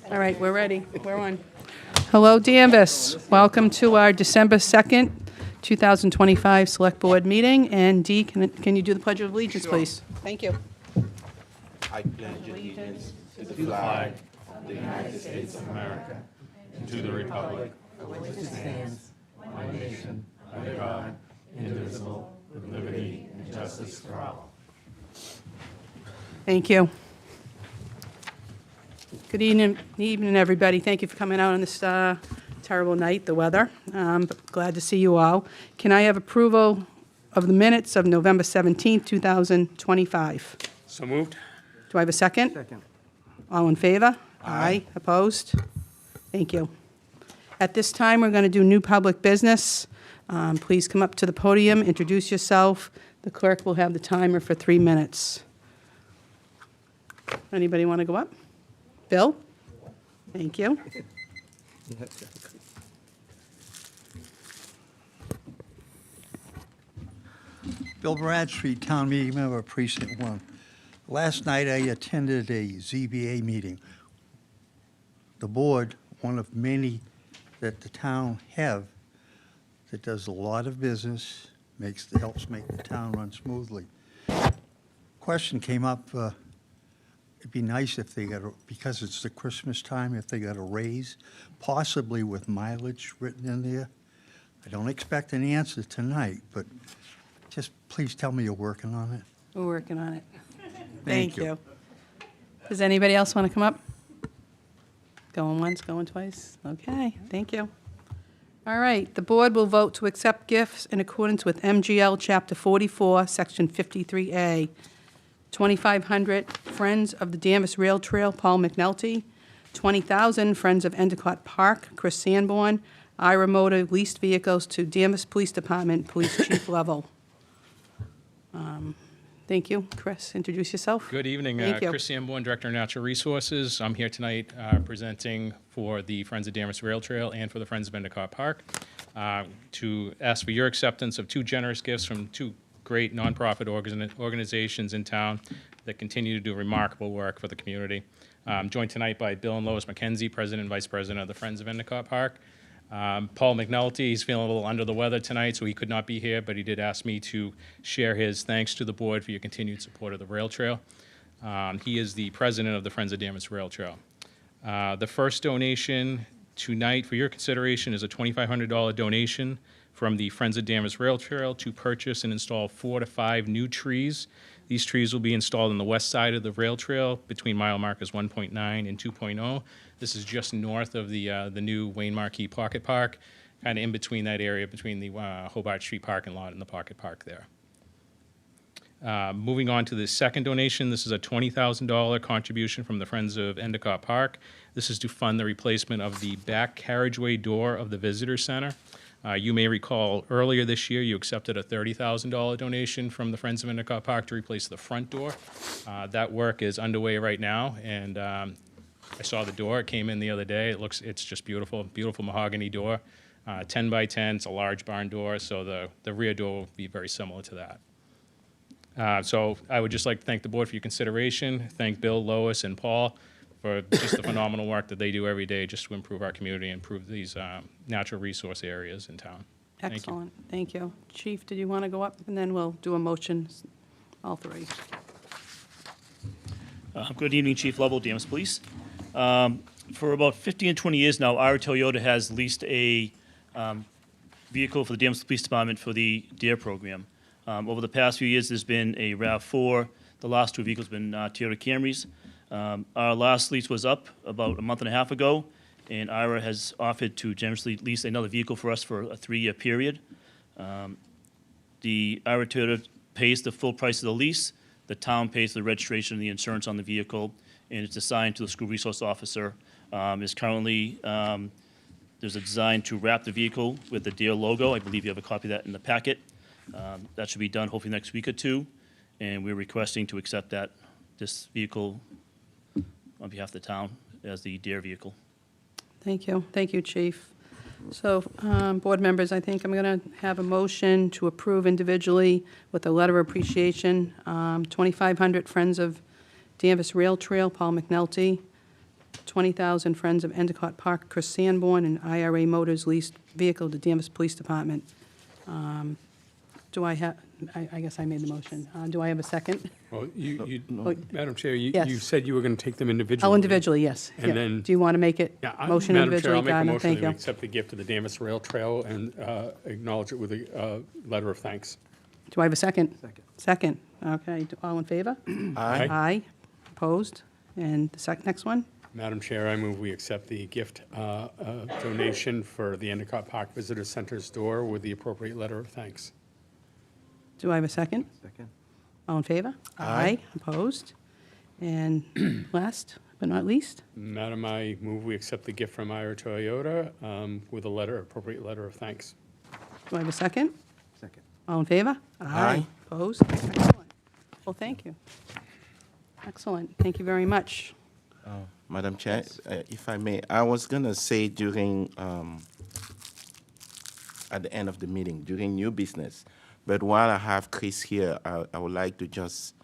All right, we're ready. We're on. Hello, Danvers. Welcome to our December 2nd, 2025 Select Board meeting. And Dee, can you do the Pledge of Allegiance, please? Thank you. I pledge allegiance to the flag of the United States of America and to the republic for which it stands, one nation, under God, indivisible, with liberty and justice for all. Thank you. Good evening, everybody. Thank you for coming out on this terrible night, the weather. But glad to see you all. Can I have approval of the minutes of November 17th, 2025? So moved. Do I have a second? Second. All in favor? Aye. Opposed? Thank you. At this time, we're going to do new public business. Please come up to the podium, introduce yourself. The clerk will have the timer for 3 minutes. Anybody want to go up? Bill? Thank you. Bill Bradstreet, Town Meeting Member, Precinct 1. Last night I attended a ZBA meeting. The board, one of many that the town have, that does a lot of business, helps make the town run smoothly. Question came up, it'd be nice if they got, because it's the Christmas time, if they got a raise, possibly with mileage written in there. I don't expect an answer tonight, but just please tell me you're working on it. We're working on it. Thank you. Does anybody else want to come up? Going once, going twice? Okay, thank you. All right, the board will vote to accept gifts in accordance with MGL Chapter 44, Section 53A. 2,500 Friends of the Danvers Rail Trail, Paul McNulty. 20,000 Friends of Endicott Park, Chris Sanborn. Ira Motor leased vehicles to Danvers Police Department, Police Chief level. Thank you. Chris, introduce yourself. Good evening. Thank you. Chris Sanborn, Director of Natural Resources. I'm here tonight presenting for the Friends of Danvers Rail Trail and for the Friends of Endicott Park to ask for your acceptance of 2 generous gifts from 2 great nonprofit organizations in town that continue to do remarkable work for the community. I'm joined tonight by Bill and Lois McKenzie, President and Vice President of the Friends of Endicott Park. Paul McNulty, he's feeling a little under the weather tonight, so he could not be here, but he did ask me to share his thanks to the board for your continued support of the rail trail. He is the president of the Friends of Danvers Rail Trail. The first donation tonight for your consideration is a $2,500 donation from the Friends of Danvers Rail Trail to purchase and install 4 to 5 new trees. These trees will be installed on the west side of the rail trail between mile markers 1.9 and 2.0. This is just north of the new Wayne Marquis Pocket Park, kind of in between that area, between the Hobart Street parking lot and the Pocket Park there. Moving on to the second donation, this is a $20,000 contribution from the Friends of Endicott Park. This is to fund the replacement of the back carriageway door of the Visitor Center. You may recall earlier this year you accepted a $30,000 donation from the Friends of Endicott Park to replace the front door. That work is underway right now, and I saw the door. It came in the other day. It's just beautiful, beautiful mahogany door, 10 by 10. It's a large barn door, so the rear door will be very similar to that. So I would just like to thank the board for your consideration. Thank Bill, Lois, and Paul for just the phenomenal work that they do every day just to improve our community and improve these natural resource areas in town. Excellent. Thank you. Chief, did you want to go up? And then we'll do a motion, all 3. Good evening, Chief Lovell, Danvers Police. For about 15 and 20 years now, Ira Toyota has leased a vehicle for the Danvers Police Department for the DARE program. Over the past few years, there's been a RAV4. The last 2 vehicles have been Toyota Camrys. Our last lease was up about a month and a half ago, and Ira has offered to generously lease another vehicle for us for a 3-year period. The Ira Toyota pays the full price of the lease. The town pays the registration and the insurance on the vehicle, and it's assigned to the school resource officer. Is currently there's a design to wrap the vehicle with the DARE logo. I believe you have a copy of that in the packet. That should be done hopefully next week or 2, and we're requesting to accept this vehicle on behalf of the town as the DARE vehicle. Thank you. Thank you, Chief. So, board members, I think I'm going to have a motion to approve individually with a letter of appreciation, 2,500 Friends of Danvers Rail Trail, Paul McNulty, 20,000 Friends of Endicott Park, Chris Sanborn, and IRA Motors leased vehicle to Danvers Police Department. Do I have, I guess I made the motion. Do I have a second? Well, Oh, Madam Chair, you Yes. said you were going to take them individually. Oh, individually, yes. And Yeah. then- Do you want to make it Yeah, motion Madam Chair, individually, I'll make a Gardner? motion Thank that we you. accept the gift of the Danvers Rail Trail and acknowledge it with a letter of thanks. Do I have a second? Second. Okay, all in favor? Aye. Aye. Opposed? And the next one? Madam Chair, I move we accept the gift donation for the Endicott Park Visitor Center store with the appropriate letter of thanks. Do I have a second? Second. All in favor? Aye. Opposed? And last but not least? Madam, I move we accept the gift from Ira Toyota with a appropriate letter of thanks. Do I have a second? Second. All in favor? Aye. Opposed? Excellent. Well, thank you. Excellent. Thank you very much. Madam Chair, if I may, I was going to say during, at the end of the meeting, during new business, but while I have Chris here, I would like to just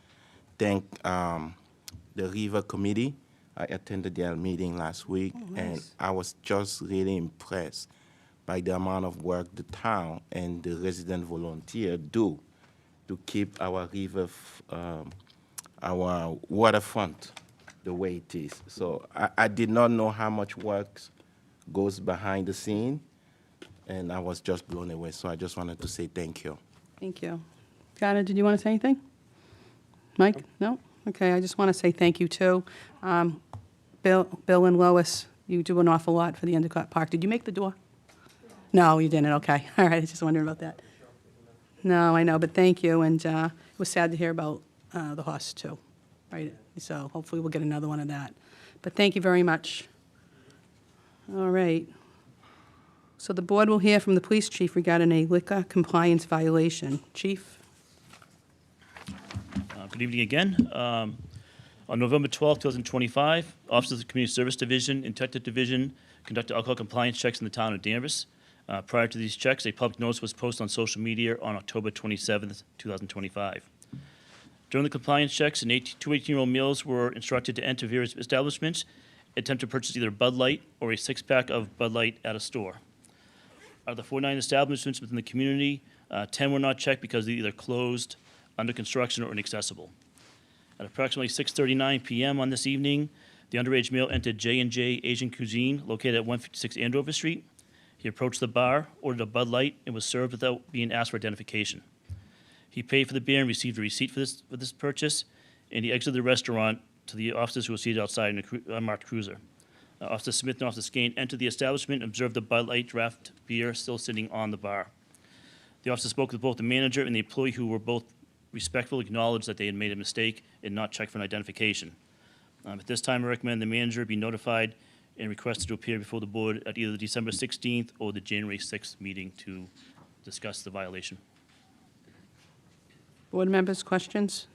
thank the River Committee. I attended their meeting last week, and I was just really impressed by the amount of work the town and the resident volunteer do to keep our river, our waterfront the way it is. So I did not know how much work goes behind the scene, and I was just blown away. So I just wanted to say thank you. Thank you. Gardner, did you want to say anything? Mike? No? Okay, I just want to say thank you, too. Bill and Lois, you do an awful lot for the Endicott Park. Did you make the door? No, you didn't. Okay. All right, I was just wondering about that. No, I know, but thank you. And it was sad to hear about the horse, too. Right? So hopefully we'll get another one of that. But thank you very much. All right. So the board will hear from the police chief regarding a liquor compliance violation. Chief? Good evening again. On November 12, 2025, officers of the Community Service Division and Detective Division conducted alcohol compliance checks in the town of Danvers. Prior to these checks, a public notice was posted on social media on October 27, 2025. During the compliance checks, two 18-year-old males were instructed to enter various establishments, attempt to purchase either Bud Light or a six-pack of Bud Light at a store. Out of the 49 establishments within the community, 10 were not checked because they're either closed, under construction, or inaccessible. At approximately 6:39 p.m. on this evening, the underage male entered J&J Asian Cuisine located at 156 Andover Street. He approached the bar, ordered a Bud Light, and was served without being asked for identification. He paid for the beer and received a receipt for this purchase, and he exited the restaurant to the officers who were seated outside in a unmarked cruiser. Officer Smith and Officer Skane entered the establishment and observed the Bud Light draft beer still sitting on the bar. The officer spoke with both the manager and the employee, who were both respectfully acknowledged that they had made a mistake and not checked for an identification. At this time, I recommend the manager be notified and requested to appear before the board at either the December 16th or the January 6th meeting to discuss the violation. Board members, questions?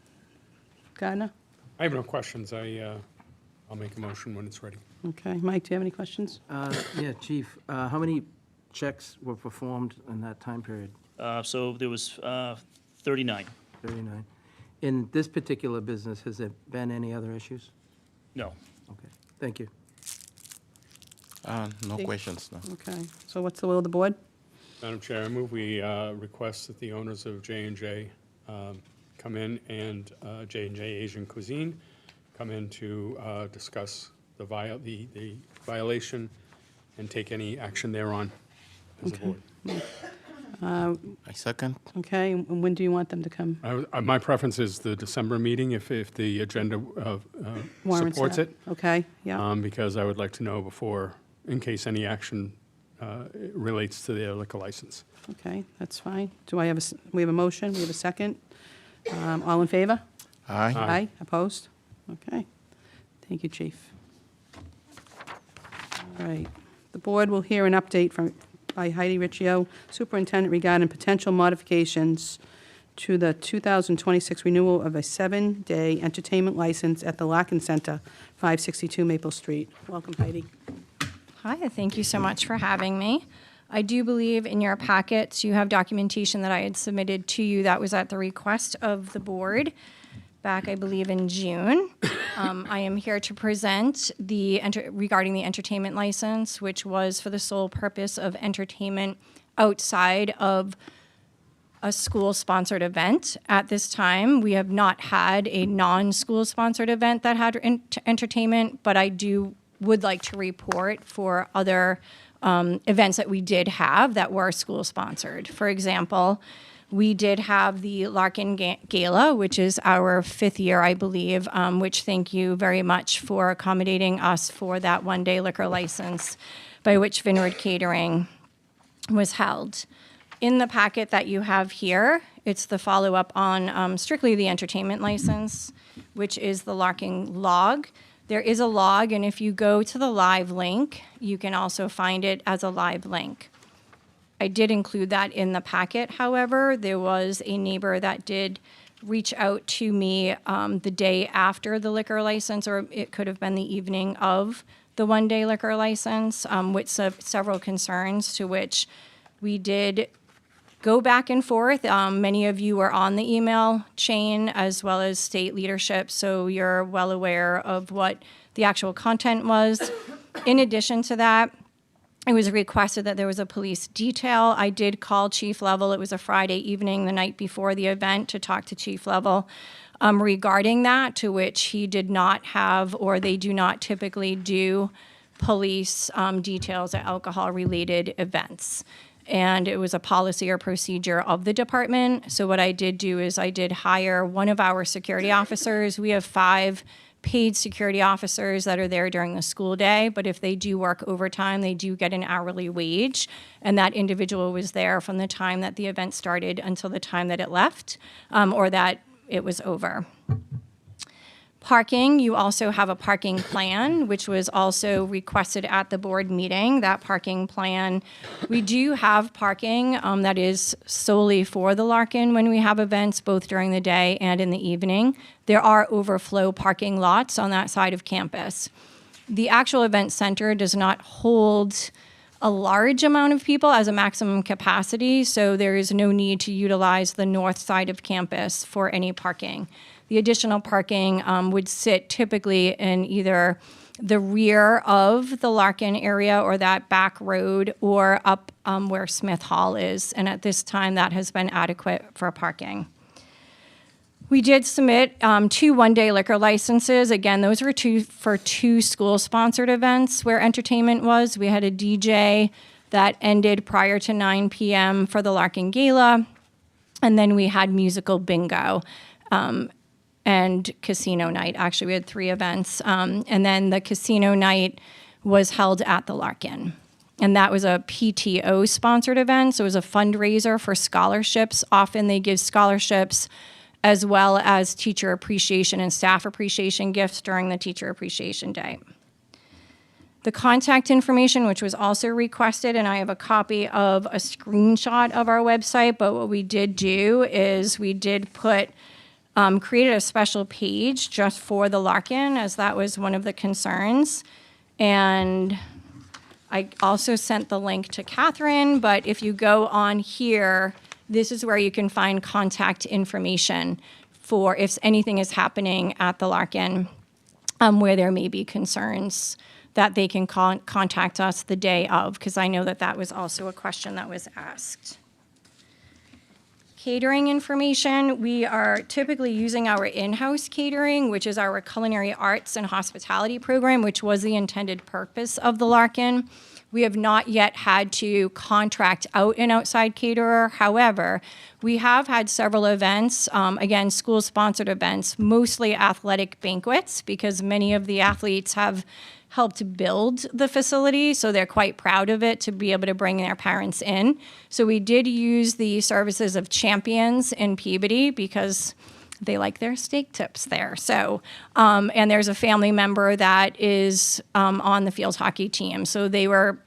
Gardner? I have no questions. I'll make a motion when it's ready. Okay. Mike, do you have any questions? Yeah, Chief, how many checks were performed in that time period? So there was 39. 39. In this particular business, has there been any other issues? No. Okay, thank you. No Okay. questions, no. Okay. So what's the will of the board? Madam Chair, I move we request that the owners of J&J come in and J&J Asian Cuisine come in to discuss the violation and take any action thereon as a board. I second. Okay. And when do you want them to come? My preference is the December meeting if the agenda Warrants supports that? it, Okay. Yeah. because I would like to know before, in case any action relates to their liquor license. Okay. That's fine. We have a motion. We have a second. All in favor? Aye. Aye. Opposed? Okay. Thank you, Chief. All right. The board will hear an update by Heidi Riccio, Superintendent, regarding potential modifications to the 2026 renewal of a 7-day entertainment license at the Larkin Center, 562 Maple Street. Welcome, Heidi. Hi, thank you so much for having me. I do believe in your packets you have documentation that I had submitted to you that was at the request of the board back, I believe, in June. I am here to present regarding the entertainment license, which was for the sole purpose of entertainment outside of a school-sponsored event. At this time, we have not had a non-school-sponsored event that had entertainment, but I would like to report for other events that we did have that were school-sponsored. For example, we did have the Larkin Gala, which is our 5th year, I believe, which thank you very much for accommodating us for that one-day liquor license by which Vineyard Catering was held. In the packet that you have here, it's the follow-up on strictly the entertainment license, which is the Larkin log. There is a log, and if you go to the live link, you can also find it as a live link. I did include that in the packet, however. There was a neighbor that did reach out to me the day after the liquor license, or it could have been the evening of the one-day liquor license, with several concerns, to which we did go back and forth. Many of you were on the email chain as well as state leadership, so you're well aware of what the actual content was. In addition to that, it was requested that there was a police detail. I did call Chief Level. It was a Friday evening, the night before the event, to talk to Chief Level regarding that, to which he did not have, or they do not typically do, police details at alcohol-related events. And it was a policy or procedure of the department. So what I did do is I did hire one of our security officers. We have 5 paid security officers that are there during the school day, but if they do work overtime, they do get an hourly wage. And that individual was there from the time that the event started until the time that it left, or that it was over. Parking, you also have a parking plan, which was also requested at the board meeting. That parking plan, we do have parking that is solely for the Larkin when we have events, both during the day and in the evening. There are overflow parking lots on that side of campus. The actual event center does not hold a large amount of people as a maximum capacity, so there is no need to utilize the north side of campus for any parking. The additional parking would sit typically in either the rear of the Larkin area or that back road, or up where Smith Hall is. And at this time, that has been adequate for parking. We did submit 2 one-day liquor licenses. Again, those were for 2 school-sponsored events where entertainment was. We had a DJ that ended prior to 9 p.m. for the Larkin Gala, and then we had musical bingo. And casino night. Actually, we had 3 events. And then the casino night was held at the Larkin. And that was a PTO-sponsored event, so it was a fundraiser for scholarships. Often they give scholarships as well as teacher appreciation and staff appreciation gifts during the Teacher Appreciation Day. The contact information, which was also requested, and I have a copy of a screenshot of our website, but what we did do is we did created a special page just for the Larkin, as that was one of the concerns. And I also sent the link to Catherine, but if you go on here, this is where you can find contact information for if anything is happening at the Larkin where there may be concerns, that they can contact us the day of, because I know that that was also a question that was asked. Catering information, we are typically using our in-house catering, which is our culinary arts and hospitality program, which was the intended purpose of the Larkin. We have not yet had to contract out an outside caterer. However, we have had several events, again, school-sponsored events, mostly athletic banquets, because many of the athletes have helped build the facility, so they're quite proud of it to be able to bring their parents in. So we did use the services of Champions in Peabody because they like their steak tips there. So, and there's a family member that is on the field hockey team. So they were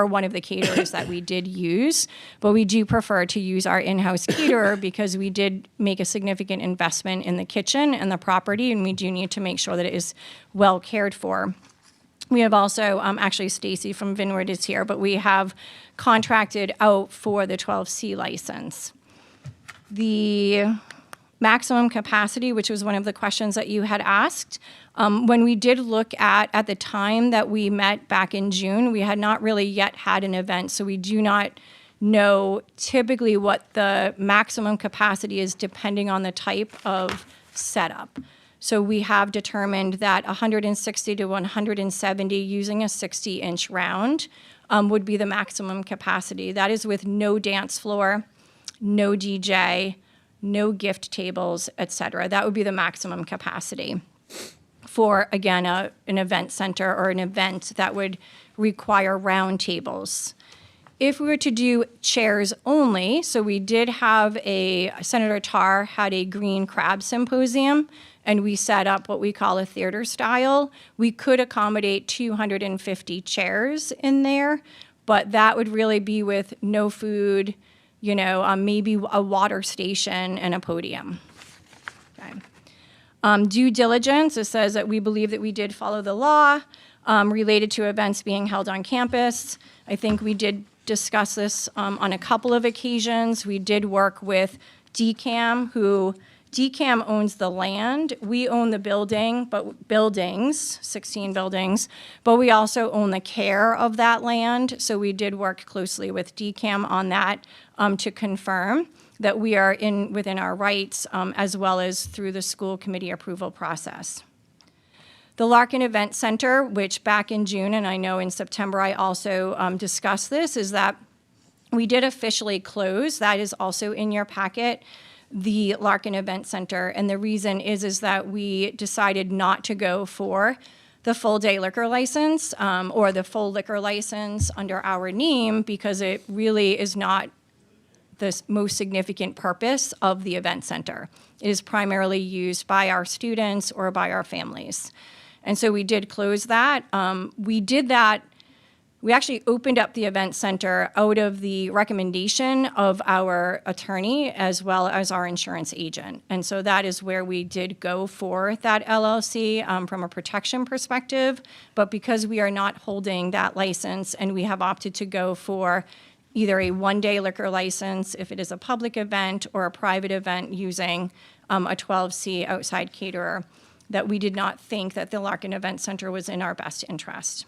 one of the caterers that we did use, but we do prefer to use our in-house caterer because we did make a significant investment in the kitchen and the property, and we do need to make sure that it is well cared for. We have also, actually Stacy from Vineyard is here, but we have contracted out for the 12C license. The maximum capacity, which was one of the questions that you had asked. When we did look at the time that we met back in June, we had not really yet had an event, so we do not know typically what the maximum capacity is depending on the type of setup. So we have determined that 160 to 170 using a 60-inch round would be the maximum capacity. That is with no dance floor, no DJ, no gift tables, et cetera. That would be the maximum capacity for, again, an event center or an event that would require round tables. If we were to do chairs only, so we did have Senator Tarr had a green crab symposium, and we set up what we call a theater style. We could accommodate 250 chairs in there, but that would really be with no food, maybe a water station and a podium. Okay. Due diligence, it says that we believe that we did follow the law related to events being held on campus. I think we did discuss this on a couple of occasions. We did work with DCAM, who DCAM owns the land. We own the buildings, 16 buildings, but we also own the care of that land. So we did work closely with DCAM on that to confirm that we are within our rights, as well as through the school committee approval process. The Larkin Event Center, which back in June, and I know in September I also discussed this, is that we did officially close. That is also in your packet, the Larkin Event Center. And the reason is that we decided not to go for the full day liquor license or the full liquor license under our name, because it really is not the most significant purpose of the event center. It is primarily used by our students or by our families. And so we did close that. We actually opened up the event center out of the recommendation of our attorney as well as our insurance agent. And so that is where we did go for that LLC from a protection perspective. But because we are not holding that license and we have opted to go for either a one-day liquor license if it is a public event or a private event using a 12C outside caterer, that we did not think that the Larkin Event Center was in our best interest.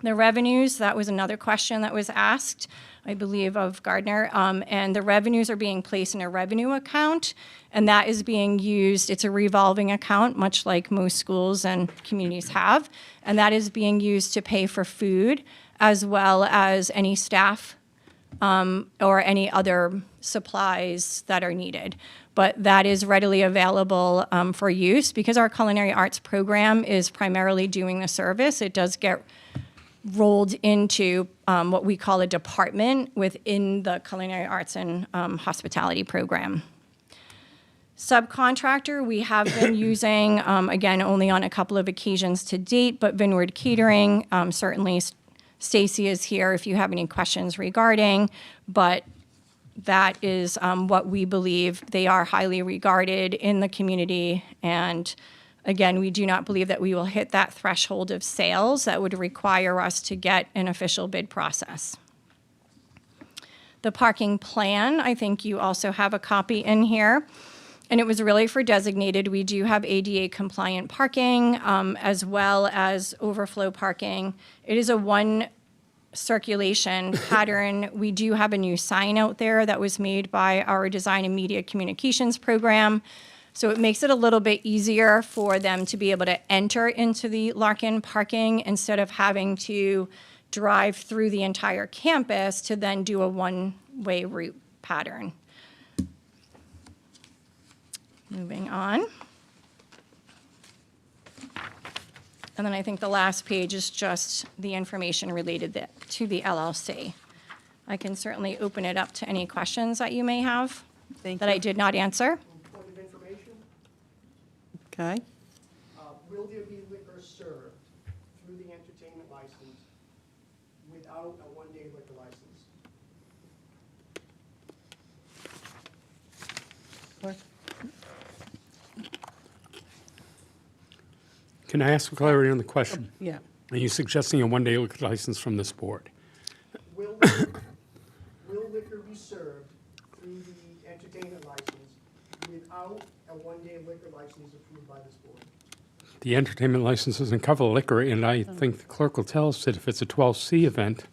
The revenues, that was another question that was asked, I believe, of Gardner. And the revenues are being placed in a revenue account, and that is being used, it's a revolving account, much like most schools and communities have, and that is being used to pay for food as well as any staff or any other supplies that are needed. But that is readily available for use because our culinary arts program is primarily doing the service. It does get rolled into what we call a department within the culinary arts and hospitality program. Subcontractor, we have been using, again, only on a couple of occasions to date, but Vineyard Catering, certainly Stacy is here if you have any questions regarding, but that is what we believe. They are highly regarded in the community, and again, we do not believe that we will hit that threshold of sales that would require us to get an official bid process. The parking plan, I think you also have a copy in here, and it was really for designated. We do have ADA compliant parking as well as overflow parking. It is a one circulation pattern. We do have a new sign out there that was made by our design and media communications program. So it makes it a little bit easier for them to be able to enter into the Larkin parking instead of having to drive through the entire campus to then do a one-way route pattern. Moving on. And then I think the last page is just the information related to the LLC. I can certainly open it up to any questions that you may have Thank that you. I did not answer. Point of information, Okay. will there be liquor served through the entertainment license without a one-day liquor license? Can I ask for clarity on the question? Yeah. Are you suggesting a one-day liquor license from this board? Will liquor be served through the entertainment license without a one-day liquor license approved by this board. The entertainment license doesn't cover liquor, and I think the clerk will tell us that if it's a 12C event,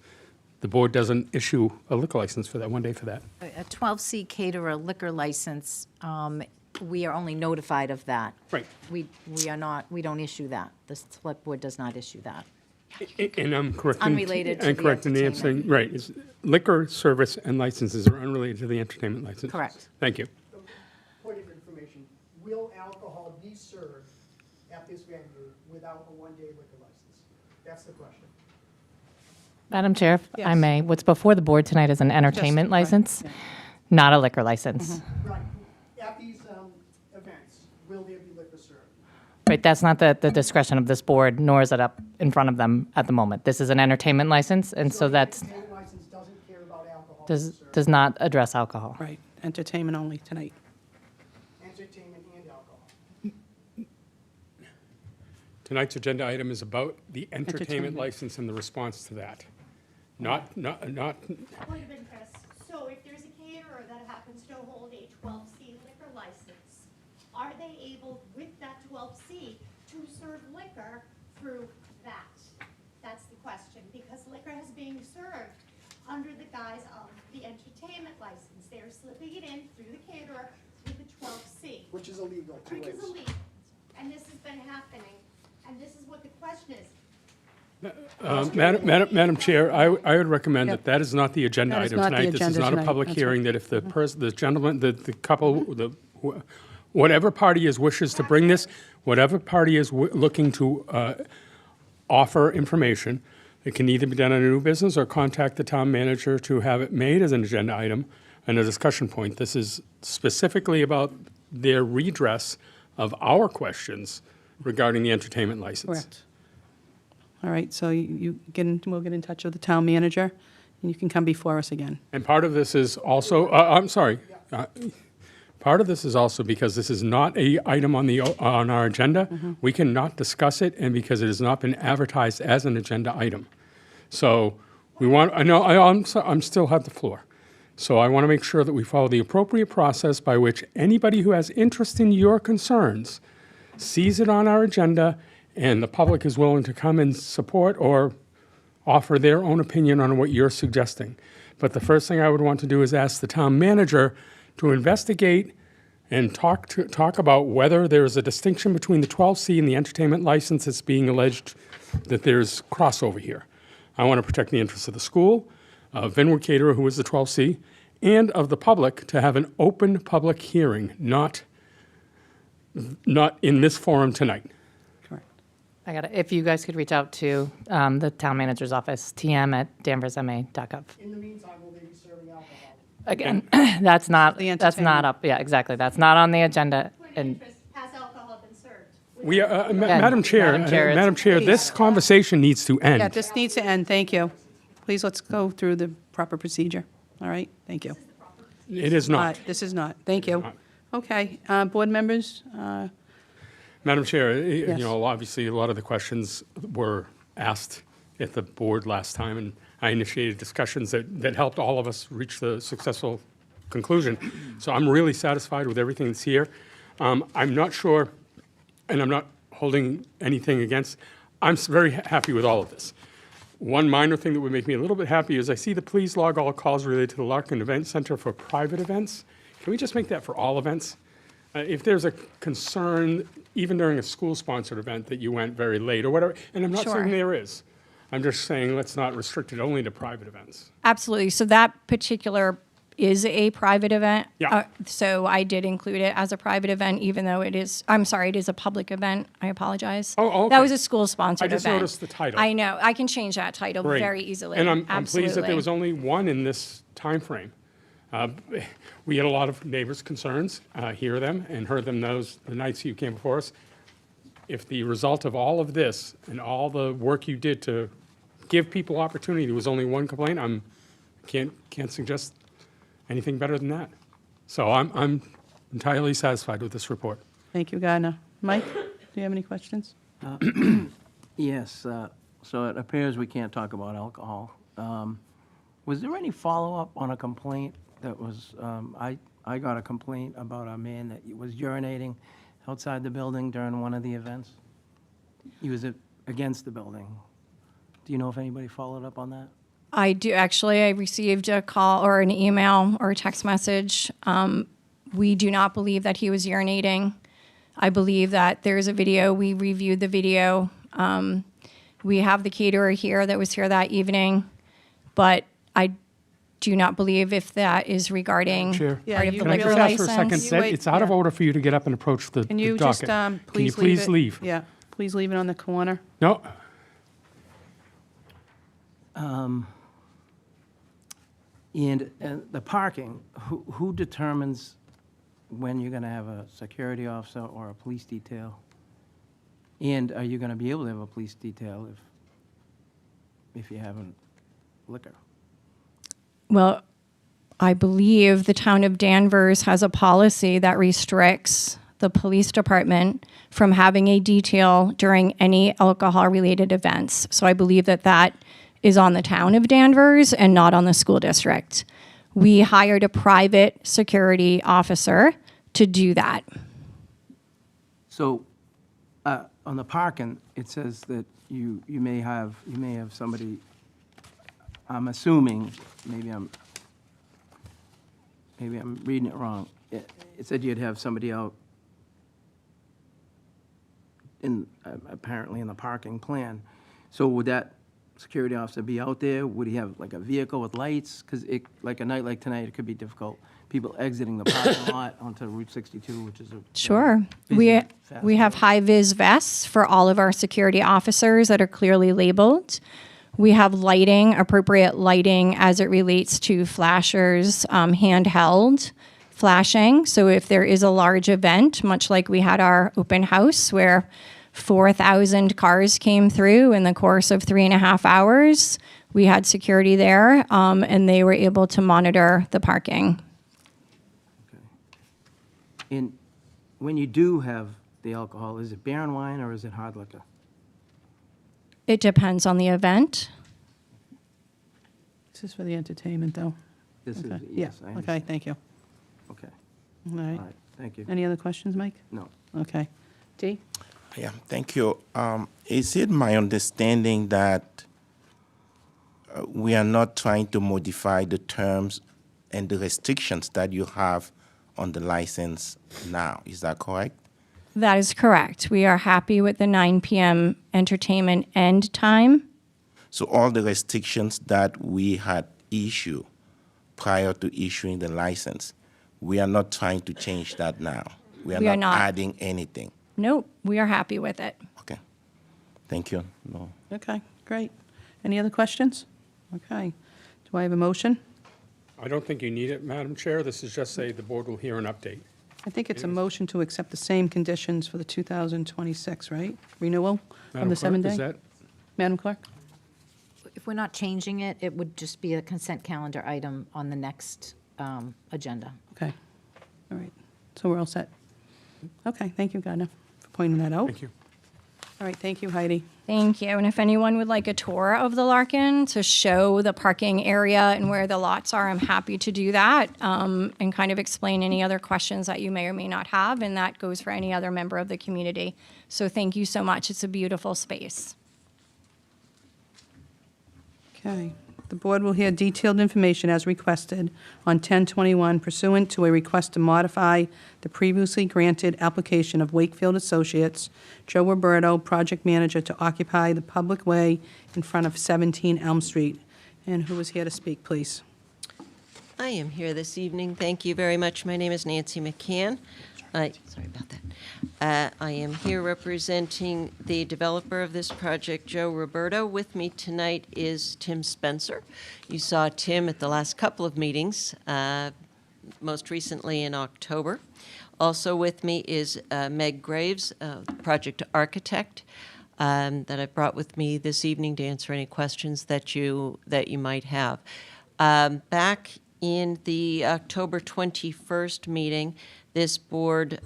the board doesn't issue a liquor license for that, one day for that. A 12C caterer liquor license, we are only notified of that. Right. We are not, we don't issue that. The select board does not issue that. And I'm correct. Unrelated to I'm the correct in answering, right. It's liquor, service, and licenses are unrelated to the entertainment license. Correct. Thank you. Point of information, will alcohol be served at this venue without a one-day liquor license? That's the question. Madam Chair, if I Yes. may, what's before the board tonight is an entertainment right, license, yeah. not a liquor license. Right, at these events, will there be liquor served? Right, that's not the discretion of this board, nor is it up in front of them at the moment. This is an entertainment license, and so the that's, entertainment license doesn't care about alcohol being served. does not address alcohol. Right, entertainment only tonight. Entertainment and alcohol. Tonight's agenda item is about the entertainment Entertainment. license and the response to that. Not, Point of interest, so if there's a caterer that happens to hold a 12C liquor license, are they able, with that 12C, to serve liquor through that? That's the question, because liquor is being served under the guise of the entertainment license. They're slipping it in through the caterer through the 12C, Which is illegal, two which is ways. illegal. And this has been happening, and this is what the question is. Madam Chair, I would recommend that that is not the agenda That is item not the tonight. This is agenda not a tonight. public That's hearing, right. that if the the gentleman, the couple, whatever party is wishes to bring this, whatever party is looking to offer information, it can either be done on a new business or contact the town manager to have it made as an agenda item and a discussion point. This is specifically about their redress of our questions regarding the entertainment license. Correct. All right, so you get in, we'll get in touch with the town manager, and you can come before us again. And part of this is also, I'm sorry, part of this is also because this is not a item on on our agenda. We cannot discuss it, and because it has not been advertised as an agenda item. So we want, I know, I'm still have the floor. So I want to make sure that we follow the appropriate process by which anybody who has interest in your concerns sees it on our agenda, and the public is willing to come and support or offer their own opinion on what you're suggesting. But the first thing I would want to do is ask the town manager to investigate and talk about whether there's a distinction between the 12C and the entertainment license that's being alleged that there's crossover here. I want to protect the interests of the school, of Vinwood Caterer, who is the 12C, and of the public to have an open public hearing, not in this forum tonight. Correct. I got it. If you guys could reach out to the town manager's office, tm@danversma.gov. In the meantime, will they be serving alcohol? Again, that's not The that's not entertainment. up. Yeah, exactly. That's not on the agenda. Point of And interest, has alcohol been served? We, Madam Chair, Madam Chair, this conversation needs to end. Yeah, this needs to end, thank you. Please, let's go through the proper procedure. All right, thank you. It is not. This is not, thank you. not. Okay, board members, Madam Chair, Yes. you know, obviously, a lot of the questions were asked at the board last time, and I initiated discussions that helped all of us reach the successful conclusion. So I'm really satisfied with everything that's here. I'm not sure, and I'm not holding anything against, I'm very happy with all of this. One minor thing that would make me a little bit happy is I see the please log all calls related to the Larkin Event Center for private events. Can we just make that for all events? If there's a concern, even during a school-sponsored event, that you went very late or whatever, and I'm not Sure. saying there is. I'm just saying let's not restrict it only to private events. Absolutely. So that particular is a private event. Yeah. So I did include it as a private event, even though it is a public event. I apologize. Oh, That okay. was a school-sponsored I event. just noticed the title. I know. I can change that title Great. very easily. And I'm pleased that Absolutely. there was only one in this timeframe. We had a lot of neighbors' concerns, hear them, and heard them the nights you came before us. If the result of all of this and all the work you did to give people opportunity, there was only one complaint, can't suggest anything better than that. So I'm entirely satisfied with this report. thank you, Gardner. Mike, do you have any questions? Yes, so it appears we can't talk about alcohol. Was there any follow-up on a complaint that was, I I got a complaint about a man that was urinating outside the building during one of the events. He was against the building. Do you know if anybody followed up on that? I do, actually. I received a call or an email or a text message. We do not believe that he was urinating. I believe that there's a video. We reviewed the video. We have the caterer here that was here that evening, but I do not believe if that is regarding Chair, Yeah, part of you the can I liquor just ask for a second? license. You wait, It's out of yeah. order for you to get up and approach the Can you docket. just, please Can you please leave? Yeah, please leave it on the corner. No, And the parking, who determines when you're going to have a security officer or a police detail? And are you going to be able to have a police detail if you haven't liquor? Well, I believe the town of Danvers has a policy that restricts the police department from having a detail during any alcohol-related events. So I believe that that is on the town of Danvers and not on the school district. We hired a private security officer to do that. So, on the parking, it says that you may have somebody, I'm assuming, maybe I'm reading it wrong. It said you'd have somebody out apparently in the parking plan. So would that security officer be out there? Would he have like a vehicle with lights? Because like a night like tonight, it could be difficult. People exiting the parking lot onto Route 62, which is a Sure. busy, fast We have road. high-vis vests for all of our security officers that are clearly labeled. We have lighting, appropriate lighting as it relates to flashers, handheld flashing. So if there is a large event, much like we had our open house where 4,000 cars came through in the course of 3.5 hours, we had security there, and they were able to monitor the parking. And when you do have the alcohol, is it beer and wine or is it hard liquor? It depends on the event. This is for the entertainment, though. This is, Okay. yes, I Yeah, okay, understand. thank you. Okay, All right. all right, thank you. Any other questions, Mike? No. Okay. Dee? Yeah, thank you. Is it my understanding that we are not trying to modify the terms and the restrictions that you have on the license now? Is that correct? That is correct. We are happy with the 9 p.m. entertainment end time. So all the restrictions that we had issued prior to issuing the license, we are not trying to change that now. We are not adding anything. Nope, we are happy with it. Okay. Thank you. No. Okay, great. Any other questions? Okay. Do I have a motion? I don't think you need it, Madam Chair. This is just say the board will hear an update. I think it's a motion to accept the same conditions for the 2026, right? Renewal from Madam the Clerk, 7-day? is that? Madam Clerk? If we're not changing it, it would just be a consent calendar item on the next agenda. Okay. All right. So we're all set. Okay, thank you, Gardner, for pointing that out. Thank you. All right, thank you, Heidi. Thank you. And if anyone would like a tour of the Larkin to show the parking area and where the lots are, I'm happy to do that and kind of explain any other questions that you may or may not have. And that goes for any other member of the community. So thank you so much. It's a beautiful space. Okay. The board will hear detailed information as requested on 10/21 pursuant to a request to modify the previously granted application of Wakefield Associates, Joe Roberto, project manager, to occupy the public way in front of 17 Elm Street. And who is here to speak, please? I am here this evening. Thank you very much. My name is Nancy McCann. Sorry about that. I am here representing the developer of this project, Joe Roberto. With me tonight is Tim Spencer. You saw Tim at the last couple of meetings, most recently in October. Also with me is Meg Graves, project architect, that I brought with me this evening to answer any questions that you might have. Back in the October 21st meeting, this board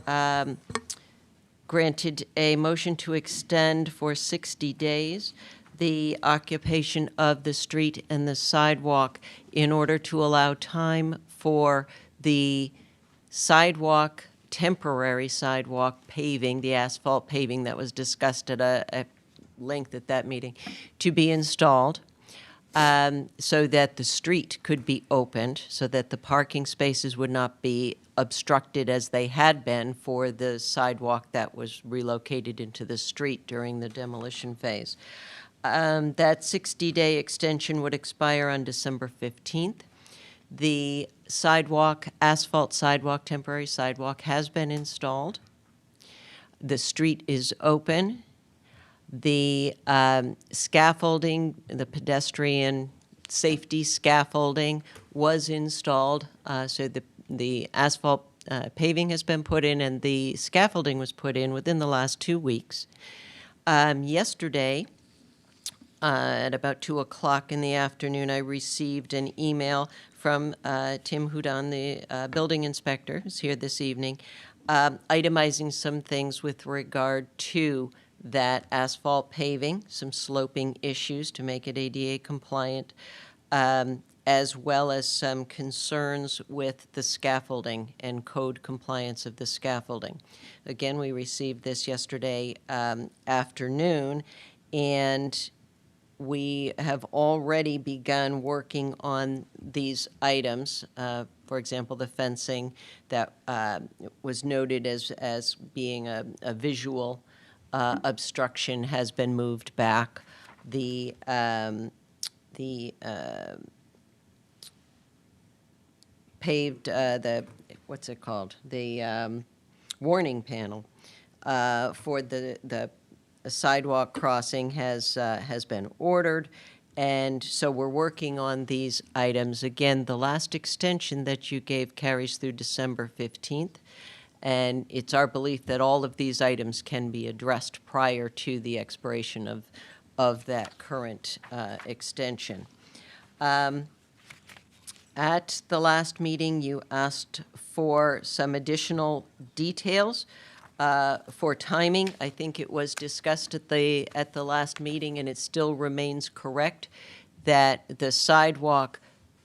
granted a motion to extend for 60 days the occupation of the street and the sidewalk in order to allow time for the sidewalk, temporary sidewalk paving, the asphalt paving that was discussed at length at that meeting, to be installed so that the street could be opened, so that the parking spaces would not be obstructed as they had been for the sidewalk that was relocated into the street during the demolition phase. That 60-day extension would expire on December 15th. The sidewalk, asphalt sidewalk, temporary sidewalk has been installed. The street is open. The scaffolding, the pedestrian safety scaffolding was installed. So the asphalt paving has been put in and the scaffolding was put in within the last 2 weeks. Yesterday, at about 2 o'clock in the afternoon, I received an email from Tim Houdan, the building inspector, who's here this evening, itemizing some things with regard to that asphalt paving, some sloping issues to make it ADA compliant, as well as some concerns with the scaffolding and code compliance of the scaffolding. Again, we received this yesterday afternoon, and we have already begun working on these items. For example, the fencing that was noted as being a visual obstruction has been moved back. The paved, what's it called? The warning panel for the sidewalk crossing has been ordered. And so we're working on these items. Again, the last extension that you gave carries through December 15th. And it's our belief that all of these items can be addressed prior to the expiration of that current extension. At the last meeting, you asked for some additional details for timing. I think it was discussed at the last meeting, and it still remains correct that the sidewalk,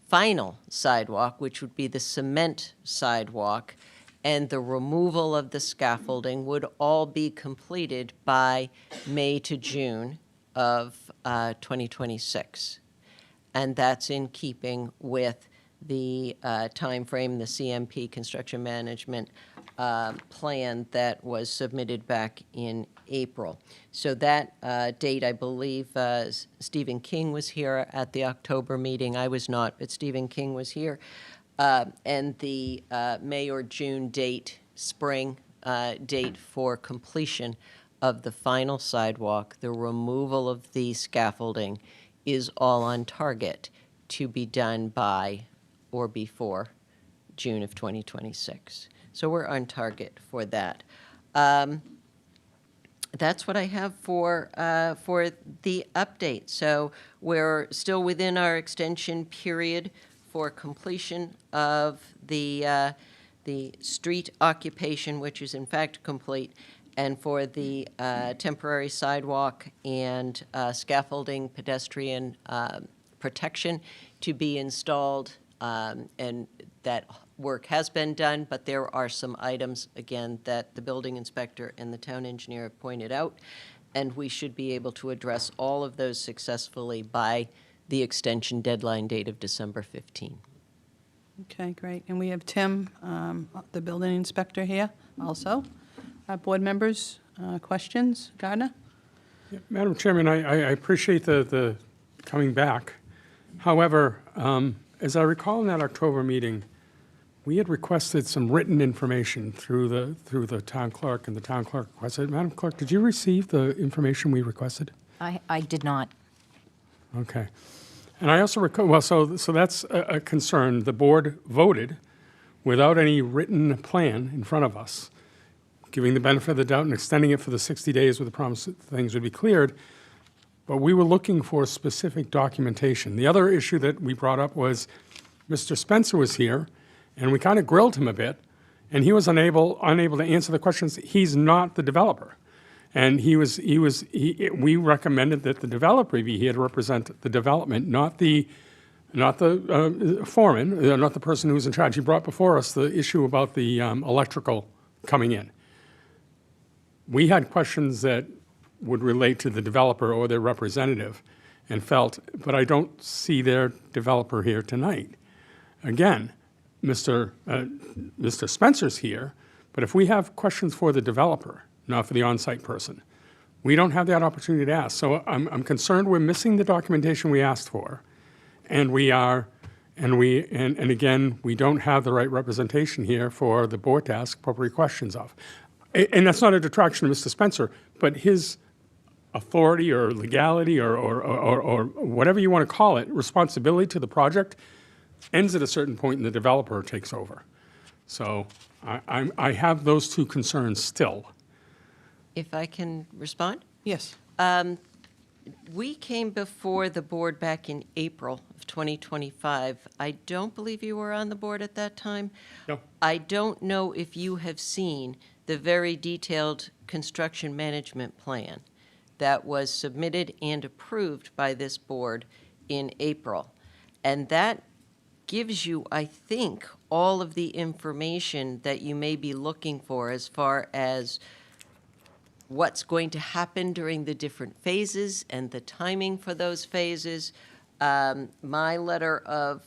final sidewalk, which would be the cement sidewalk, and the removal of the scaffolding would all be completed by May to June of 2026. And that's in keeping with the timeframe, the CMP, construction management plan that was submitted back in April. So that date, I believe, Stephen King was here at the October meeting. I was not, but Stephen King was here. And the May or June date, spring date for completion of the final sidewalk, the removal of the scaffolding, is all on target to be done by or before June of 2026. So we're on target for that. That's what I have for the update. So we're still within our extension period for completion of the street occupation, which is in fact complete, and for the temporary sidewalk and scaffolding pedestrian protection to be installed, and that work has been done, but there are some items, again, that the building inspector and the town engineer have pointed out, and we should be able to address all of those successfully by the extension deadline date of December 15. Okay, great. And we have Tim, the building inspector, here also. Board members, questions? Gardner? Madam Chairman, I appreciate the coming back. However, as I recall in that October meeting, we had requested some written information through the town clerk, and the town clerk requested. Madam Clerk, did you receive the information we requested? I did not. Okay. And I also recall, well, so that's a concern. The board voted without any written plan in front of us, giving the benefit of the doubt and extending it for the 60 days with the promise that things would be cleared. But we were looking for specific documentation. The other issue that we brought up was Mr. Spencer was here, and we kind of grilled him a bit, and he was unable to answer the questions. He's not the developer. And we recommended that the developer be here to represent the development, not the not the foreman, not the person who's in charge. He brought before us the issue about the electrical coming in. We had questions that would relate to the developer or their representative and felt, but I don't see their developer here tonight. Again, Mr. Spencer's here, but if we have questions for the developer, not for the on-site person, we don't have that opportunity to ask. So I'm concerned we're missing the documentation we asked for, and again, we don't have the right representation here for the board to ask appropriate questions of. And that's not a detraction of Mr. Spencer, but his authority or legality or whatever you want to call it, responsibility to the project ends at a certain point and the developer takes over. So I have those two concerns still. If I can respond? Yes. We came before the board back in April of 2025. I don't believe you were on the board at that time. No. I don't know if you have seen the very detailed construction management plan that was submitted and approved by this board in April. And that gives you, I think, all of the information that you may be looking for as far as what's going to happen during the different phases and the timing for those phases. My letter of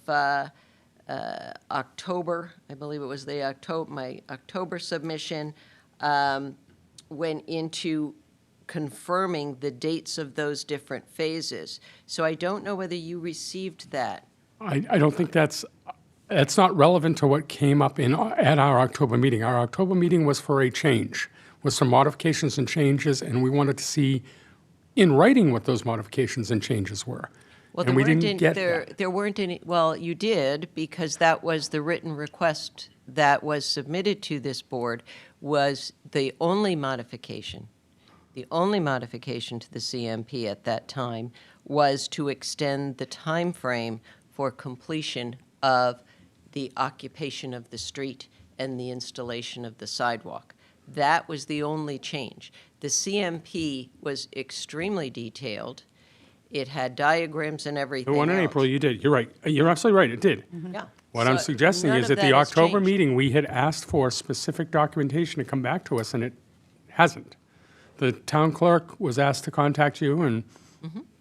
October, I believe it was my October submission, went into confirming the dates of those different phases. So I don't know whether you received that. I don't think that's not relevant to what came up at our October meeting. Our October meeting was for a change, with some modifications and changes, and we wanted to see in writing what those modifications and changes were. Well, And we didn't get that. there weren't any, well, you did, because that was the written request that was submitted to this board, was the only modification. The only modification to the CMP at that time was to extend the time frame for completion of the occupation of the street and the installation of the sidewalk. That was the only change. The CMP was extremely detailed. It had diagrams and everything The one in else. April, you did. You're right. You're absolutely right. It did. Yeah. What I'm So suggesting none is of at the that has October changed. meeting, we had asked for specific documentation to come back to us, and it hasn't. The town clerk was asked to contact you and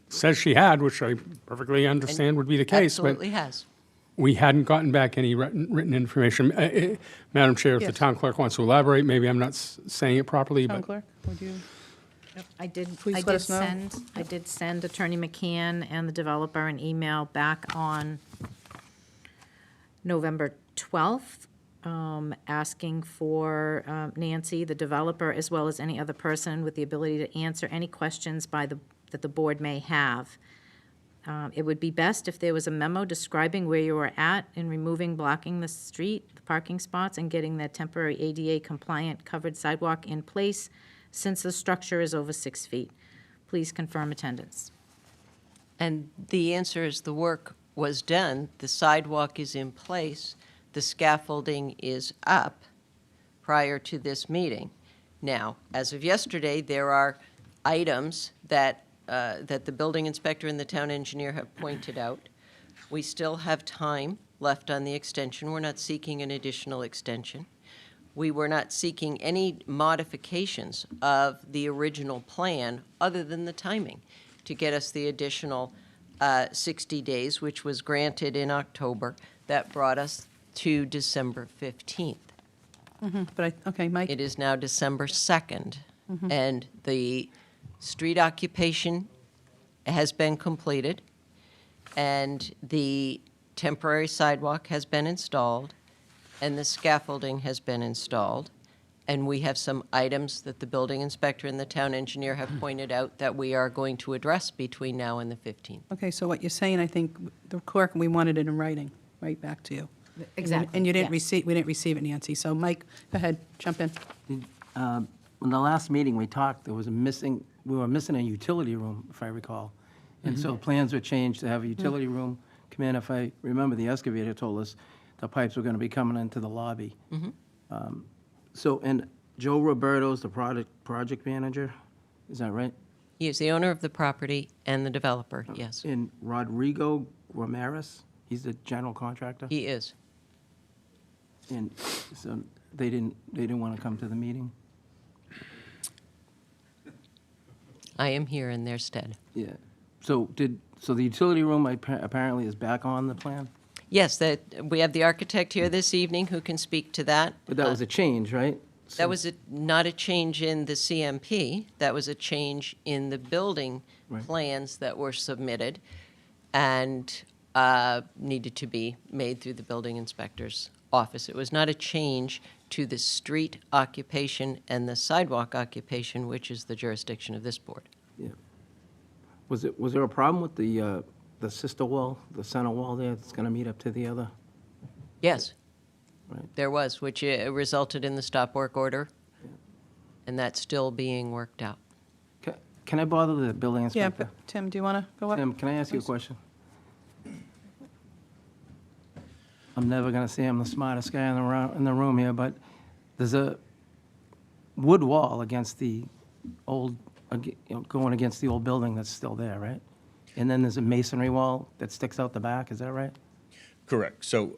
says she had, which I perfectly understand would be the case, but Absolutely has. we hadn't gotten back any written information. Madam Chair, if the Yes. town clerk wants to elaborate, maybe I'm not saying it properly, Town but clerk, would you? I did Please let us know. I did send Attorney McCann and the developer an email back on November 12th, asking for Nancy, the developer, as well as any other person with the ability to answer any questions that the board may have. It would be best if there was a memo describing where you were at in blocking the street, the parking spots, and getting the temporary ADA compliant covered sidewalk in place, since the structure is over 6 feet. Please confirm attendance. And the answer is the work was done, the sidewalk is in place, the scaffolding is up prior to this meeting. Now, as of yesterday, there are items that the building inspector and the town engineer have pointed out. We still have time left on the extension. We're not seeking an additional extension. We were not seeking any modifications of the original plan other than the timing to get us the additional 60 days, which was granted in October. That brought us to December 15th. But okay, Mike? It is now December 2nd, and the street occupation has been completed, and the temporary sidewalk has been installed, and the scaffolding has been installed, and we have some items that the building inspector and the town engineer have pointed out that we are going to address between now and the 15th. Okay, so what you're saying, I think, the clerk, we wanted it in writing, right back to you. Exactly, And you didn't yes. we didn't receive it, Nancy. So Mike, go ahead, jump in. In the last meeting we talked, we were missing a utility room, if I recall. And so plans were changed to have a utility room come in. If I remember, the excavator told us the pipes were going to be coming into the lobby. And Joe Roberto's the project manager, is that right? He is the owner of the property and the developer, yes. And Rodrigo Ramirez, He's the general contractor? He is. And so they didn't want to come to the meeting? I am here in their stead. Yeah. So the utility room apparently is back on the plan? Yes, that, we have the architect here this evening who can speak to that. But that was a change, right? That was not a change in the CMP. That was a change in the building Right. plans that were submitted and needed to be made through the building inspector's office. It was not a change to the street occupation and the sidewalk occupation, which is the jurisdiction of this board. Yeah. Was there a problem with the sister wall, the center wall there that's going to meet up to the other? Yes. Right. There was, which resulted in the stop work order, and that's still being worked out. Can I bother the building Yeah, inspector? but Tim, do you want to go up? Tim, can I ask you a question? I'm never going to say I'm the smartest guy in the room here, but there's a wood wall against the old, going against the old building that's still there, right? And then there's a masonry wall that sticks out the back, is that right? Correct. So,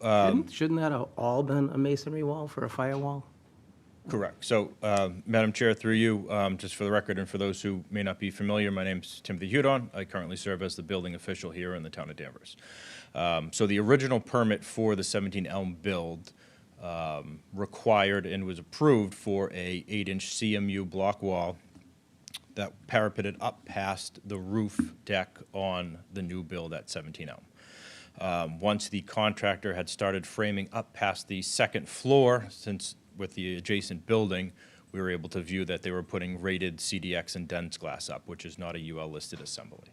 Shouldn't that have all been a masonry wall for a firewall? correct. So, Madam Chair, through you, just for the record and for those who may not be familiar, my name's Timothy Hudon. I currently serve as the building official here in the town of Danvers. So the original permit for the 17 Elm build required and was approved for a 8-inch CMU block wall that parapeted up past the roof deck on the new build at 17 Elm. Once the contractor had started framing up past the second floor, since with the adjacent building, we were able to view that they were putting rated CDX and dense glass up, which is not a UL listed assembly.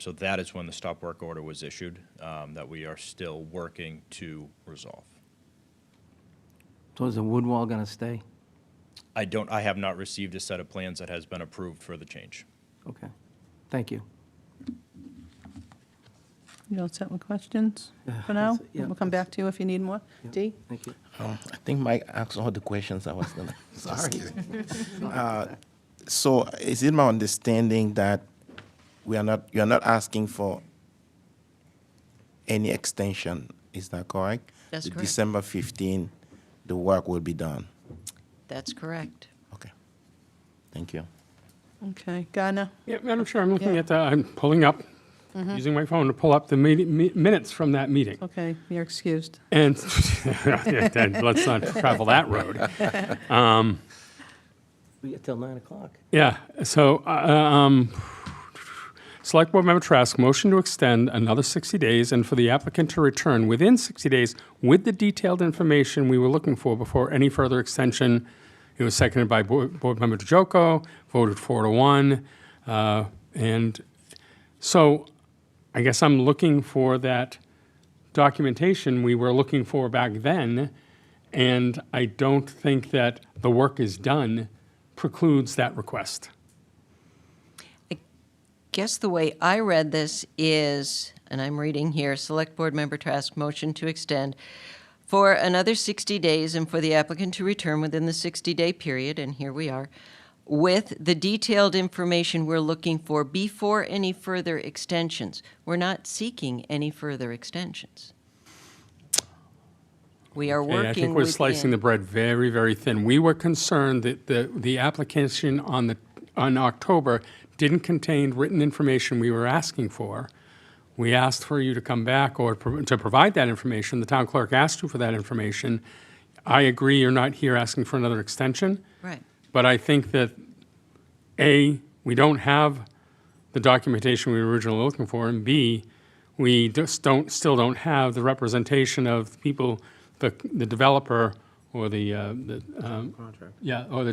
So that is when the stop work order was issued, that we are still working to resolve. So is the wood wall going to stay? I have not received a set of plans that has been approved for the change. Okay. Thank you. You all set with questions for now? that's it. Yeah, We'll come back to you if you need more. Dee? Thank you. I think Mike asked all the questions I was gonna sorry. So is it my understanding that you're not asking for any extension, is that correct? That's The correct. December 15, the work will be done. That's correct. Okay. Thank you. Okay, Gardner? Yeah, Madam Chair, I'm looking Yeah. at I'm pulling up, using my phone to pull up the minutes from that meeting. Okay, you're excused. And let's not travel that road. We get till 9 o'clock. Yeah, so, Select Board Member Trask, motion to extend another 60 days and for the applicant to return within 60 days with the detailed information we were looking for before any further extension. It was seconded by Board Member DeJoco, voted 4-1. And so I guess I'm looking for that documentation we were looking for back then, and I don't think that the work is done precludes that request. Guess the way I read this is, and I'm reading here, Select Board Member Trask motion to extend for another 60 days and for the applicant to return within the 60-day period, and here we are, with the detailed information we're looking for before any further extensions. We're not seeking any further extensions. We are Okay, working I think we're slicing the within- bread very, very thin. We were concerned that the application on October didn't contain written information we were asking for. We asked for you to come back or to provide that information. The town clerk asked you for that information. I agree you're not here asking for another extension, Right. but I think that, A, we don't have the documentation we were originally looking for, and B, we just still don't have the representation of people, the developer or the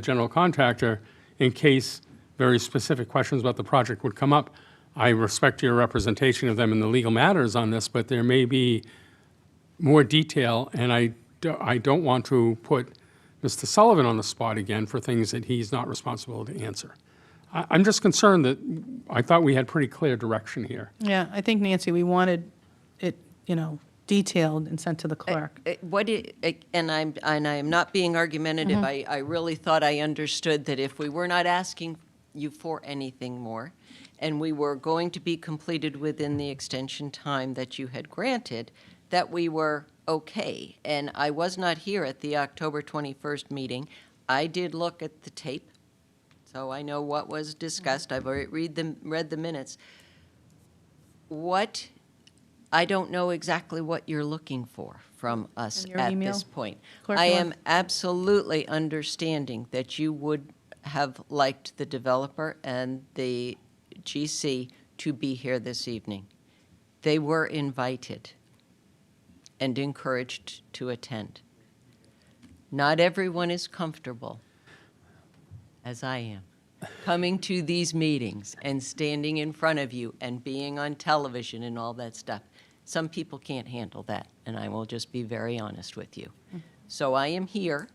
general contractor, in case very specific questions about the project would come up. I respect your representation of them in the legal matters on this, but there may be more detail, and I don't want to put Mr. Sullivan on the spot again for things that he's not responsible to answer. I'm just concerned that I thought we had pretty clear direction here. Yeah, I think, Nancy, we wanted it, detailed and sent to the clerk. And I am not being argumentative. I really thought I understood that if we were not asking you for anything more, and we were going to be completed within the extension time that you had granted, that we were okay. And I was not here at the October 21st meeting. I did look at the tape, so I know what was discussed. I've already read the minutes. I don't know exactly what you're looking for from us In your at email, this point. Clerk I Law? am absolutely understanding that you would have liked the developer and the GC to be here this evening. They were invited and encouraged to attend. Not everyone is comfortable, as I am, coming to these meetings and standing in front of you and being on television and all that stuff. Some people can't handle that, and I will just be very honest with you. So I am here,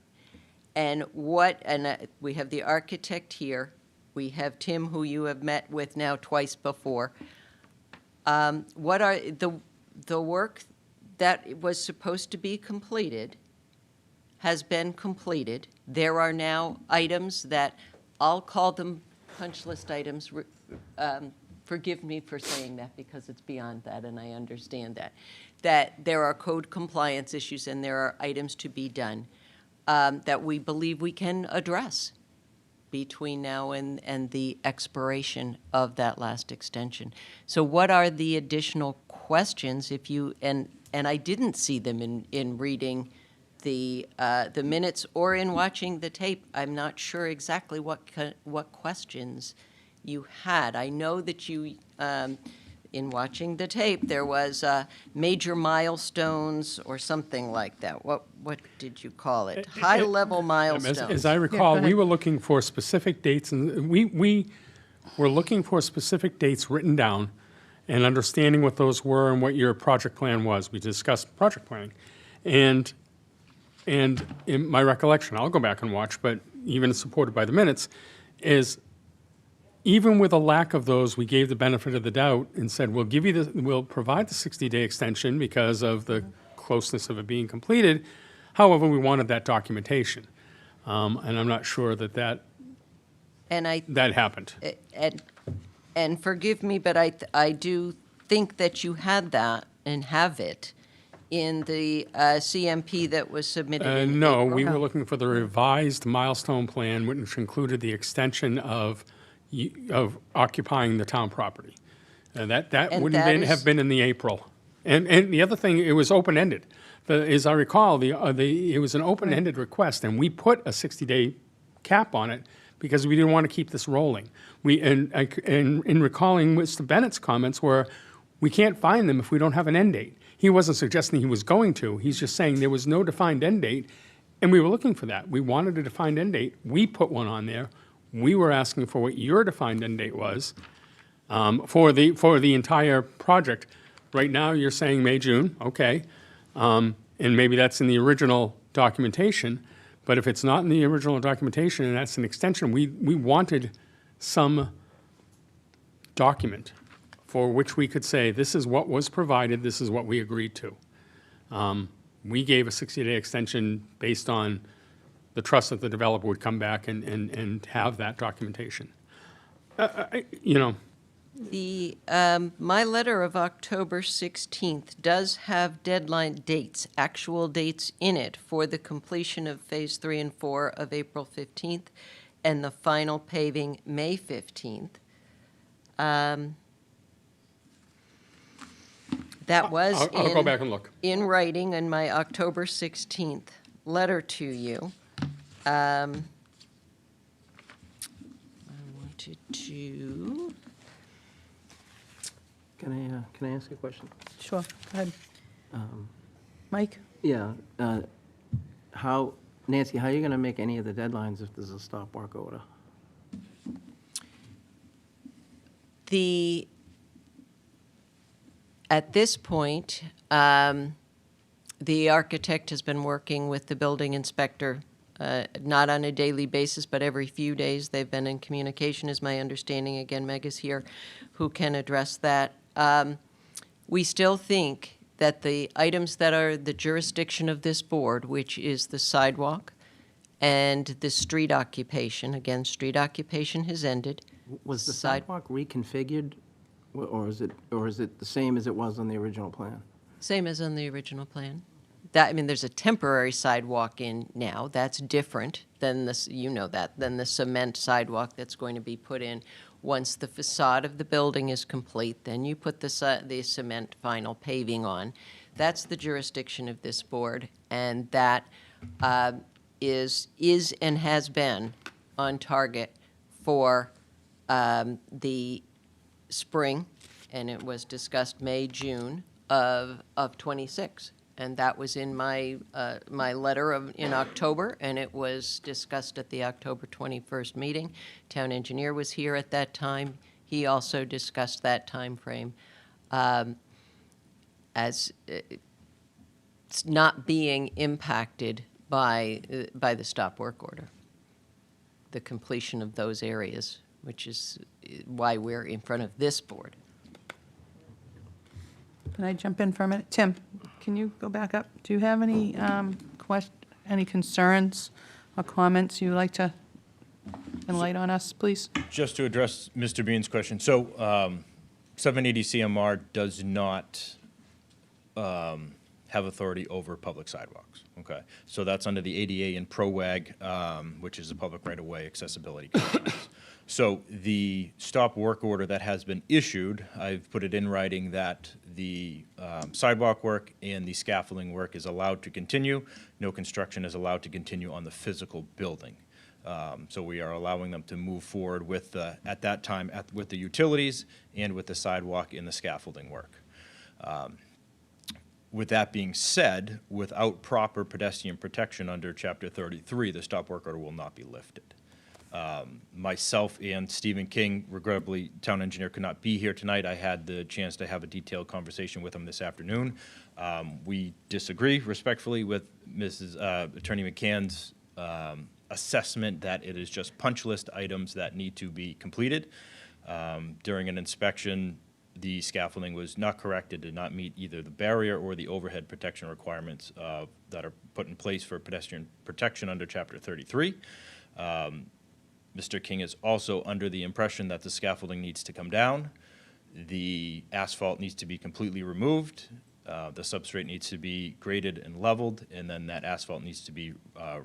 and we have the architect here. We have Tim, who you have met with now twice before. What are the work that was supposed to be completed has been completed. There are now items that, I'll call them punch list items. Forgive me for saying that because it's beyond that and I understand that. That there are code compliance issues and there are items to be done that we believe we can address between now and the expiration of that last extension. So what are the additional questions if you, and I didn't see them in reading the minutes or in watching the tape. I'm not sure exactly what questions you had. I know that you, in watching the tape, there was major milestones or something like that. What did you call it? High-level milestones. As I recall, ahead. we were looking for specific dates, and we were looking for specific dates written down and understanding what those were and what your project plan was. We discussed project planning. And in my recollection, I'll go back and watch, but even supported by the minutes, is even with a lack of those, we gave the benefit of the doubt and said, we'll provide the 60-day extension because of the closeness of it being completed. However, we wanted that documentation. And I'm not sure that happened. And forgive me, but I do think that you had that and have it in the CMP that was submitted in No, April. we were looking for the revised milestone plan, which included the extension of occupying the town property. That And wouldn't that have is- been in the April. And the other thing, it was open-ended. As I recall, it was an open-ended request, and we put a 60-day cap on it because we didn't want to keep this rolling. In recalling Mr. Bennett's comments were, we can't find them if we don't have an end date. He wasn't suggesting he was going to. He's just saying there was no defined end date, and we were looking for that. We wanted a defined end date. We put one on there. We were asking for what your defined end date was for the entire project. Right now, you're saying May, June, okay. And maybe that's in the original documentation. But if it's not in the original documentation and that's an extension, we wanted some document for which we could say, this is what was provided, this is what we agreed to. We gave a 60-day extension based on the trust that the developer would come back and have that documentation. My letter of October 16th does have deadline dates, actual dates in it for the completion of Phase 3 and 4 of April 15th and the final paving May 15th. That was I'll go back and look. in writing in my October 16th letter to you. I wanted to... Can I ask a question? Sure, go ahead. Mike? Yeah, Nancy, how are you going to make any of the deadlines if there's a stop work order? At this point, the architect has been working with the building inspector, not on a daily basis, but every few days. They've been in communication, is my understanding. Again, Meg is here, who can address that. We still think that the items that are the jurisdiction of this board, which is the sidewalk and the street occupation, again, street occupation has ended. Was the Side- sidewalk reconfigured, or is it the same as it was on the original plan? Same as on the original plan. That, I mean, there's a temporary sidewalk in now. That's different than this, you know that, than the cement sidewalk that's going to be put in. Once the facade of the building is complete, then you put the cement vinyl paving on. That's the jurisdiction of this board, and that is and has been on target for the spring, and it was discussed May, June of '26. And that was in my letter in October, and it was discussed at the October 21st meeting. Town engineer was here at that time. He also discussed that time frame as it's not being impacted by the stop work order, the completion of those areas, which is why we're in front of this board. Can I jump in for a minute? Tim, can you go back up? Do you have any any concerns or comments you'd like to enlighten on us, please? Just to address Mr. Bean's question, so 780 CMR does not have authority over public sidewalks, okay? So that's under the ADA and ProWag, which is the public right-of-way accessibility guidelines. So the stop work order that has been issued, I've put it in writing that the sidewalk work and the scaffolding work is allowed to continue. No construction is allowed to continue on the physical building. So we are allowing them to move forward with, at that time, with the utilities and with the sidewalk and the scaffolding work. With that being said, without proper pedestrian protection under Chapter 33, the stop work order will not be lifted. Myself and Stephen King, regrettably, town engineer, could not be here tonight. I had the chance to have a detailed conversation with him this afternoon. We disagree respectfully with Mrs. Attorney McCann's assessment that it is just punch list items that need to be completed. During an inspection, the scaffolding was not correct. It did not meet either the barrier or the overhead protection requirements that are put in place for pedestrian protection under Chapter 33. Mr. King is also under the impression that the scaffolding needs to come down, the asphalt needs to be completely removed, the substrate needs to be graded and leveled, and then that asphalt needs to be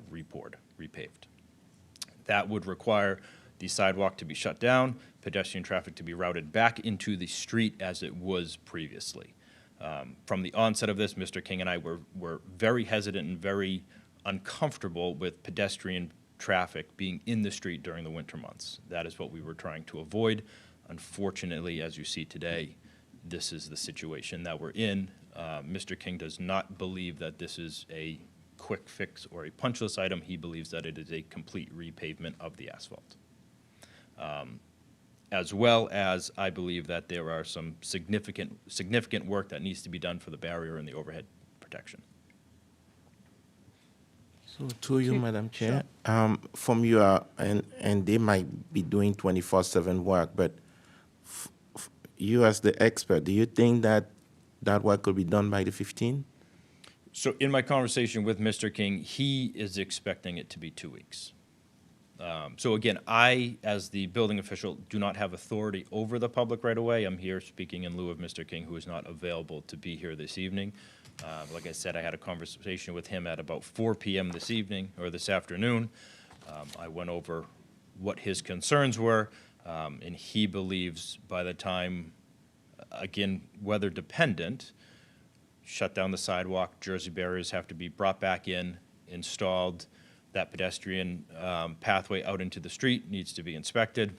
repaved. That would require the sidewalk to be shut down, pedestrian traffic to be routed back into the street as it was previously. From the onset of this, Mr. King and I were very hesitant and very uncomfortable with pedestrian traffic being in the street during the winter months. That is what we were trying to avoid. Unfortunately, as you see today, this is the situation that we're in. Mr. King does not believe that this is a quick fix or a punch list item. He believes that it is a complete repavement of the asphalt. As well as I believe that there are some significant work that needs to be done for the barrier and the overhead protection. So to you, Madam Chair, from your, and they might be doing 24/7 work, but you as the expert, do you think that that work could be done by the 15th? So in my conversation with Mr. King, he is expecting it to be 2 weeks. So again, I, as the building official, do not have authority over the public right-of-way. I'm here speaking in lieu of Mr. King, who is not available to be here this evening. Like I said, I had a conversation with him at about 4 p.m. this evening, or this afternoon. I went over what his concerns were, and he believes by the time, again, weather dependent, shut down the sidewalk, Jersey barriers have to be brought back in, installed, that pedestrian pathway out into the street needs to be inspected,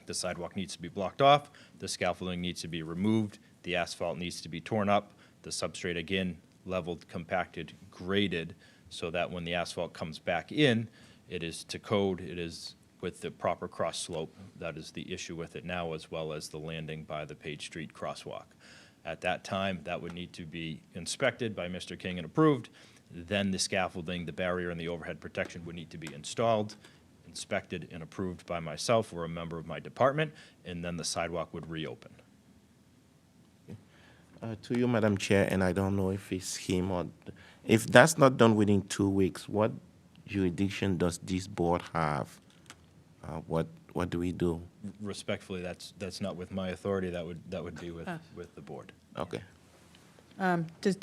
the sidewalk needs to be blocked off, the scaffolding needs to be removed, the asphalt needs to be torn up, the substrate again leveled, compacted, graded, so that when the asphalt comes back in, it is to code, it is with the proper cross slope. That is the issue with it now, as well as the landing by the Page Street crosswalk. At that time, that would need to be inspected by Mr. King and approved. Then the scaffolding, the barrier, and the overhead protection would need to be installed, inspected, and approved by myself or a member of my department, and then the sidewalk would reopen. To you, Madam Chair, and I don't know if it's him or, if that's not done within 2 weeks, what jurisdiction does this board have? What do we do? respectfully, that's not with my authority. That would be with the board. Okay. Does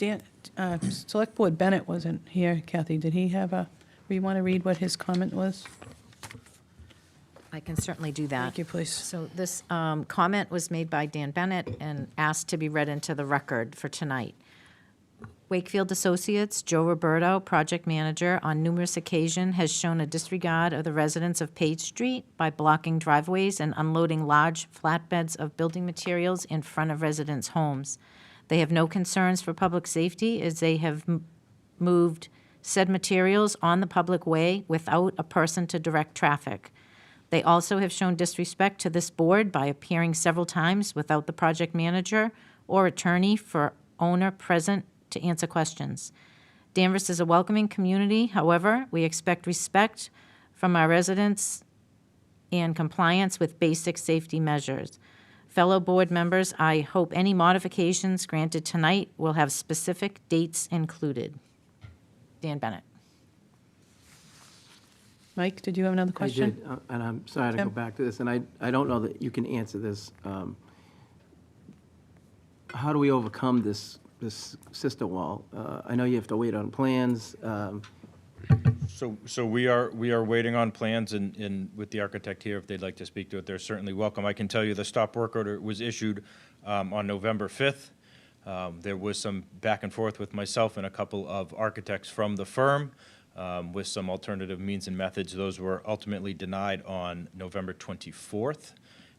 Select Board Bennett wasn't here, Kathy, did he have you want to read what his comment was? I can certainly do that. Thank you, please. So this comment was made by Dan Bennett and asked to be read into the record for tonight. Wakefield Associates, Joe Roberto, project manager, on numerous occasions has shown a disregard of the residents of Page Street by blocking driveways and unloading large flatbeds of building materials in front of residents' homes. They have no concerns for public safety as they have moved said materials on the public way without a person to direct traffic. They also have shown disrespect to this board by appearing several times without the project manager or attorney for owner present to answer questions. Danvers is a welcoming community. However, we expect respect from our residents and compliance with basic safety measures. Fellow board members, I hope any modifications granted tonight will have specific dates included. Dan Bennett. Mike, did you have another question? I did, and I'm sorry to go Tim? back to this, and I don't know that you can answer this. How do we overcome this sister wall? I know you have to wait on plans. So we are waiting on plans, and with the architect here, if they'd like to speak to it, they're certainly welcome. I can tell you the stop work order was issued on November 5th. There was some back and forth with myself and a couple of architects from the firm with some alternative means and methods. Those were ultimately denied on November 24th.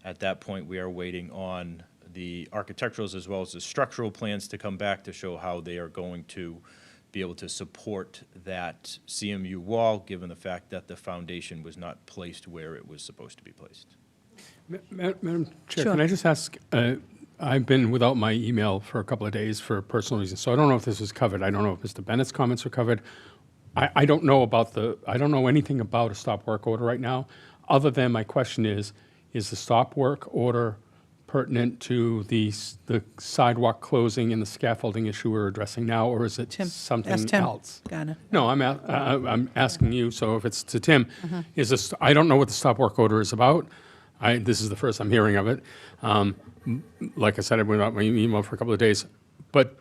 At that point, we are waiting on the architecturals as well as the structural plans to come back to show how they are going to be able to support that CMU wall, given the fact that the foundation was not placed where it was supposed to be placed. Madam Chair, Sure. can I just ask, I've been without my email for a couple of days for personal reasons, so I don't know if this was covered. I don't know if Mr. Bennett's comments were covered. I don't know I don't know anything about a stop work order right now, other than my question is the stop work order pertinent to the sidewalk closing and the scaffolding issue we're addressing now, or is it Tim, something ask Tim. else? Got it. No, I'm asking you, so if it's to Tim, is this, I don't know what the stop work order is about. This is the first I'm hearing of it. Like I said, I've been without my email for a couple of days, but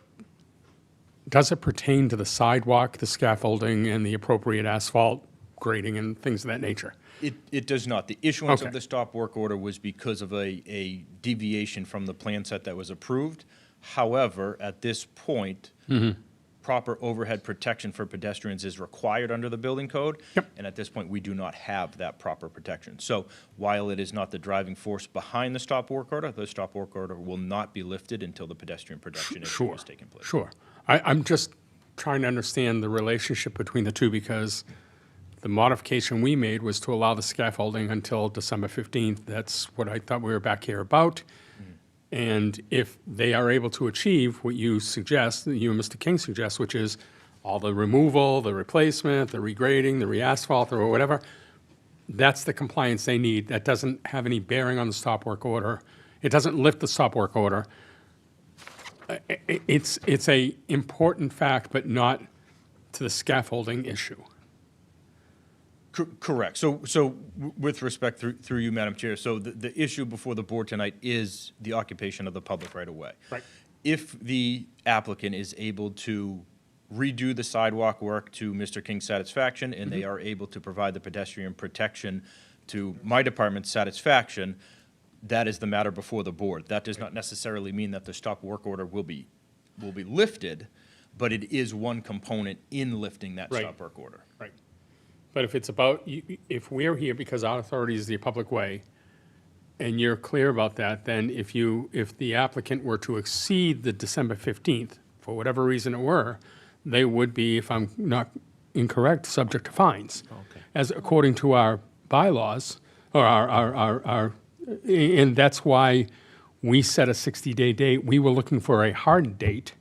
does it pertain to the sidewalk, the scaffolding, and the appropriate asphalt grading and things of that nature? It does not. The issuance Okay. of the stop work order was because of a deviation from the plan set that was approved. However, at this point, proper overhead protection for pedestrians is required under the building code. Yep. And at this point, we do not have that proper protection. So while it is not the driving force behind the stop work order will not be lifted until the pedestrian protection issue Sure, has taken place. sure. I'm just trying to understand the relationship between the two, because the modification we made was to allow the scaffolding until December 15th. That's what I thought we were back here about. And if they are able to achieve what you suggest, you and Mr. King suggest, which is all the removal, the replacement, the regrading, the re-asphalt, or whatever, that's the compliance they need. That doesn't have any bearing on the stop work order. It doesn't lift the stop work order. It's a important fact, but not to the scaffolding issue. Correct. So with respect, through you, Madam Chair, so the issue before the board tonight is the occupation of the public right-of-way. Right. If the applicant is able to redo the sidewalk work to Mr. King's satisfaction, and they are able to provide the pedestrian protection to my department's satisfaction, that is the matter before the board. That does not necessarily mean that the stop work order will be lifted, but it is one component in lifting that Right. stop work order. Right. But if it's about, if we're here because our authority is the public way, and you're clear about that, then if the applicant were to exceed the December 15th, for whatever reason it were, they would be, if I'm not incorrect, subject to fines. As according to our bylaws, or our and that's why we set a 60-day date. We were looking for a hard date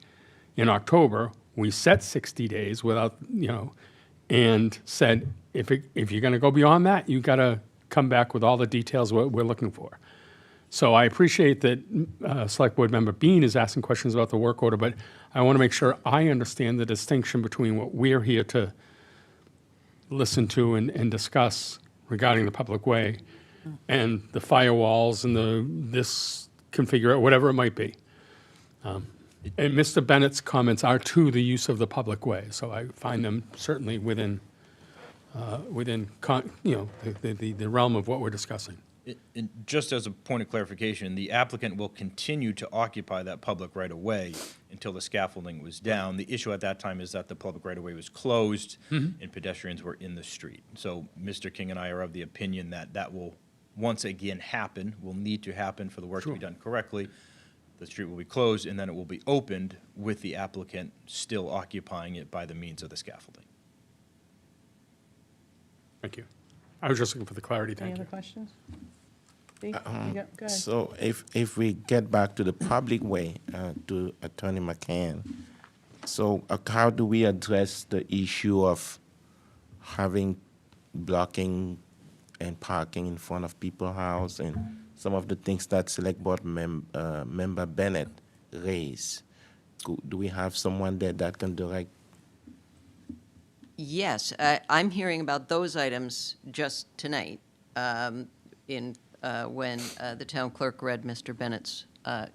in October. We set 60 days without, and said, if you're going to go beyond that, you've got to come back with all the details we're looking for. So I appreciate that Select Board Member Bean is asking questions about the work order, but I want to make sure I understand the distinction between what we're here to listen to and discuss regarding the public way and the firewalls and this configure, whatever it might be. And Mr. Bennett's comments are to the use of the public way, so I find them certainly within the realm of what we're discussing. And just as a point of clarification, the applicant will continue to occupy that public right-of-way until the scaffolding was down. The issue at that time is that the public right-of-way was closed and pedestrians were in the street. So Mr. King and I are of the opinion that that will once again happen, will need to happen for the work to be done correctly. The street will be closed and then it will be opened with the applicant still occupying it by the means of the scaffolding. Thank you. I was just looking for the clarity, Any thank other you. questions? Dee, go ahead. So if we get back to the public way, to Attorney McCann, so how do we address the issue of having blocking and parking in front of people's house and some of the things that Select Board Member Bennett raised? Do we have someone there that can direct? Yes, I'm hearing about those items just tonight, when the town clerk read Mr. Bennett's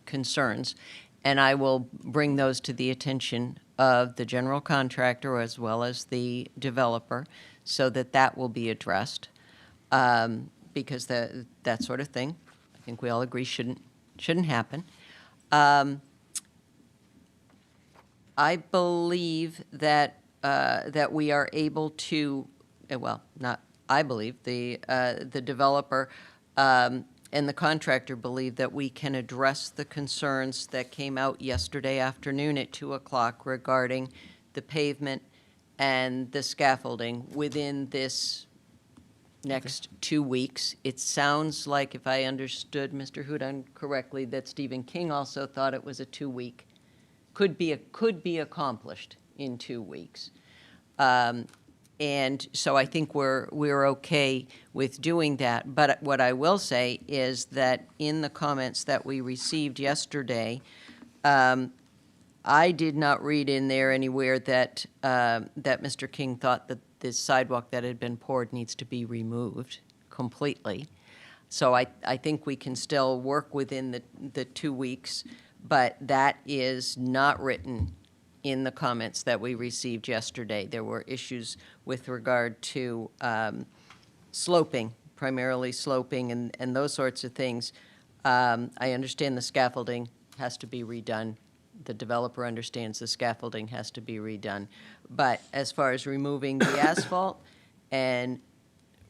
concerns, and I will bring those to the attention of the general contractor as well as the developer, so that that will be addressed, because that sort of thing, I think we all agree, shouldn't happen. I believe that that we are able to, well, not I believe, the developer and the contractor believe that we can address the concerns that came out yesterday afternoon at 2 o'clock regarding the pavement and the scaffolding within this next 2 weeks. It sounds like, if I understood Mr. Hudon correctly, that Stephen King also thought it was a 2-week, could be accomplished in 2 weeks. And so I think we're okay with doing that. But what I will say is that in the comments that we received yesterday, I did not read in there anywhere that that Mr. King thought that this sidewalk that had been poured needs to be removed completely. So I think we can still work within the 2 weeks, but that is not written in the comments that we received yesterday. There were issues with regard to sloping, primarily sloping and those sorts of things. I understand the scaffolding has to be redone. The developer understands the scaffolding has to be redone. But as far as removing the asphalt and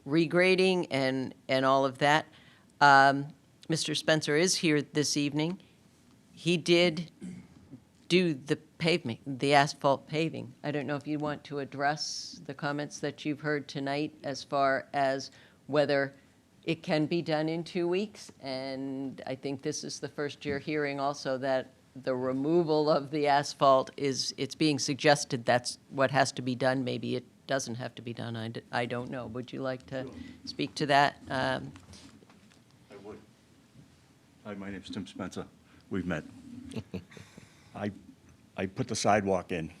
regrading and all of that, Mr. Spencer is here this evening. He did do the pavement, the asphalt paving. I don't know if you want to address the comments that you've heard tonight as far as whether it can be done in 2 weeks. And I think this is the first year hearing also that the removal of the asphalt it's being suggested that's what has to be done. Maybe it doesn't have to be done. I don't know. Would you like to speak to that? I would. Hi, my name's Tim Spencer. We've met. I put the sidewalk in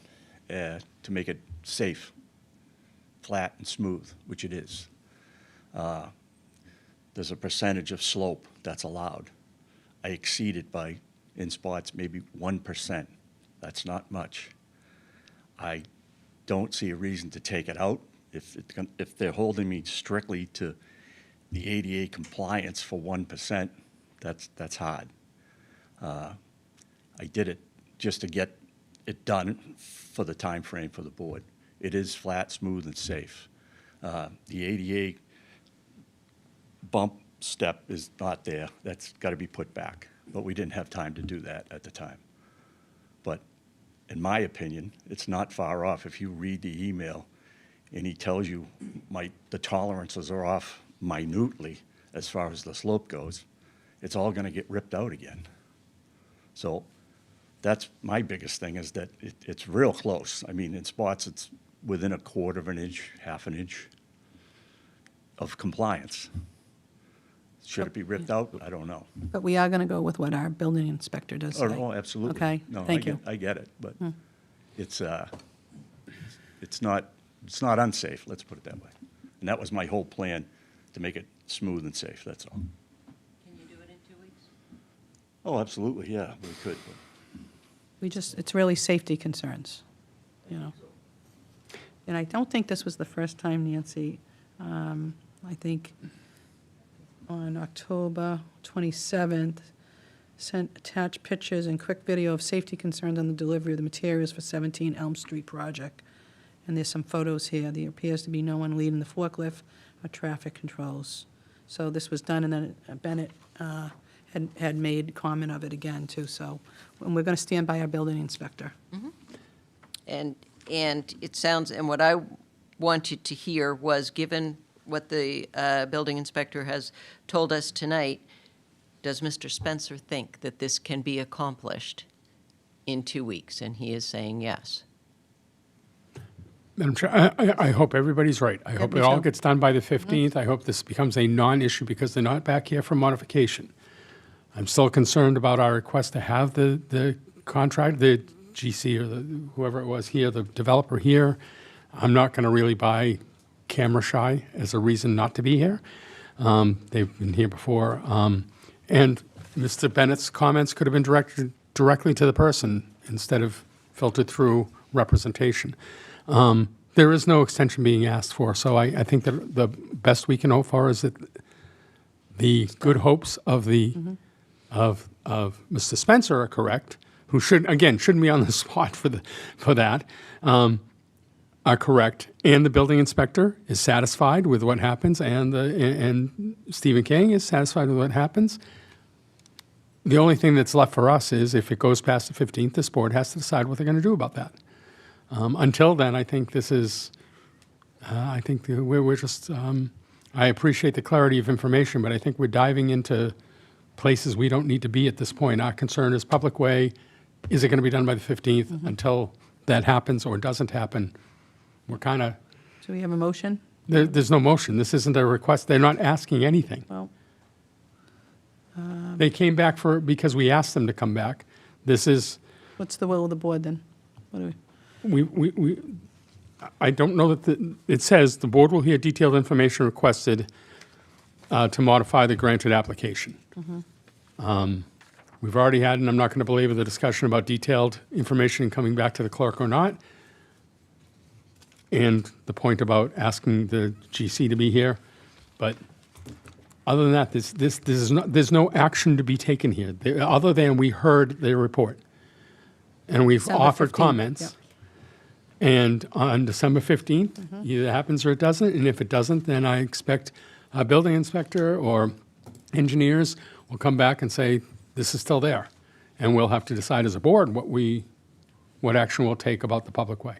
to make it safe, flat and smooth, which it is. There's a percentage of slope that's allowed. I exceeded by, in spots, maybe 1%. That's not much. I don't see a reason to take it out. If they're holding me strictly to the ADA compliance for 1%, that's hard. I did it just to get it done for the time frame for the board. It is flat, smooth, and safe. The ADA bump step is not there. That's got to be put back. But we didn't have time to do that at the time. But in my opinion, it's not far off. If you read the email and he tells you the tolerances are off minutely as far as the slope goes, it's all going to get ripped out again. So that's my biggest thing, is that it's real close. I mean, in spots, it's within 1/4 of an inch, 1/2 an inch of compliance. Should it be ripped out? I don't know. But we are going to go with what our building inspector does say. Oh, absolutely. Okay, No, thank you. I get it, but it's not unsafe, let's put it that way. And that was my whole plan, to make it smooth and safe, that's all. Can you do it in 2 weeks? Oh, absolutely, yeah, we could. It's really safety concerns, you know. And I don't think this was the first time, Nancy. I think on October 27th, sent attached pictures and quick video of safety concerns on the delivery of the materials for 17 Elm Street project. And there's some photos here. There appears to be no one leading the forklift or traffic controls. So this was done, and then Bennett had made comment of it again, too. So, and we're going to stand by our building inspector. And it sounds, and what I wanted to hear was, given what the building inspector has told us tonight, does Mr. Spencer think that this can be accomplished in 2 weeks? And he is saying yes. Madam Chair, I hope everybody's right. I hope me it all too. gets done by the 15th. I hope this becomes a non-issue because they're not back here for modification. I'm still concerned about our request to have the contract, the GC or whoever it was here, the developer here. I'm not going to really buy camera shy as a reason not to be here. They've been here before. And Mr. Bennett's comments could have been directed directly to the person instead of filtered through representation. There is no extension being asked for, so I think that the best we can hope for is that the good hopes of the of Mr. Spencer are correct, who shouldn't be on the spot for that, are correct, and the building inspector is satisfied with what happens, and Stephen King is satisfied with what happens. The only thing that's left for us is if it goes past the 15th, this board has to decide what they're going to do about that. Until then, I think this is, I think we're just, I appreciate the clarity of information, but I think we're diving into places we don't need to be at this point. Our concern is public way. Is it going to be done by the 15th? Until that happens or doesn't happen, we're kind of, Do we have a motion? there's no motion. This isn't a request. They're not asking anything. Well, They came back because we asked them to come back. This is, what's the will of the board then? What do we? I don't know that it says the board will hear detailed information requested to modify the granted application. We've already had, and I'm not going to belabor the discussion about detailed information coming back to the clerk or not, and the point about asking the GC to be here. But other than that, there's no action to be taken here, other than we heard their report. And we've December offered 15th, comments. yep. And on December 15th, either it happens or it doesn't, and if it doesn't, then I expect a building inspector or engineers will come back and say, this is still there. And we'll have to decide as a board what action we'll take about the public way.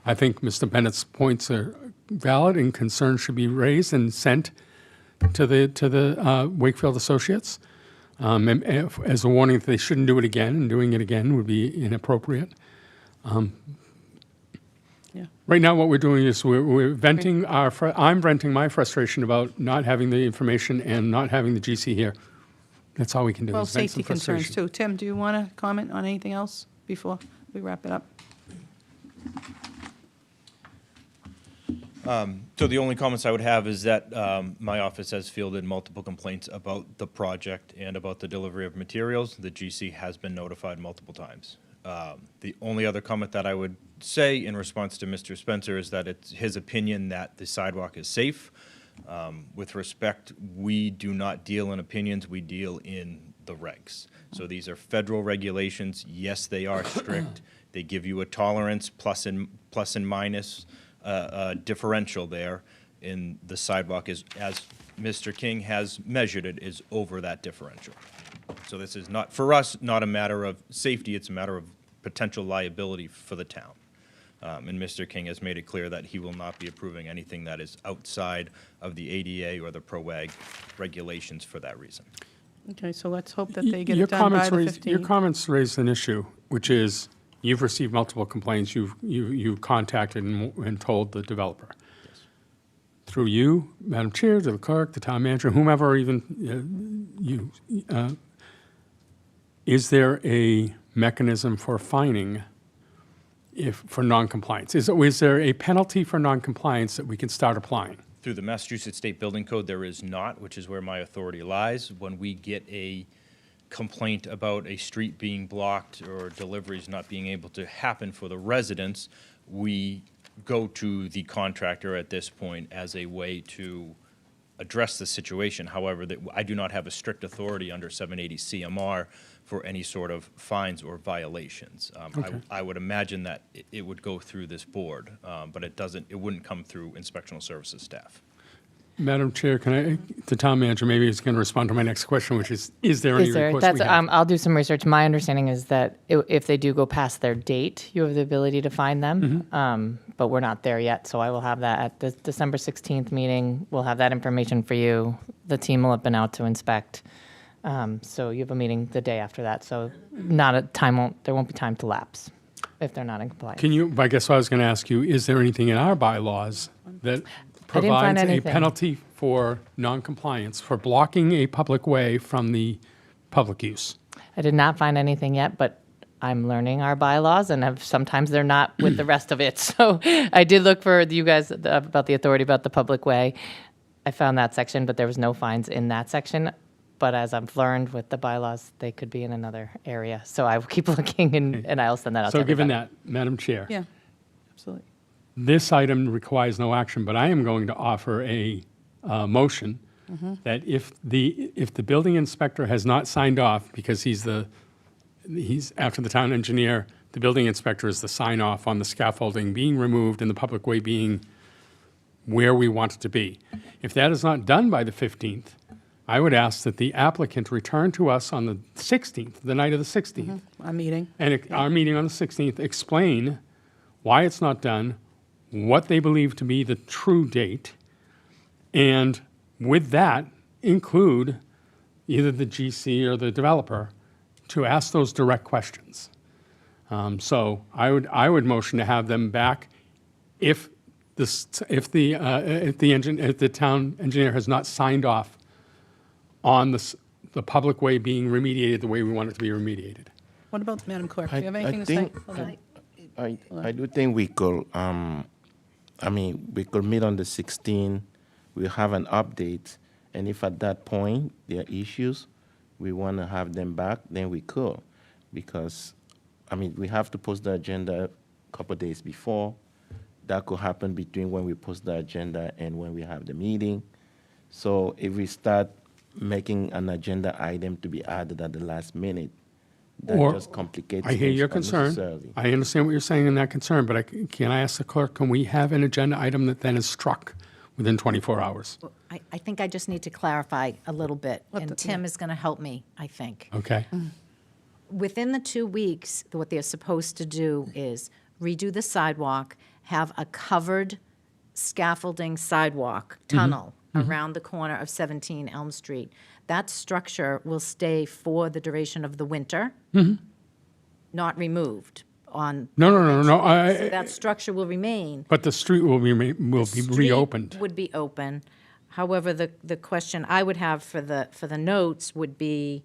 I think Mr. Bennett's points are valid and concerns should be raised and sent to the Wakefield Associates and as a warning that they shouldn't do it again, and doing it again would be inappropriate. Yeah. Right now, what we're doing is we're venting I'm venting my frustration about not having the information and not having the GC here. That's all we can do. Well, is vent some safety concerns frustration. too. Tim, do you want to comment on anything else before we wrap it up? So the only comments I would have is that my office has fielded multiple complaints about the project and about the delivery of materials. The GC has been notified multiple times. The only other comment that I would say in response to Mr. Spencer is that it's his opinion that the sidewalk is safe. With respect, we do not deal in opinions, we deal in the regs. So these are federal regulations. Yes, they are strict. They give you a tolerance, plus and minus differential there. And the sidewalk is, as Mr. King has measured it, is over that differential. So this is not, for us, not a matter of safety, it's a matter of potential liability for the town. And Mr. King has made it clear that he will not be approving anything that is outside of the ADA or the PROAG regulations for that reason. Okay, so let's hope that they get Your it done by comments the raised- Your 15th. comments raised an issue, which is you've received multiple complaints. You've contacted and told the developer. Through you, Madam Chair, to the clerk, the town manager, whomever, even you, is there a mechanism for fining for noncompliance? Is there a penalty for noncompliance that we can start applying? through the Massachusetts State Building Code, there is not, which is where my authority lies. When we get a complaint about a street being blocked or deliveries not being able to happen for the residents, we go to the contractor at this point as a way to address the situation. However, that I do not have a strict authority under 780 CMR for any sort of fines or violations. I would imagine that it would go through this board, but it wouldn't come through inspectional services staff. Madam Chair, the town manager maybe is going to respond to my next question, which is there any request we have? I'll do some research. My understanding is that if they do go past their date, you have the ability to fine them. But we're not there yet, so I will have that at the December 16th meeting. We'll have that information for you. The team will have been out to inspect. So you have a meeting the day after that. So there won't be time to lapse if they're not in compliance. I guess what I was going to ask you, is there anything in our bylaws that provides a penalty for noncompliance, for blocking a public way from the public use? I did not find anything yet, but I'm learning our bylaws, and sometimes they're not with the rest of it. So I did look for you guys about the authority about the public way. I found that section, but there was no fines in that section. But as I've learned with the bylaws, they could be in another area. So I will keep looking, and I'll send that out to everybody. So given that, Madam Chair. Yeah, absolutely. This item requires no action, but I am going to offer a motion that if the building inspector has not signed off, because he's after the town engineer, the building inspector is the sign off on the scaffolding being removed and the public way being where we want it to be. If that is not done by the 15th, I would ask that the applicant return to us on the 16th, the night of the 16th. Our meeting. And our meeting on the 16th, explain why it's not done, what they believe to be the true date, and with that, include either the GC or the developer to ask those direct questions. So I would motion to have them back if the town engineer has not signed off on the public way being remediated the way we want it to be remediated. What about, Madam Clerk? Do you have anything to say? I do think we could, we could meet on the 16th, we'll have an update, and if at that point there are issues, we want to have them back, then we could. Because, we have to post the agenda a couple of days before. That could happen between when we post the agenda and when we have the meeting. So if we start making an agenda item to be added at the last minute, that just complicates I hear things your concern. unnecessarily. I understand what you're saying in that concern, but can I ask the clerk, can we have an agenda item that then is struck within 24 hours? I think I just need to clarify a little bit, and Tim is going to help me, I think. Okay. Within the 2 weeks, what they're supposed to do is redo the sidewalk, have a covered scaffolding sidewalk tunnel around the corner of 17 Elm Street. That structure will stay for the duration of the winter, not removed on. No. So that structure will remain. But the street will be reopened. Would be open. However, the question I would have for the notes would be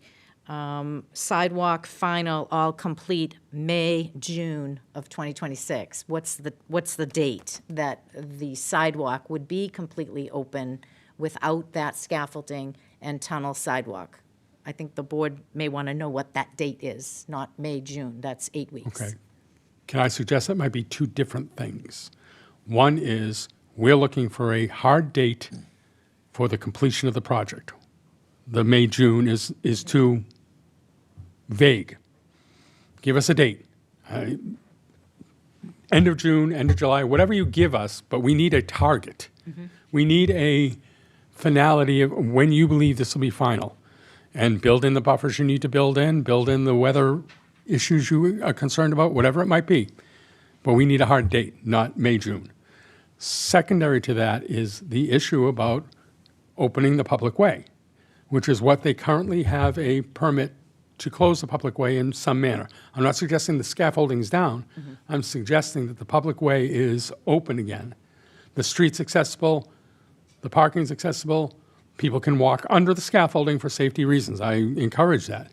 sidewalk final, all complete, May, June of 2026. What's the date that the sidewalk would be completely open without that scaffolding and tunnel sidewalk? I think the board may want to know what that date is, not May, June. That's 8 weeks. Okay. Can I suggest that might be two different things? One is we're looking for a hard date for the completion of the project. The May, June is too vague. Give us a date. End of June, end of July, whatever you give us, but we need a target. We need a finality of when you believe this will be final. And build in the buffers you need to build in the weather issues you are concerned about, whatever it might be. But we need a hard date, not May, June. Secondary to that is the issue about opening the public way, which is what they currently have a permit to close the public way in some manner. I'm not suggesting the scaffolding's down. I'm suggesting that the public way is open again. The street's accessible, the parking's accessible, people can walk under the scaffolding for safety reasons. I encourage that.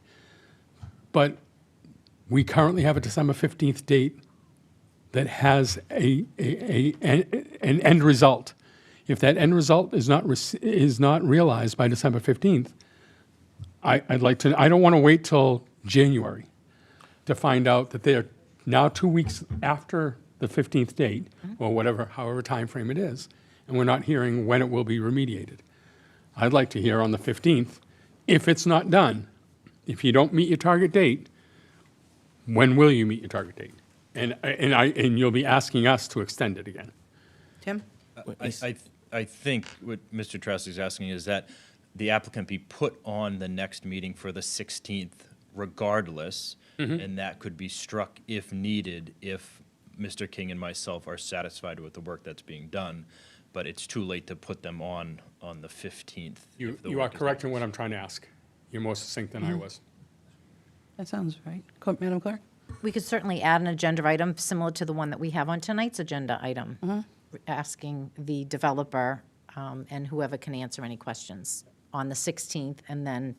But we currently have a December 15th date that has an end result. If that end result is not realized by December 15th, I'd like to, I don't want to wait till January to find out that they're now 2 weeks after the 15th date, or whatever, however timeframe it is, and we're not hearing when it will be remediated. I'd like to hear on the 15th, if it's not done, if you don't meet your target date, when will you meet your target date? And you'll be asking us to extend it again. Tim? I think what Mr. Tressy is asking is that the applicant be put on the next meeting for the 16th regardless, and that could be struck if needed, if Mr. King and myself are satisfied with the work that's being done. But it's too late to put them on the 15th. if the You are work is correct not- in what I'm trying to ask. You're more succinct than I was. That sounds right. Madam Clerk? We could certainly add an agenda item similar to the one that we have on tonight's agenda item, asking the developer and whoever can answer any questions on the 16th, and then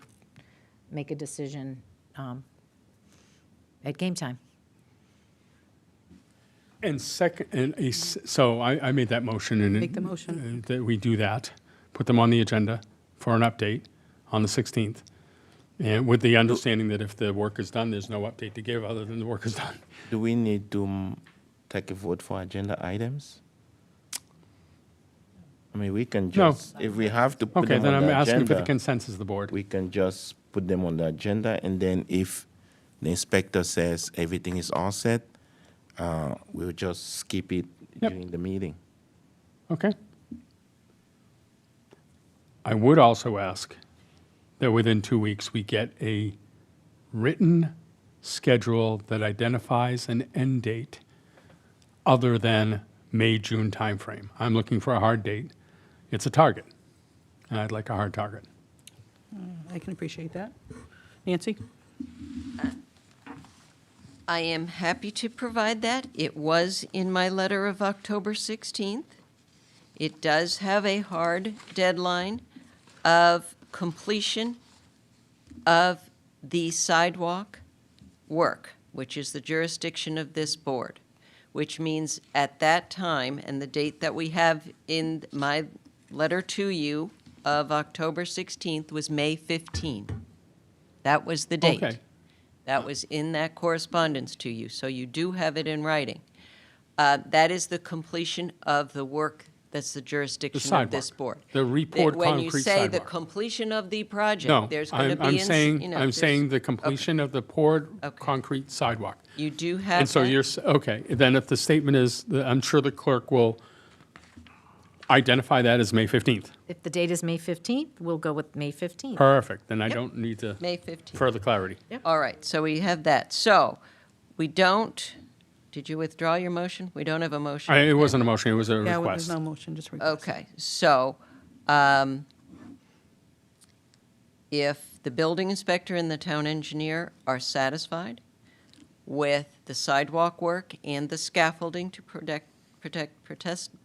make a decision at game time. And so I made that motion. And Make the motion. that we do that, put them on the agenda for an update on the 16th. And with the understanding that if the work is done, there's no update to give other than the work is done. Do we need to take a vote for agenda items? I mean, we can No. just, if we have to put Okay, them then on I'm the asking for the agenda, consensus of the board. we can just put them on the agenda, and then if the inspector says everything is all set, we'll just skip it Yep. during the meeting. Okay. I would also ask that within 2 weeks, we get a written schedule that identifies an end date other than May, June timeframe. I'm looking for a hard date. It's a target, and I'd like a hard target. I can appreciate that. Nancy? I am happy to provide that. It was in my letter of October 16th. It does have a hard deadline of completion of the sidewalk work, which is the jurisdiction of this board, which means at that time, and the date that we have in my letter to you of October 16th was May 15. That was the date. Okay. That was in that correspondence to you, so you do have it in writing. That is the completion of the work that's the jurisdiction of this board. The repoured When you concrete say the sidewalk. completion of the project, No, there's going to I'm be, saying, I'm saying the completion of the poured Okay. concrete sidewalk. You do have And so that? okay, then if the statement is, I'm sure the clerk will identify that as May 15th. If the date is May 15th, we'll go with May 15th. Perfect, then I don't need to May 15th. further clarity. All right, so we have that. So we don't, did you withdraw your motion? We don't have a motion. It wasn't a motion, it was a Yeah, well, request. there's no motion, just request. Okay, so if the building inspector and the town engineer are satisfied with the sidewalk work and the scaffolding to protect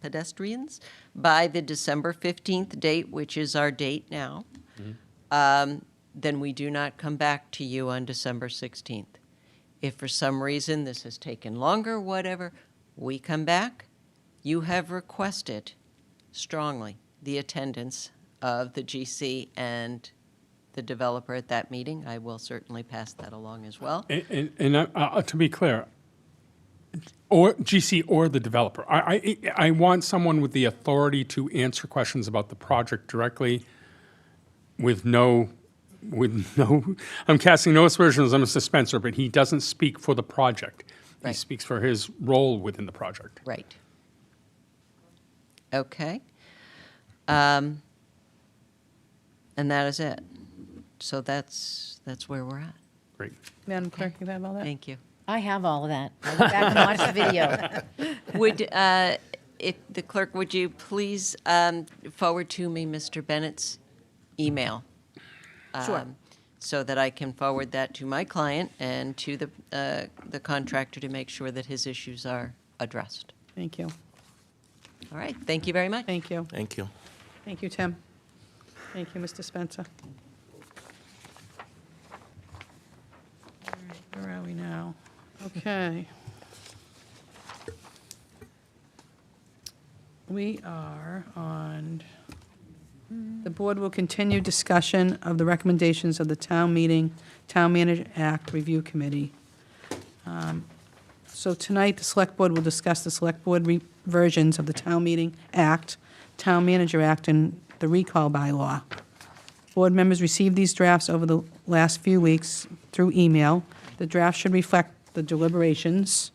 pedestrians by the December 15th date, which is our date now, then we do not come back to you on December 16th. If for some reason this has taken longer, whatever, we come back. You have requested strongly the attendance of the GC and the developer at that meeting. I will certainly pass that along as well. And to be clear, or GC or the developer, I want someone with the authority to answer questions about the project directly with no, I'm casting no aspersions on Mr. Spencer, but he doesn't speak for the project. He Right. speaks for his role within the project. Right. Okay. And that is it. So that's where we're at. Great. Madam Clerk, you have all that? Thank you. I have all of that. I'll go back and watch the video. Would, if the clerk, would you please forward to me Mr. Bennett's email? Sure. So that I can forward that to my client and to the contractor to make sure that his issues are addressed. Thank you. All right, thank you very much. Thank you. Thank you. Thank you, Tim. Thank you, Mr. Spencer. All right, where are we now? Okay. We are on, the board will continue discussion of the recommendations of the town Manager Act Review Committee. So tonight, the Select Board will discuss the Select Board versions of the Town Meeting Act, Town Manager Act, and the recall bylaw. Board members received these drafts over the last few weeks through email. The draft should reflect the deliberations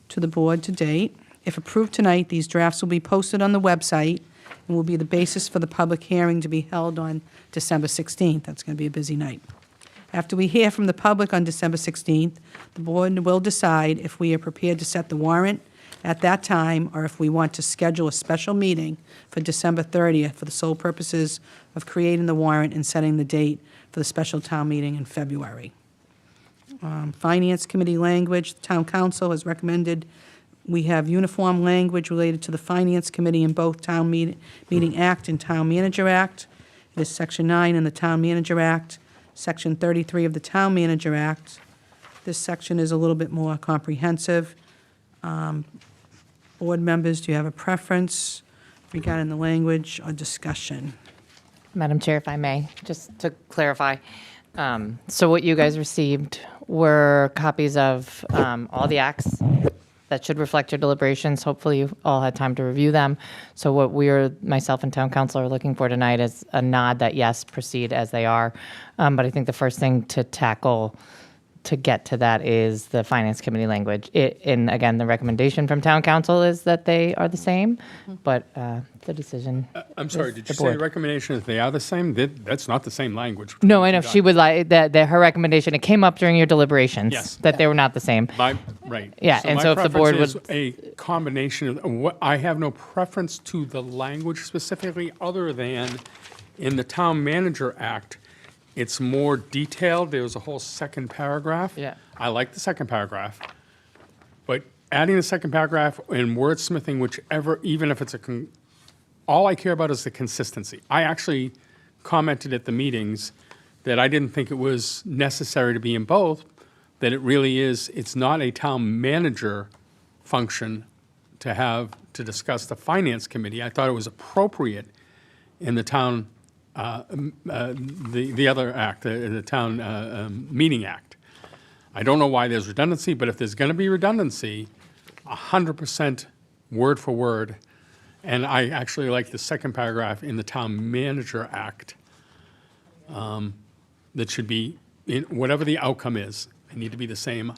to the board to date. If approved tonight, these drafts will be posted on the website and will be the basis for the public hearing to be held on December 16th. That's going to be a busy night. After we hear from the public on December 16th, the board will decide if we are prepared to set the warrant at that time or if we want to schedule a special meeting for December 30th for the sole purposes of creating the warrant and setting the date for the special town meeting in February. Finance Committee language, the Town Council has recommended we have uniform language related to the Finance Committee in both Town Meeting Act and Town Manager Act. It is Section 9 in the Town Manager Act, Section 33 of the Town Manager Act. This section is a little bit more comprehensive. Board members, do you have a preference regarding the language or discussion? Madam Chair, if I may, just to clarify. So what you guys received were copies of all the acts that should reflect your deliberations. Hopefully you all had time to review them. So what myself and Town Council are looking for tonight is a nod that yes, proceed as they are. But I think the first thing to tackle to get to that is the Finance Committee language. And again, the recommendation from Town Council is that they are the same, but the decision. I'm sorry, is did the you say the board. recommendation is they are the same? That's not the same language. No, I know. She would like that. Her recommendation. It came up during your deliberations. Yes. That they were not the same. Right. Yeah, and so if the board my preference would- is a combination of, what, I have no preference to the language specifically, other than in the Town Manager Act, it's more detailed. There's a whole second paragraph. Yeah. I like the second paragraph. But adding the second paragraph and wordsmithing whichever, even if it's all I care about is the consistency. I actually commented at the meetings that I didn't think it was necessary to be in both, that it really is, it's not a town manager function to discuss the Finance Committee. I thought it was appropriate in the town, the other act, the Town Meeting Act. I don't know why there's redundancy, but if there's going to be redundancy, 100% word for word. And I actually like the second paragraph in the Town Manager Act. That should be, whatever the outcome is, they need to be the same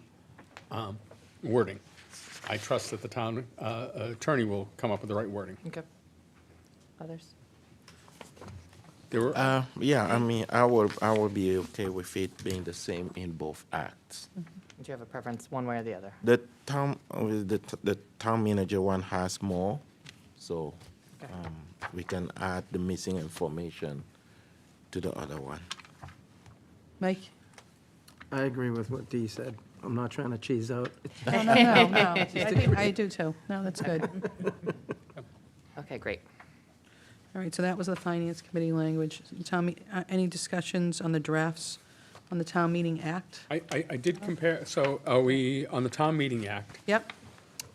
wording. I trust that the town attorney will come up with the right wording. Okay. Others? There were, Yeah, I mean, I would be okay with it being the same in both acts. Do you have a preference one way or the other? The town manager one has more, so we can add the missing information to the other one. Mike? I agree with what Dee said. I'm not trying to cheese out. No. I do too. No, that's good. Okay, great. All right, so that was the Finance Committee language. Any discussions on the drafts on the Town Meeting Act? I did compare, so are we on the Town Meeting Act? Yep.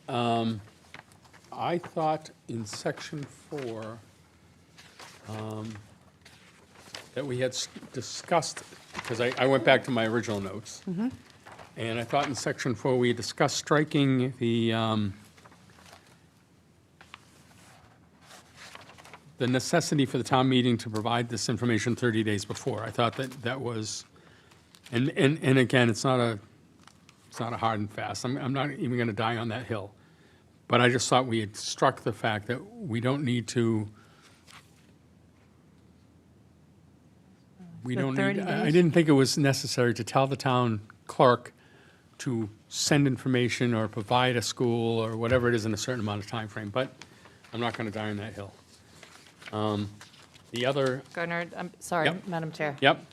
I thought in section 4 that we had discussed, because I went back to my original notes. And I thought in section 4 we had discussed striking the necessity for the town meeting to provide this information 30 days before. I thought that was, and again, it's not a hard and fast. I'm not even going to die on that hill. But I just thought we had struck the fact that we don't need to, The 30 I days? didn't think it was necessary to tell the town clerk to send information or provide a school or whatever it is in a certain amount of time frame. But I'm not going to die on that hill. The other, Gardner, I'm sorry, Yep. Madam Chair. Yep.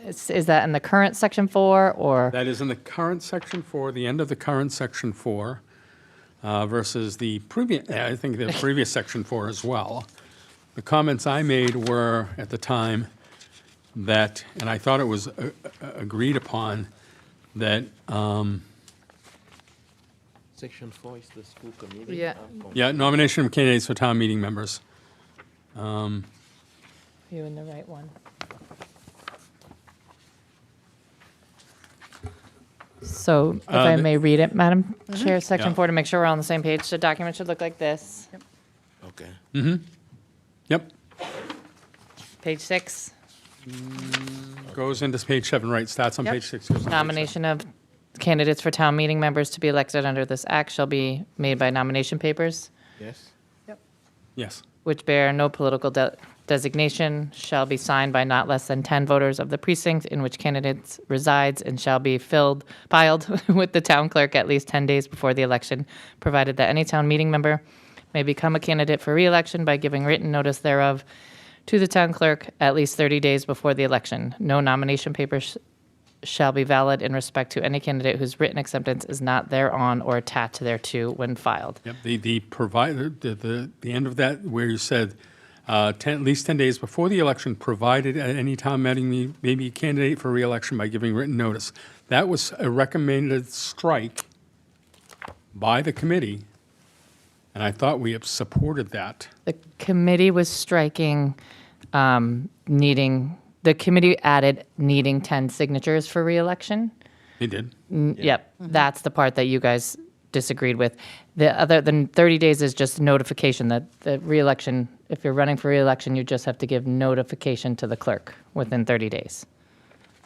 Is that in the current section 4 or? that is in the current section 4, the end of the current section 4, versus the previous, I think the previous section 4 as well. The comments I made were, at the time, that, and I thought it was agreed upon, that Section 4 is the school committee. Yeah. Yeah, nomination of candidates for town meeting members. You in the right one. So if I may read it, Madam Chair, Section Yeah. 4, to make sure we're all on the same page, the document should look like this. Okay. Yep, Page 6, goes into page 7, right, starts on Yep. page 6. goes on page nomination of candidates for town meeting members to be elected under this act shall be made by nomination papers, Yes? 7. Yes, which bear no political designation, shall be signed by not less than 10 voters of the precinct in which candidates resides, and shall be filed with the town clerk at least 10 days before the election, provided that any town meeting member may become a candidate for re-election by giving written notice thereof to the town clerk at least 30 days before the election. No nomination papers shall be valid in respect to any candidate whose written acceptance is not thereon or attached thereto when filed. yep, the provider, the end of that, where you said, at least 10 days before the election, provided at any town meeting may be a candidate for re-election by giving written notice. That was a recommended strike by the committee, and I thought we have supported that. The committee was striking the committee added needing 10 signatures for re-election. They did. Yep, that's the part that you guys disagreed with. The other than 30 days is just notification that the re-election, if you're running for re-election, you just have to give notification to the clerk within 30 days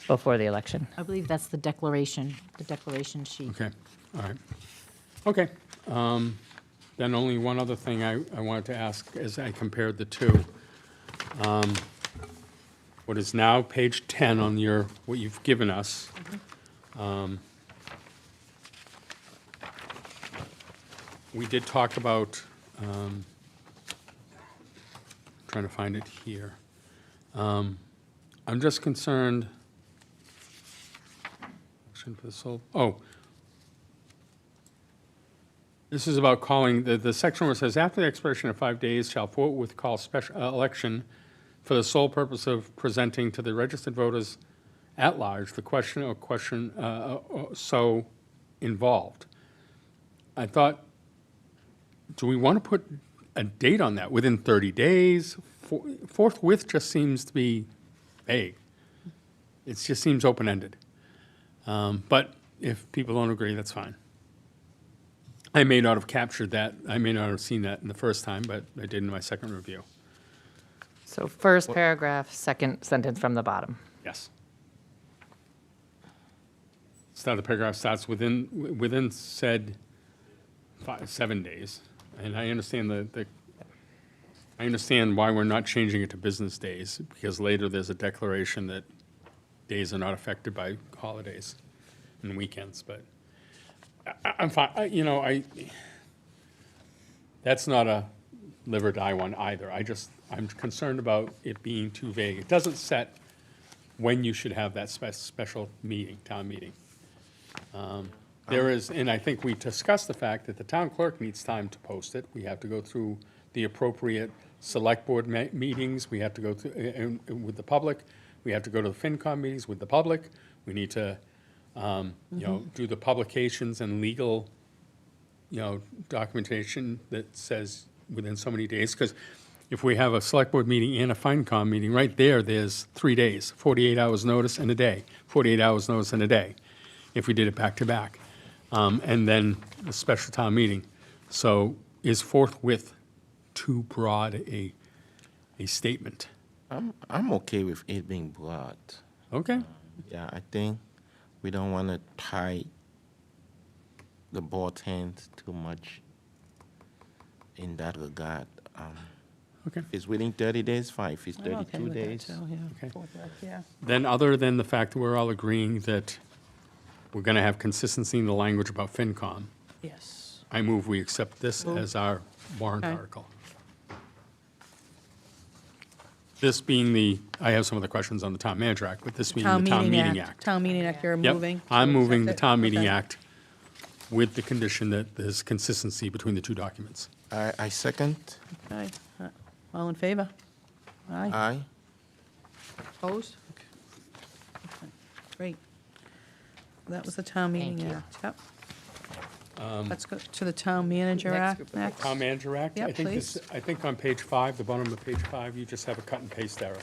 before the election. I believe that's the declaration sheet. Okay, all right. Okay, then only one other thing I wanted to ask as I compared the two. What is now page 10 on what you've given us. We did talk about, trying to find it here. I'm just concerned, this is about calling, the section where it says, after the expiration of 5 days, shall forthwith call special election for the sole purpose of presenting to the registered voters at large the question or question so involved. I thought, do we want to put a date on that, within 30 days? Forthwith just seems to be vague. It just seems open-ended. But if people don't agree, that's fine. I may not have captured that. I may not have seen that in the first time, but I did in my second review. So first paragraph, second sentence from the bottom. Yes. Start of the paragraph starts within said 7 days. And I understand I understand why we're not changing it to business days, because later there's a declaration that days are not affected by holidays and weekends, but I'm fine. That's not a live or die one either. I'm concerned about it being too vague. It doesn't set when you should have that special meeting, town meeting. There is, and I think we discussed the fact that the town clerk needs time to post it. We have to go through the appropriate select board meetings. We have to go through with the public. We have to go to the FinCom meetings with the public. We need to, do the publications and legal, documentation that says within so many days. Because if we have a select board meeting and a FinCom meeting, right there's 3 days, 48 hours notice and a day, 48 hours notice and a day, if we did it back to back. And then a special town meeting. So is forthwith too broad a statement? I'm okay with it being broad. Okay. Yeah, I think we don't want to tie the board hands too much in that regard. Okay. If it's within 30 days, fine. If it's I'm okay 32 with that days. too, yeah. Okay. Forthwith, yeah. Then other than the fact that we're all agreeing that we're going to have consistency in the language about FinCom, Yes. I move we accept this as our warrant Okay. article. This being I have some other questions on the Town Manager Act, but this being the Town Meeting Act. Town Meeting Act, you're Yep, moving. I'm to moving the accept it? Town Meeting Okay. Act with the condition that there's consistency between the two documents. I second. Okay. All in favor? Aye. Aye. Opposed? Okay. Great. That was the Town Meeting Thank you. Act, yep. Let's go to the Town Manager Next Act group of next. Town Manager Act? Yeah, I think please. I think on page 5, the bottom of page 5, you just have a cut and paste error.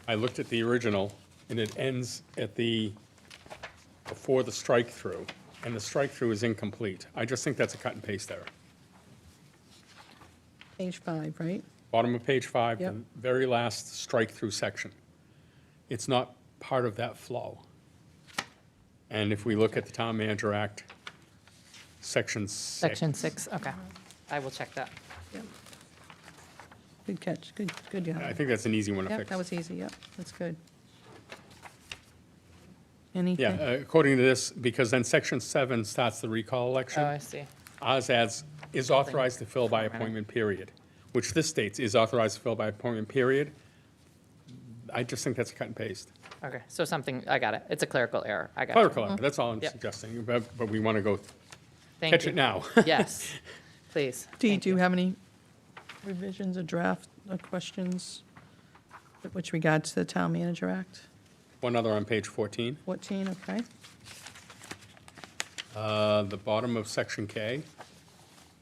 I looked at the original, and it ends at before the strike-through, and the strike-through is incomplete. I just think that's a cut and paste error. Page 5, right? Bottom of page 5, the Yep. very last strike-through section. It's not part of that flow. And if we look at the Town Manager Act, section 6. Section 6, okay. I will check that. Good catch, good job. I think that's an easy one to Yep, fix. that was easy, yep, that's good. Yeah, Anything? according to this, because then section 7 starts the recall election. Oh, I see. Oz adds, is authorized to fill by appointment period, which this states is authorized to fill by appointment period. I just think that's a cut and paste. Okay, so something, I got it. It's a clerical error. I got it. Clerical error, that's all I'm Yep. suggesting, but we want to go Thank catch you. it now. Yes, please. Dee, Thank do you have any revisions or draft questions with which regards to the Town Manager Act? One other on page 14, 14, okay. the bottom of section K,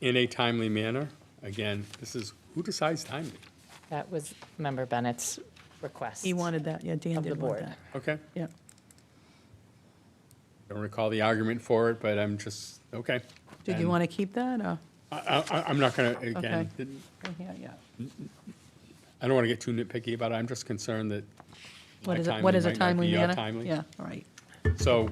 in a timely manner. Again, this is, who decides timely? That was Member Bennett's request. He wanted that, yeah, Dan Of the did want board. that. Okay, Yeah, don't recall the argument for it, but I'm just, okay. did you And want to keep that, or? I'm not going to, Okay. again, Yeah. I don't want to get too nitpicky about it, I'm just concerned that my What is it, timely what is a might not timely be your manner? timely. Yeah, all right. So,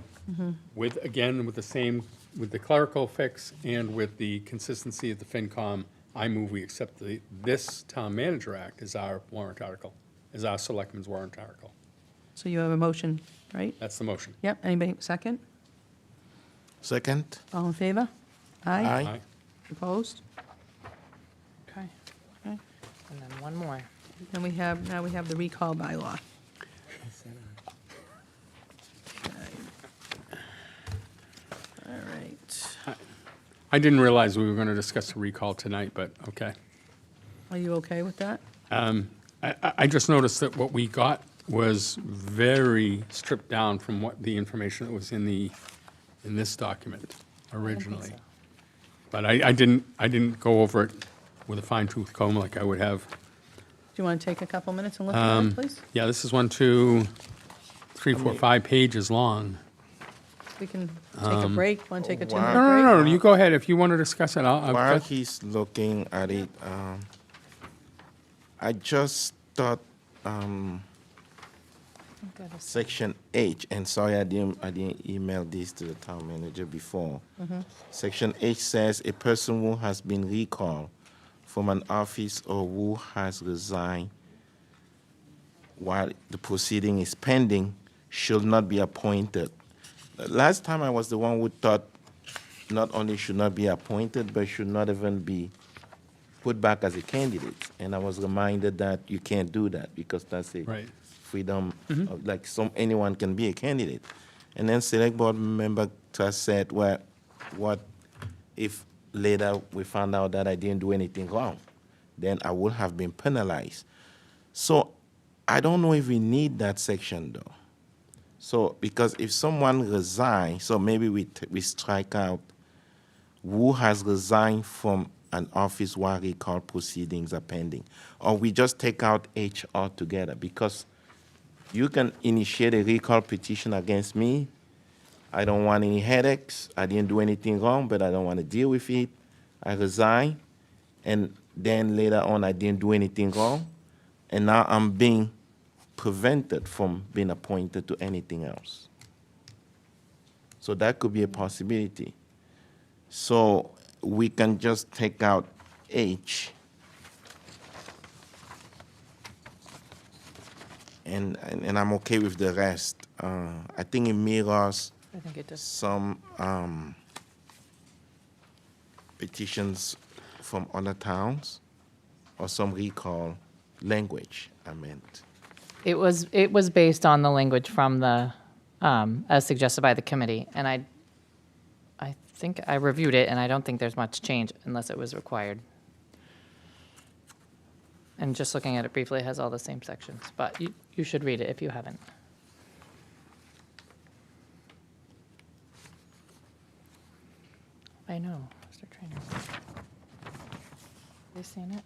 with, again, with the same, with the clerical fix and with the consistency of the FinCom, I move we accept this Town Manager Act as our warrant article, as our selectmen's warrant article. So you have a motion, right? That's the motion. Yep, anybody, second? Second? All in favor? Aye? Aye. Opposed? Okay, okay. And then one more. Then now we have the recall bylaw. Okay. All right. I didn't realize we were going to discuss the recall tonight, but okay. Are you okay with that? I just noticed that what we got was very stripped down from what the information that was in this document originally. But I didn't go over it with a fine tooth comb like I would have. Do you want to take a couple minutes and look at it, please? Yeah, this is 1, 2, 3, 4, 5 pages long. We can take a break. Want to take a wow. 2-minute break? No, you go ahead. If you want to discuss it, I've While got- he's looking at it, I just thought section H, and sorry I didn't email this to the town manager before. Section H says a person who has been recalled from an office or who has resigned while the proceeding is pending should not be appointed. Last time I was the one who thought not only should not be appointed, but should not even be put back as a candidate. And I was reminded that you can't do that because that's a Right. freedom, like anyone can be a candidate. And then select board member just said, well, what if later we found out that I didn't do anything wrong? Then I would have been penalized. So I don't know if we need that section though. So, because if someone resigns, so maybe we strike out who has resigned from an office while recall proceedings are pending. Or we just take out H altogether, because you can initiate a recall petition against me. I don't want any headaches. I didn't do anything wrong, but I don't want to deal with it. I resign, and then later on I didn't do anything wrong, and now I'm being prevented from being appointed to anything else. So that could be a possibility. So we can just take out H and I'm okay with the rest. I think it mirrors I think it does. some petitions from other towns or some recall language, I meant. It was based on the language from the, as suggested by the committee, and I think I reviewed it, and I don't think there's much change unless it was required. And just looking at it briefly, it has all the same sections, but you should read it if you haven't. I know, Mr. Trainer. You seen it?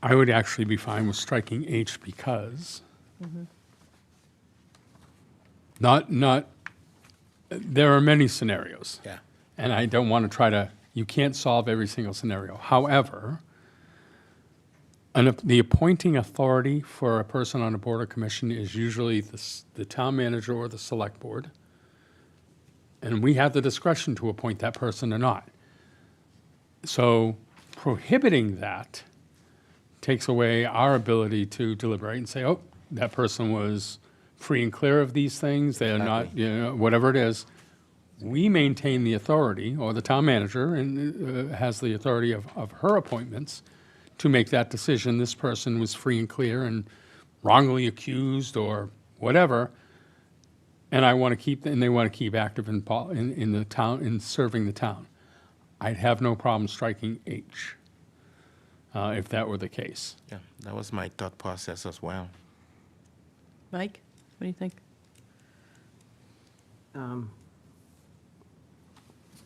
I would actually be fine with striking H because there are many scenarios. Yeah. And I don't want to try to, you can't solve every single scenario. However, the appointing authority for a person on a board or commission is usually the town manager or the select board. And we have the discretion to appoint that person or not. So prohibiting that takes away our ability to deliberate and say, oh, that person was free and clear of these things, they're not, whatever it is. We maintain the authority, or the town manager and has the authority of her appointments to make that decision. This person was free and clear and wrongly accused or whatever, and they want to keep active in the town, in serving the town. I'd have no problem striking H. If that were the case. Yeah, that was my thought process as well. Mike, what do you think?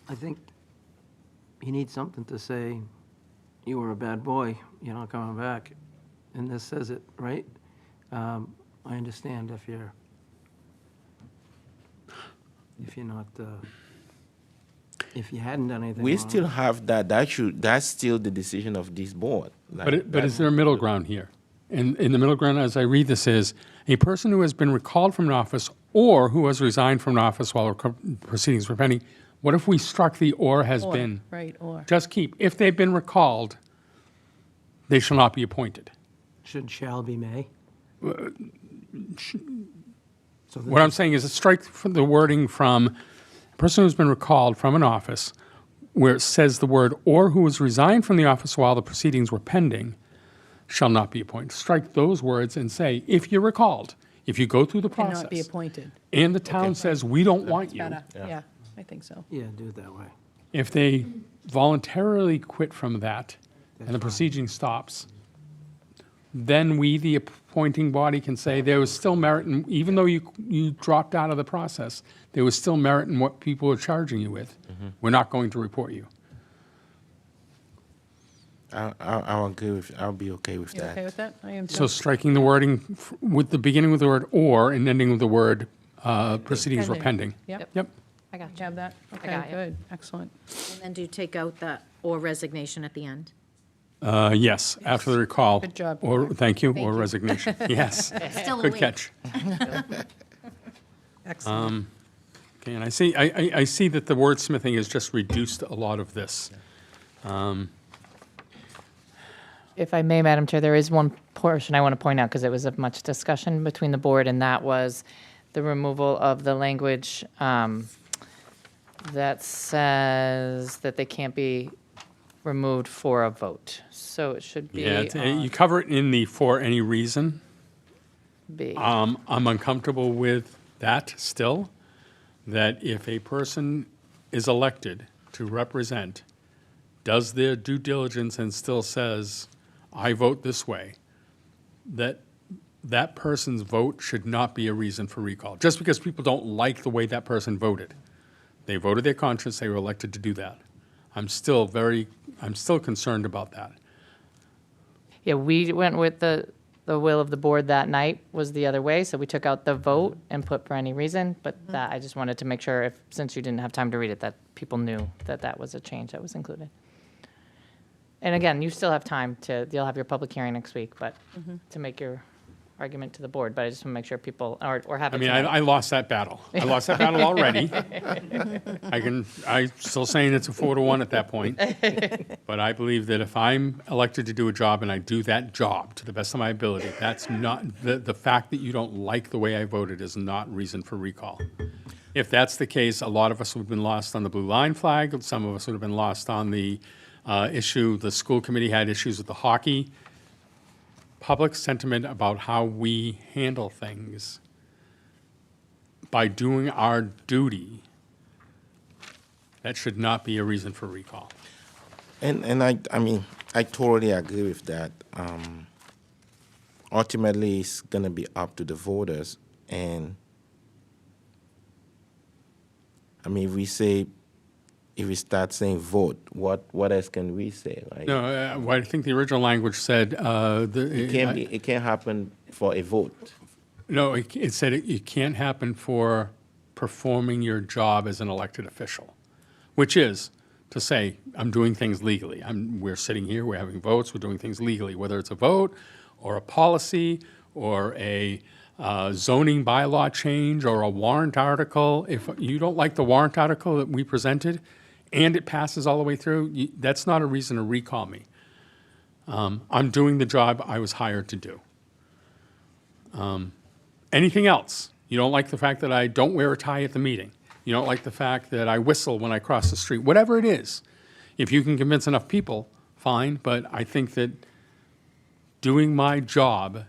I think you need something to say, you were a bad boy, you're not coming back. And this says it, right? I understand if you're not, if you hadn't done anything We wrong. still have that. That's still the decision of this board. But is there a middle ground here? And in the middle ground, as I read this, is a person who has been recalled from an office or who has resigned from an office while proceedings were pending. What if we struck the or has Or, been? right, or. Just keep, if they've been recalled, they shall not be appointed. Should shall be may? So What I'm saying is strike the wording from a person who's been recalled from an office where it says the word or who has resigned from the office while the proceedings were pending shall not be appointed. Strike those words and say, if you're recalled, if you go through the process. Cannot be appointed. And the town says, we don't want you. Better, yeah, I think so. Yeah, do it that way. If they voluntarily quit from that and the proceeding stops, then we, the appointing body, can say there was still merit in, even though you dropped out of the process, there was still merit in what people were charging you with. We're not going to report you. I'll agree with. I'll be okay with You that. okay with that? I am too. So striking the wording with the beginning with the word or and ending with the word proceedings were pending. Yep. Yep. I got You you. have that? Okay, got it. good, excellent. And then do you take out the or resignation at the end? Yes, after the recall. Good job. Or, thank you, Thank or you. resignation. Yes. Still a Good link. catch. Excellent. Okay, and I see that the wordsmithing has just reduced a lot of this. If I may, Madam Chair, there is one portion I want to point out because it was of much discussion between the board, and that was the removal of the language that says that they can't be removed for a vote. So it should be Yeah, on you cover it in the for any reason. B. I'm uncomfortable with that still, that if a person is elected to represent, does their due diligence and still says, I vote this way, that that person's vote should not be a reason for recall. Just because people don't like the way that person voted. They voted their conscience, they were elected to do that. I'm still concerned about that. Yeah, we went with the will of the board that night was the other way, so we took out the vote and put for any reason, but that, I just wanted to make sure if, since you didn't have time to read it, that people knew that that was a change that was included. And again, you still have time you'll have your public hearing next week, but to make your argument to the board, but I just want to make sure people, or have I it mean, tonight. I lost that battle. I lost that battle already. I'm still saying it's a 4-1 at that point. But I believe that if I'm elected to do a job and I do that job to the best of my ability, that's not, the fact that you don't like the way I voted is not reason for recall. If that's the case, a lot of us would have been lost on the blue line flag. Some of us would have been lost on the issue. The school committee had issues with the hockey. Public sentiment about how we handle things by doing our duty, that should not be a reason for recall. And I mean, I totally agree with that. ultimately it's going to be up to the voters. And I mean, if we start saying vote, what else can we say? Right? No, well, I think the original language said, It can't happen for a vote. no, it said it can't happen for performing your job as an elected official, which is to say, I'm doing things legally. We're sitting here, we're having votes, we're doing things legally, whether it's a vote or a policy or a zoning bylaw change or a warrant article. If you don't like the warrant article that we presented and it passes all the way through, that's not a reason to recall me. I'm doing the job I was hired to do. Anything else? You don't like the fact that I don't wear a tie at the meeting. You don't like the fact that I whistle when I cross the street. Whatever it is, if you can convince enough people, fine. But I think that doing my job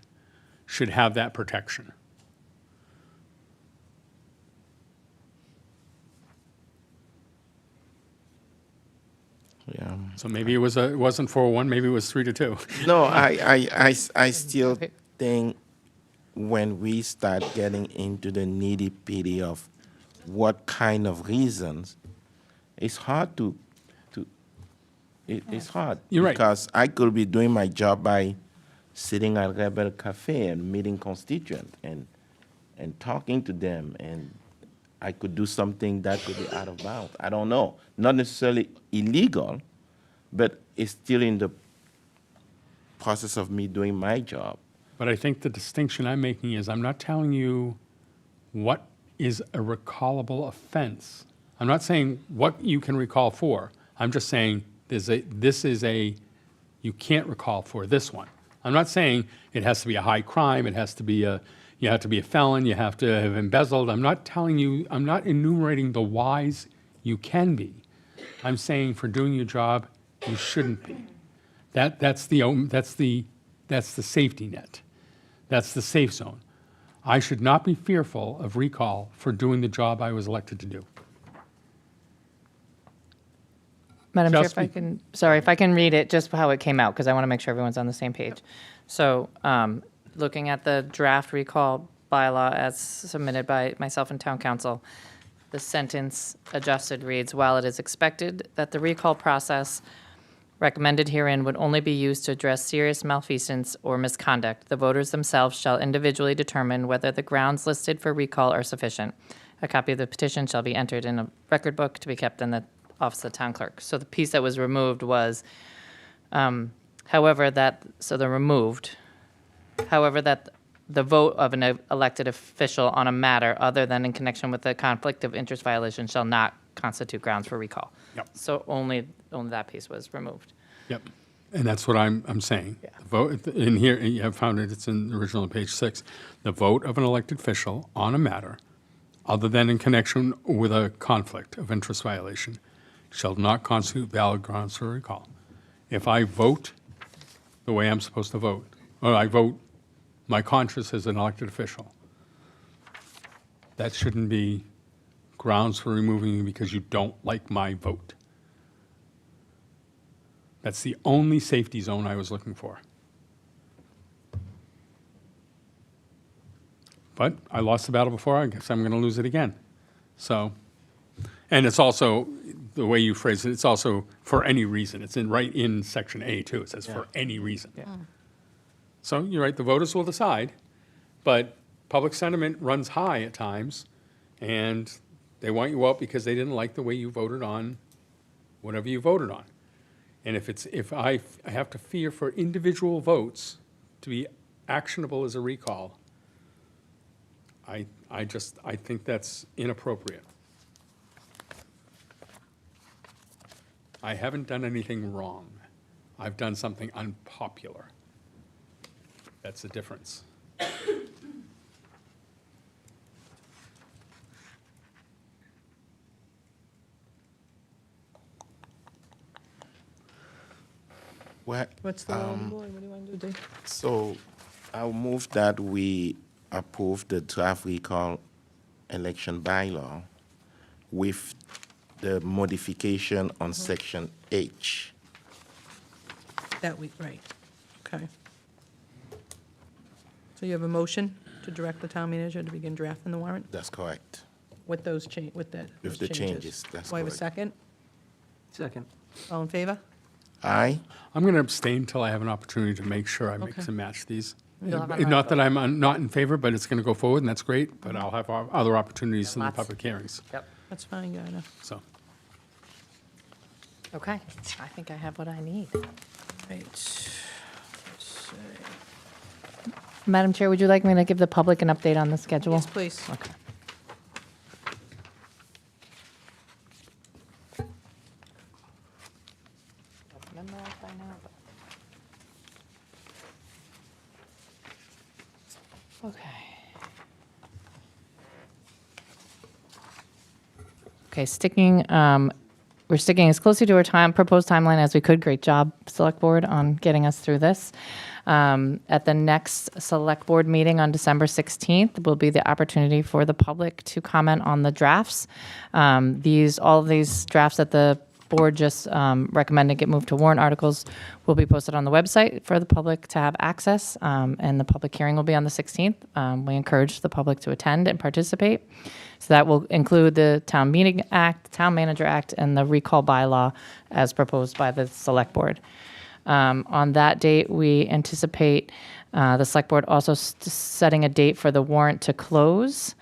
should have that protection. Yeah. So maybe it wasn't 4-1, maybe it was 3-2. No, I still think when we start getting into the nitty-pitty of what kind of reasons, it's hard it's hard. You're right. Because I could be doing my job by sitting at Rebel Cafe and meeting constituents and talking to them, and I could do something that could be out of bounds. I don't know. Not necessarily illegal, but it's still in the process of me doing my job. But I think the distinction I'm making is I'm not telling you what is a recallable offense. I'm not saying what you can recall for. I'm just saying you can't recall for this one. I'm not saying it has to be a high crime, you have to be a felon, you have to have embezzled. I'm not enumerating the whys you can be. I'm saying for doing your job, you shouldn't be. That's the safety net. That's the safe zone. I should not be fearful of recall for doing the job I was elected to do. Madam Chair, Just if I can read it, just how it came out, because I want to make sure everyone's on the same page. So, looking at the draft recall bylaw as submitted by myself and town council, the sentence adjusted reads, while it is expected that the recall process recommended herein would only be used to address serious malfeasance or misconduct, the voters themselves shall individually determine whether the grounds listed for recall are sufficient. A copy of the petition shall be entered in a record book to be kept in the office of the town clerk. So the piece that was removed was, however, that the vote of an elected official on a matter other than in connection with a conflict of interest violation shall not constitute grounds for recall. Yep. So only that piece was removed. Yep. And that's what I'm saying. Yeah. The vote, in here, you have found it, it's in the original on page 6. The vote of an elected official on a matter other than in connection with a conflict of interest violation shall not constitute valid grounds for recall. If I vote the way I'm supposed to vote, or I vote my conscience as an elected official, that shouldn't be grounds for removing me because you don't like my vote. That's the only safety zone I was looking for. But I lost the battle before, I guess I'm going to lose it again. So, and it's also, the way you phrase it, it's also for any reason. It's right in section A too. It says for any reason. Yeah. So you're right, the voters will decide, but public sentiment runs high at times, and they want you out because they didn't like the way you voted on whatever you voted on. And if I have to fear for individual votes to be actionable as a recall, I think that's inappropriate. I haven't done anything wrong. I've done something unpopular. That's the difference. What's the will of the board? What do you want to do, Dave? So I'll move that we approve the draft recall election bylaw with the modification on section H. That week, right. Okay. So you have a motion to direct the town manager to begin drafting the warrant That's correct. with those with that, With those the changes, that's Do I have a correct. second? Second. All in favor? Aye. I'm going to abstain till I have an opportunity to make sure I mix Okay. and match these. You'll have another Not that vote. I'm not in favor, but it's going to go forward, and that's great, but I'll have other opportunities in the Lots. public hearings, Yep. That's fine, Gardner. so. Okay, I think I have what I need. Right. Let's see. Madam Chair, would you like me to give the public an update on the schedule? Yes, please. Okay. Okay. Okay, we're sticking as closely to our proposed timeline as we could. Great job, Select Board, on getting us through this. At the next Select Board meeting on December 16th will be the opportunity for the public to comment on the drafts. All of these drafts that the board just recommended get moved to warrant articles will be posted on the website for the public to have access, and the public hearing will be on the 16th. We encourage the public to attend and participate. So that will include the Town Meeting Act, Town Manager Act, and the recall bylaw as proposed by the Select Board. On that date, we anticipate the Select Board also setting a date for the warrant to close,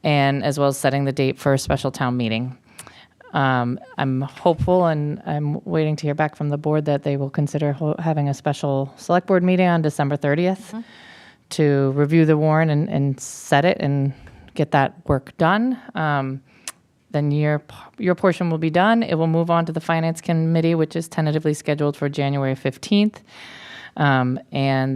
and as well as setting the date for a special town meeting. I'm hopeful, and I'm waiting to hear back from the board that they will consider having a special Select Board meeting on December 30th to review the warrant and set it and get that work done. Then your portion will be done. It will move on to the Finance Committee, which is tentatively scheduled for January 15th. And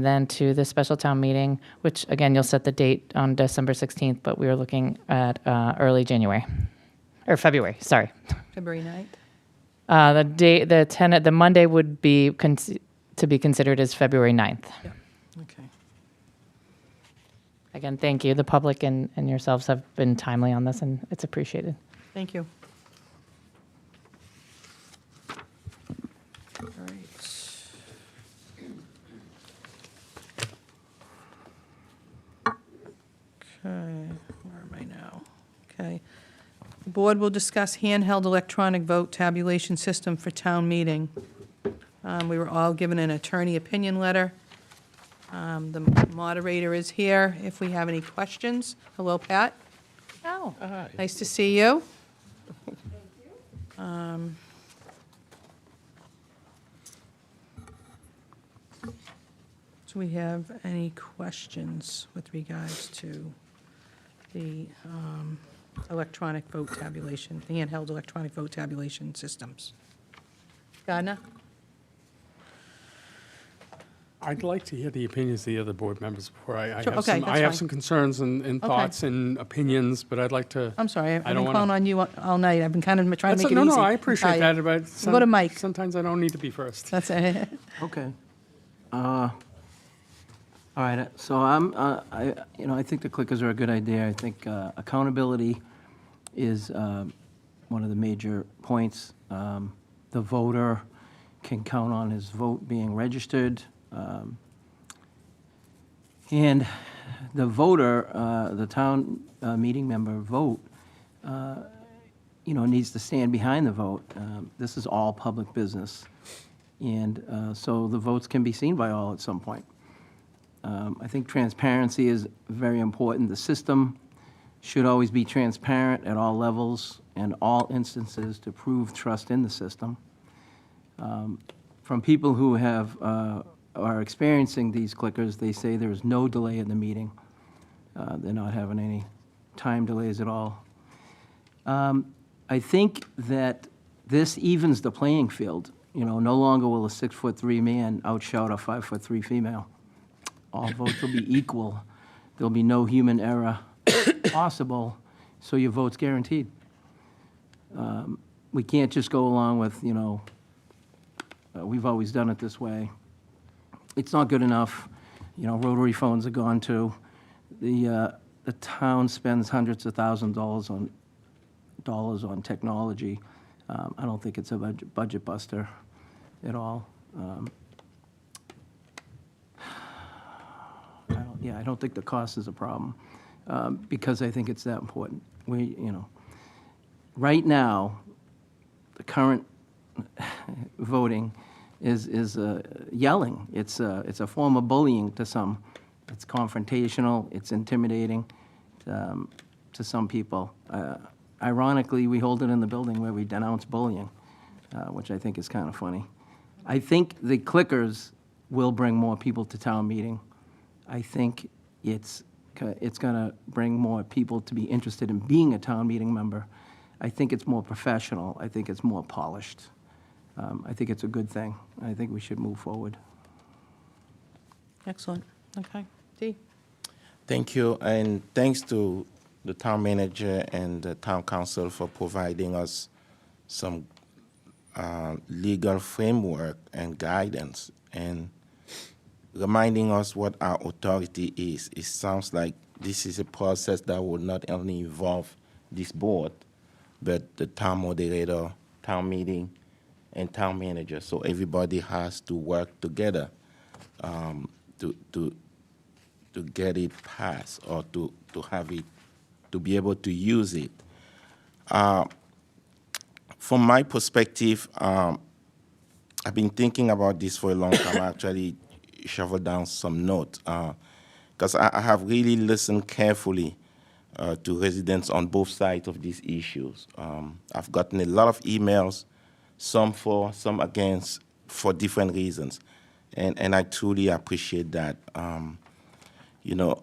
then to the special town meeting, which again, you'll set the date on December 16th, but we are looking at early January, or February, sorry. February 9th? The Monday would be to be considered as February 9th. Yeah, okay. Again, thank you. The public and yourselves have been timely on this, and it's appreciated. Thank you. All right. Okay, where am I now? Okay. The board will discuss handheld electronic vote tabulation system for town meeting. We were all given an attorney opinion letter. The moderator is here if we have any questions. Hello, Pat. Oh. Nice to see you. Do we have any questions with regards to the electronic vote tabulation, the handheld electronic vote tabulation systems? Gardner? I'd like to hear the opinions of the other board members before I Sure, have okay, some, that's I have fine. some concerns and Okay. thoughts and opinions, but I'd like to. I'm sorry, I've I been don't calling wanna- on you all night. I've been kind of trying to make it No, easy. no, I I'm appreciate tired. that, but We'll go to Mike. sometimes I don't need to be first. That's it. Okay. All right, so I think the clickers are a good idea. I think accountability is one of the major points. The voter can count on his vote being registered. And the voter, the town meeting member vote, needs to stand behind the vote. This is all public business. And so the votes can be seen by all at some point. I think transparency is very important. The system should always be transparent at all levels and all instances to prove trust in the system. From people who are experiencing these clickers, they say there is no delay in the meeting. They're not having any time delays at all. I think that this evens the playing field. No longer will a 6'3" man outshout a 5'3" female. All votes will be equal. There'll be no human error possible, so your vote's guaranteed. We can't just go along with, we've always done it this way. It's not good enough. Rotary phones are gone too. The town spends hundreds of thousands of dollars on technology. I don't think it's a budget buster at all. yeah, I don't think the cost is a problem, because I think it's that important. Right now, the current voting is yelling. It's a form of bullying to some. It's confrontational, it's intimidating to some people. Ironically, we hold it in the building where we denounce bullying, which I think is kind of funny. I think the clickers will bring more people to town meeting. I think it's going to bring more people to be interested in being a town meeting member. I think it's more professional. I think it's more polished. I think it's a good thing. I think we should move forward. Excellent. Okay. Dee? Thank you, and thanks to the town manager and the town council for providing us some legal framework and guidance and reminding us what our authority is. It sounds like this is a process that will not only involve this board, but the town moderator, town meeting, and town manager. So everybody has to work together to get it passed or to have it, to be able to use it. From my perspective, I've been thinking about this for a long time. I actually shoveled down some notes because I have really listened carefully to residents on both sides of these issues. I've gotten a lot of emails, some for, some against, for different reasons. And I truly appreciate that. You know,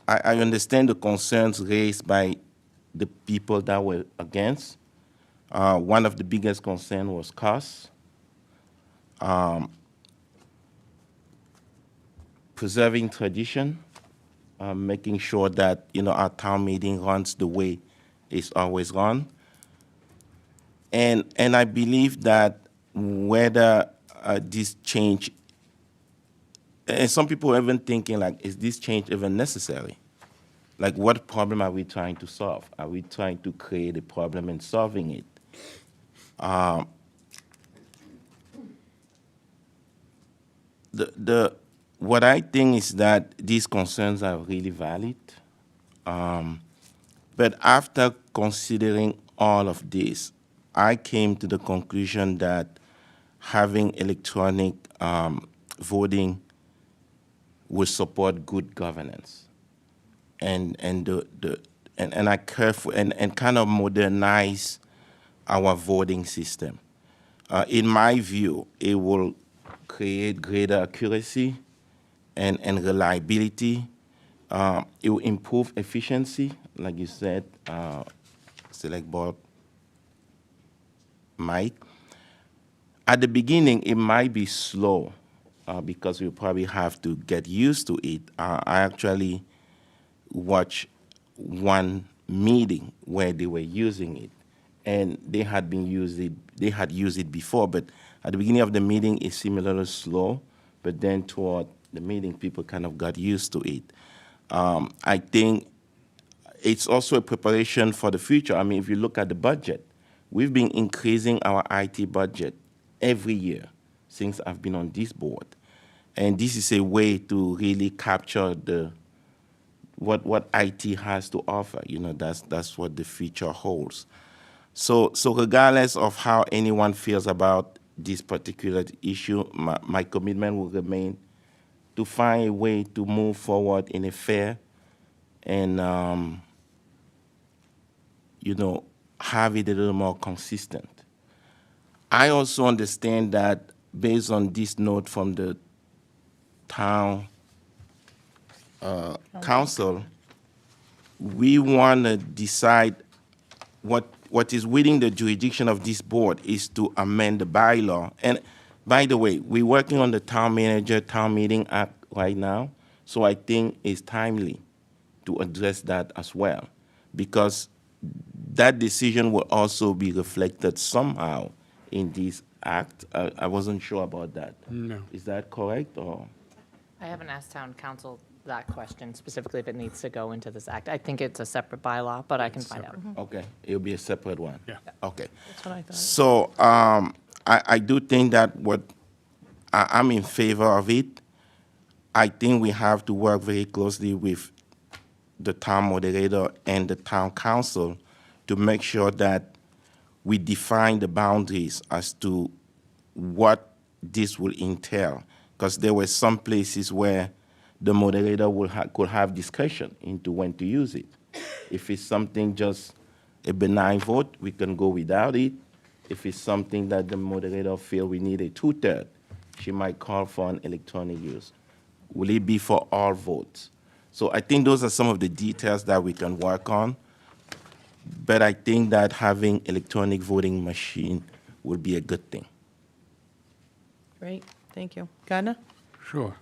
I understand the concerns raised by the people that were against. One of the biggest concerns was cost. Preserving tradition, making sure that, you know, our town meeting runs the way it's always run. And I believe that whether this change, and some people are even thinking, like, is this change even necessary? Like, what problem are we trying to solve? Are we trying to create a problem and solving it? What I think is that these concerns are really valid. But after considering all of this, I came to the conclusion that having electronic voting will support good governance, and I care for and kind of modernize our voting system. In my view, it will create greater accuracy and reliability. It will improve efficiency, like you said, Select Board Mike. At the beginning, it might be slow because we probably have to get used to it. I actually watched one meeting where they were using it, and they had used it before, but at the beginning of the meeting, it's similarly slow, but then toward the meeting, people kind of got used to it. I think it's also a preparation for the future. I mean, if you look at the budget, we've been increasing our IT budget every year since I've been on this board. And this is a way to really capture what IT has to offer. You know, that's what the future holds. So regardless of how anyone feels about this particular issue, my commitment will remain to find a way to move forward in a fair and, you know, have it a little more consistent. I also understand that based on this note from the town council, we want to decide what is within the jurisdiction of this board is to amend the bylaw. And by the way, we're working on the Town Manager Town Meeting Act right now, so I think it's timely to address that as well, because that decision will also be reflected somehow in this act. I wasn't sure about that. No. Is that correct, or? I haven't asked town council that question specifically if it needs to go into this act. I think it's a separate bylaw, but I can find out. Okay, it'll be a separate one. Yeah. Okay. That's what I thought. So I do think that I'm in favor of it. I think we have to work very closely with the town moderator and the town council to make sure that we define the boundaries as to what this will entail. Because there were some places where the moderator could have discussion into when to use it. If it's something just a benign vote, we can go without it. If it's something that the moderator feels we need a 2/3, she might call for an electronic use. Will it be for all votes? So I think those are some of the details that we can work on. But I think that having electronic voting machine would be a good thing. Great, thank you. Gardner? Sure.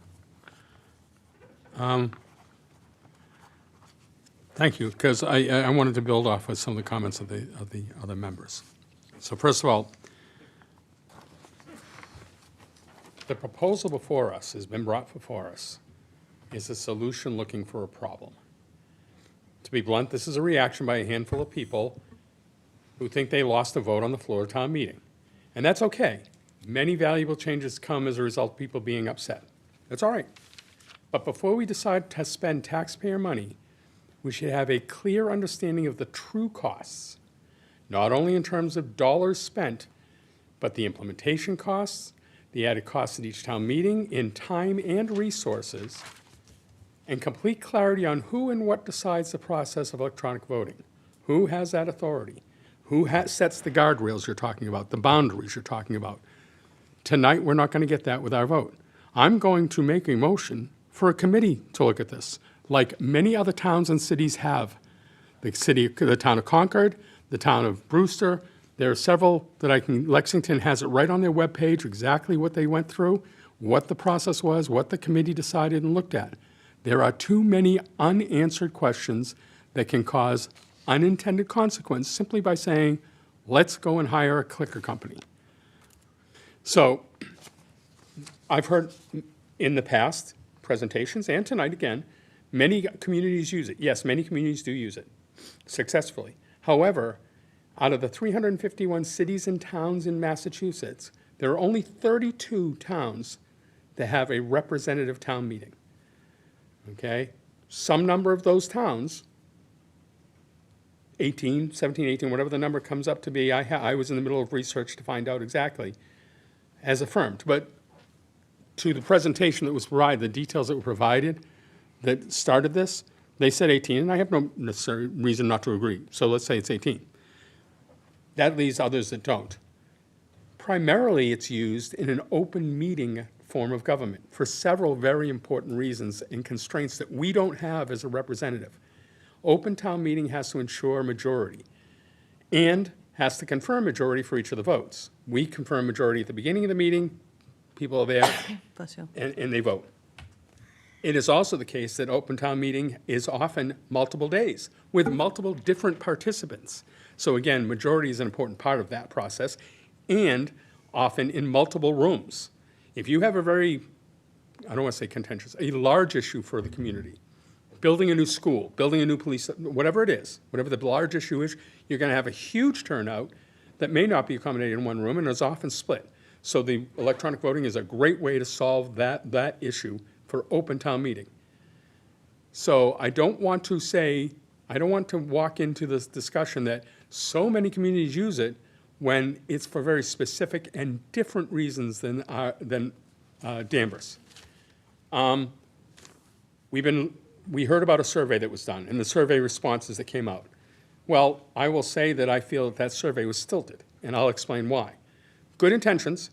Thank you, because I wanted to build off with some of the comments of the other members. So first of all, the proposal before us has been brought before us is a solution looking for a problem. To be blunt, this is a reaction by a handful of people who think they lost a vote on the floor of town meeting. And that's okay. Many valuable changes come as a result of people being upset. That's all right. But before we decide to spend taxpayer money, we should have a clear understanding of the true costs, not only in terms of dollars spent, but the implementation costs, the added costs at each town meeting in time and resources, and complete clarity on who and what decides the process of electronic voting. Who has that authority? Who sets the guardrails you're talking about, the boundaries you're talking about? Tonight, we're not going to get that with our vote. I'm going to make a motion for a committee to look at this, like many other towns and cities have. The town of Concord, the town of Brewster, there are several that Lexington has it right on their webpage, exactly what they went through, what the process was, what the committee decided and looked at. There are too many unanswered questions that can cause unintended consequence simply by saying, let's go and hire a clicker company. So I've heard in the past presentations, and tonight again, many communities use it. Yes, many communities do use it successfully. However, out of the 351 cities and towns in Massachusetts, there are only 32 towns that have a representative town meeting. Okay? Some number of those towns, 18, 17, 18, whatever the number comes up to be, I was in the middle of research to find out exactly, has affirmed. But to the presentation that was provided, the details that were provided that started this, they said 18, and I have no necessary reason not to agree. So let's say it's 18. That leaves others that don't. Primarily, it's used in an open meeting form of government for several very important reasons and constraints that we don't have as a representative. Open town meeting has to ensure majority and has to confirm majority for each of the votes. We confirm majority at the beginning of the meeting, people are there, Bless you. and they vote. It is also the case that open town meeting is often multiple days with multiple different participants. So again, majority is an important part of that process, and often in multiple rooms. If you have a very, I don't want to say contentious, a large issue for the community, building a new school, building a new police, whatever it is, whatever the large issue is, you're going to have a huge turnout that may not be accommodated in one room and is often split. So the electronic voting is a great way to solve that issue for open town meeting. So I don't want to walk into this discussion that so many communities use it when it's for very specific and different reasons than Danvers. We heard about a survey that was done and the survey responses that came out. Well, I will say that I feel that survey was stilted, and I'll explain why. Good intentions,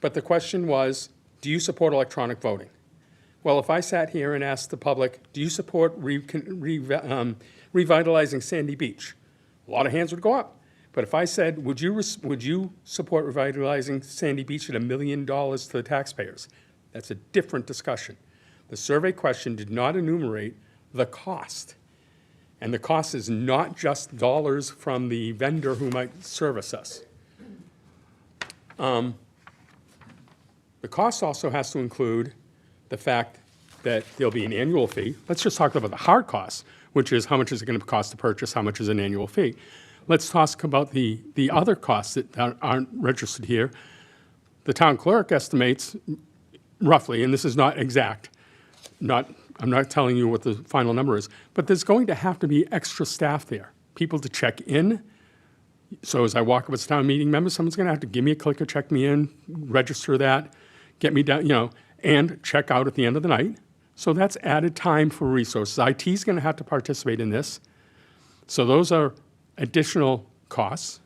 but the question was, do you support electronic voting? Well, if I sat here and asked the public, do you support revitalizing Sandy Beach? A lot of hands would go up. But if I said, would you support revitalizing Sandy Beach at $1 million to the taxpayers? That's a different discussion. The survey question did not enumerate the cost. And the cost is not just dollars from the vendor who might service us. The cost also has to include the fact that there'll be an annual fee. Let's just talk about the hard costs, which is how much is it going to cost to purchase, how much is an annual fee. Let's talk about the other costs that aren't registered here. The town clerk estimates roughly, and this is not exact, I'm not telling you what the final number is, but there's going to have to be extra staff there, people to check in. So as I walk up as a town meeting member, someone's going to have to give me a clicker, check me in, register that, get me down, and check out at the end of the night. So that's added time for resources. IT is going to have to participate in this. So those are additional costs.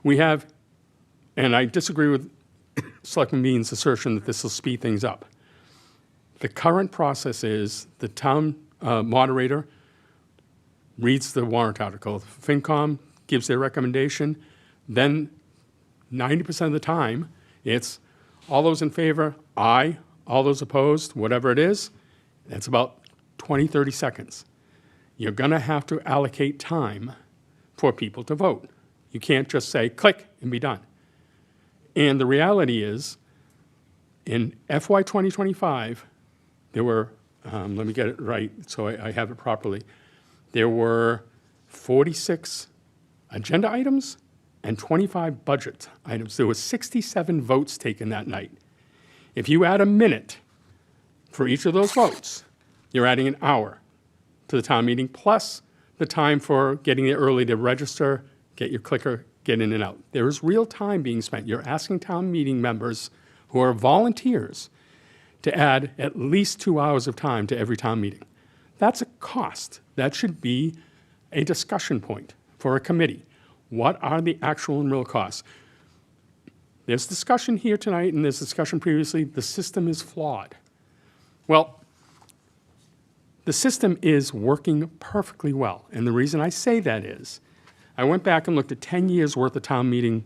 We have, and I disagree with Selectman Bean's assertion that this will speed things up. The current process is the town moderator reads the warrant article. FinCom gives their recommendation. Then 90% of the time, it's all those in favor, aye. All those opposed, whatever it is. That's about 20, 30 seconds. You're going to have to allocate time for people to vote. You can't just say click and be done. And the reality is, in FY 2025, there were, let me get it right so I have it properly, there were 46 agenda items and 25 budget items. There were 67 votes taken that night. If you add a minute for each of those votes, you're adding an hour to the town meeting, plus the time for getting there early to register, get your clicker, get in and out. There is real time being spent. You're asking town meeting members who are volunteers to add at least 2 hours of time to every town meeting. That's a cost. That should be a discussion point for a committee. What are the actual and real costs? There's discussion here tonight, and there's discussion previously. The system is flawed. Well, the system is working perfectly well. And the reason I say that is, I went back and looked at 10 years' worth of town meeting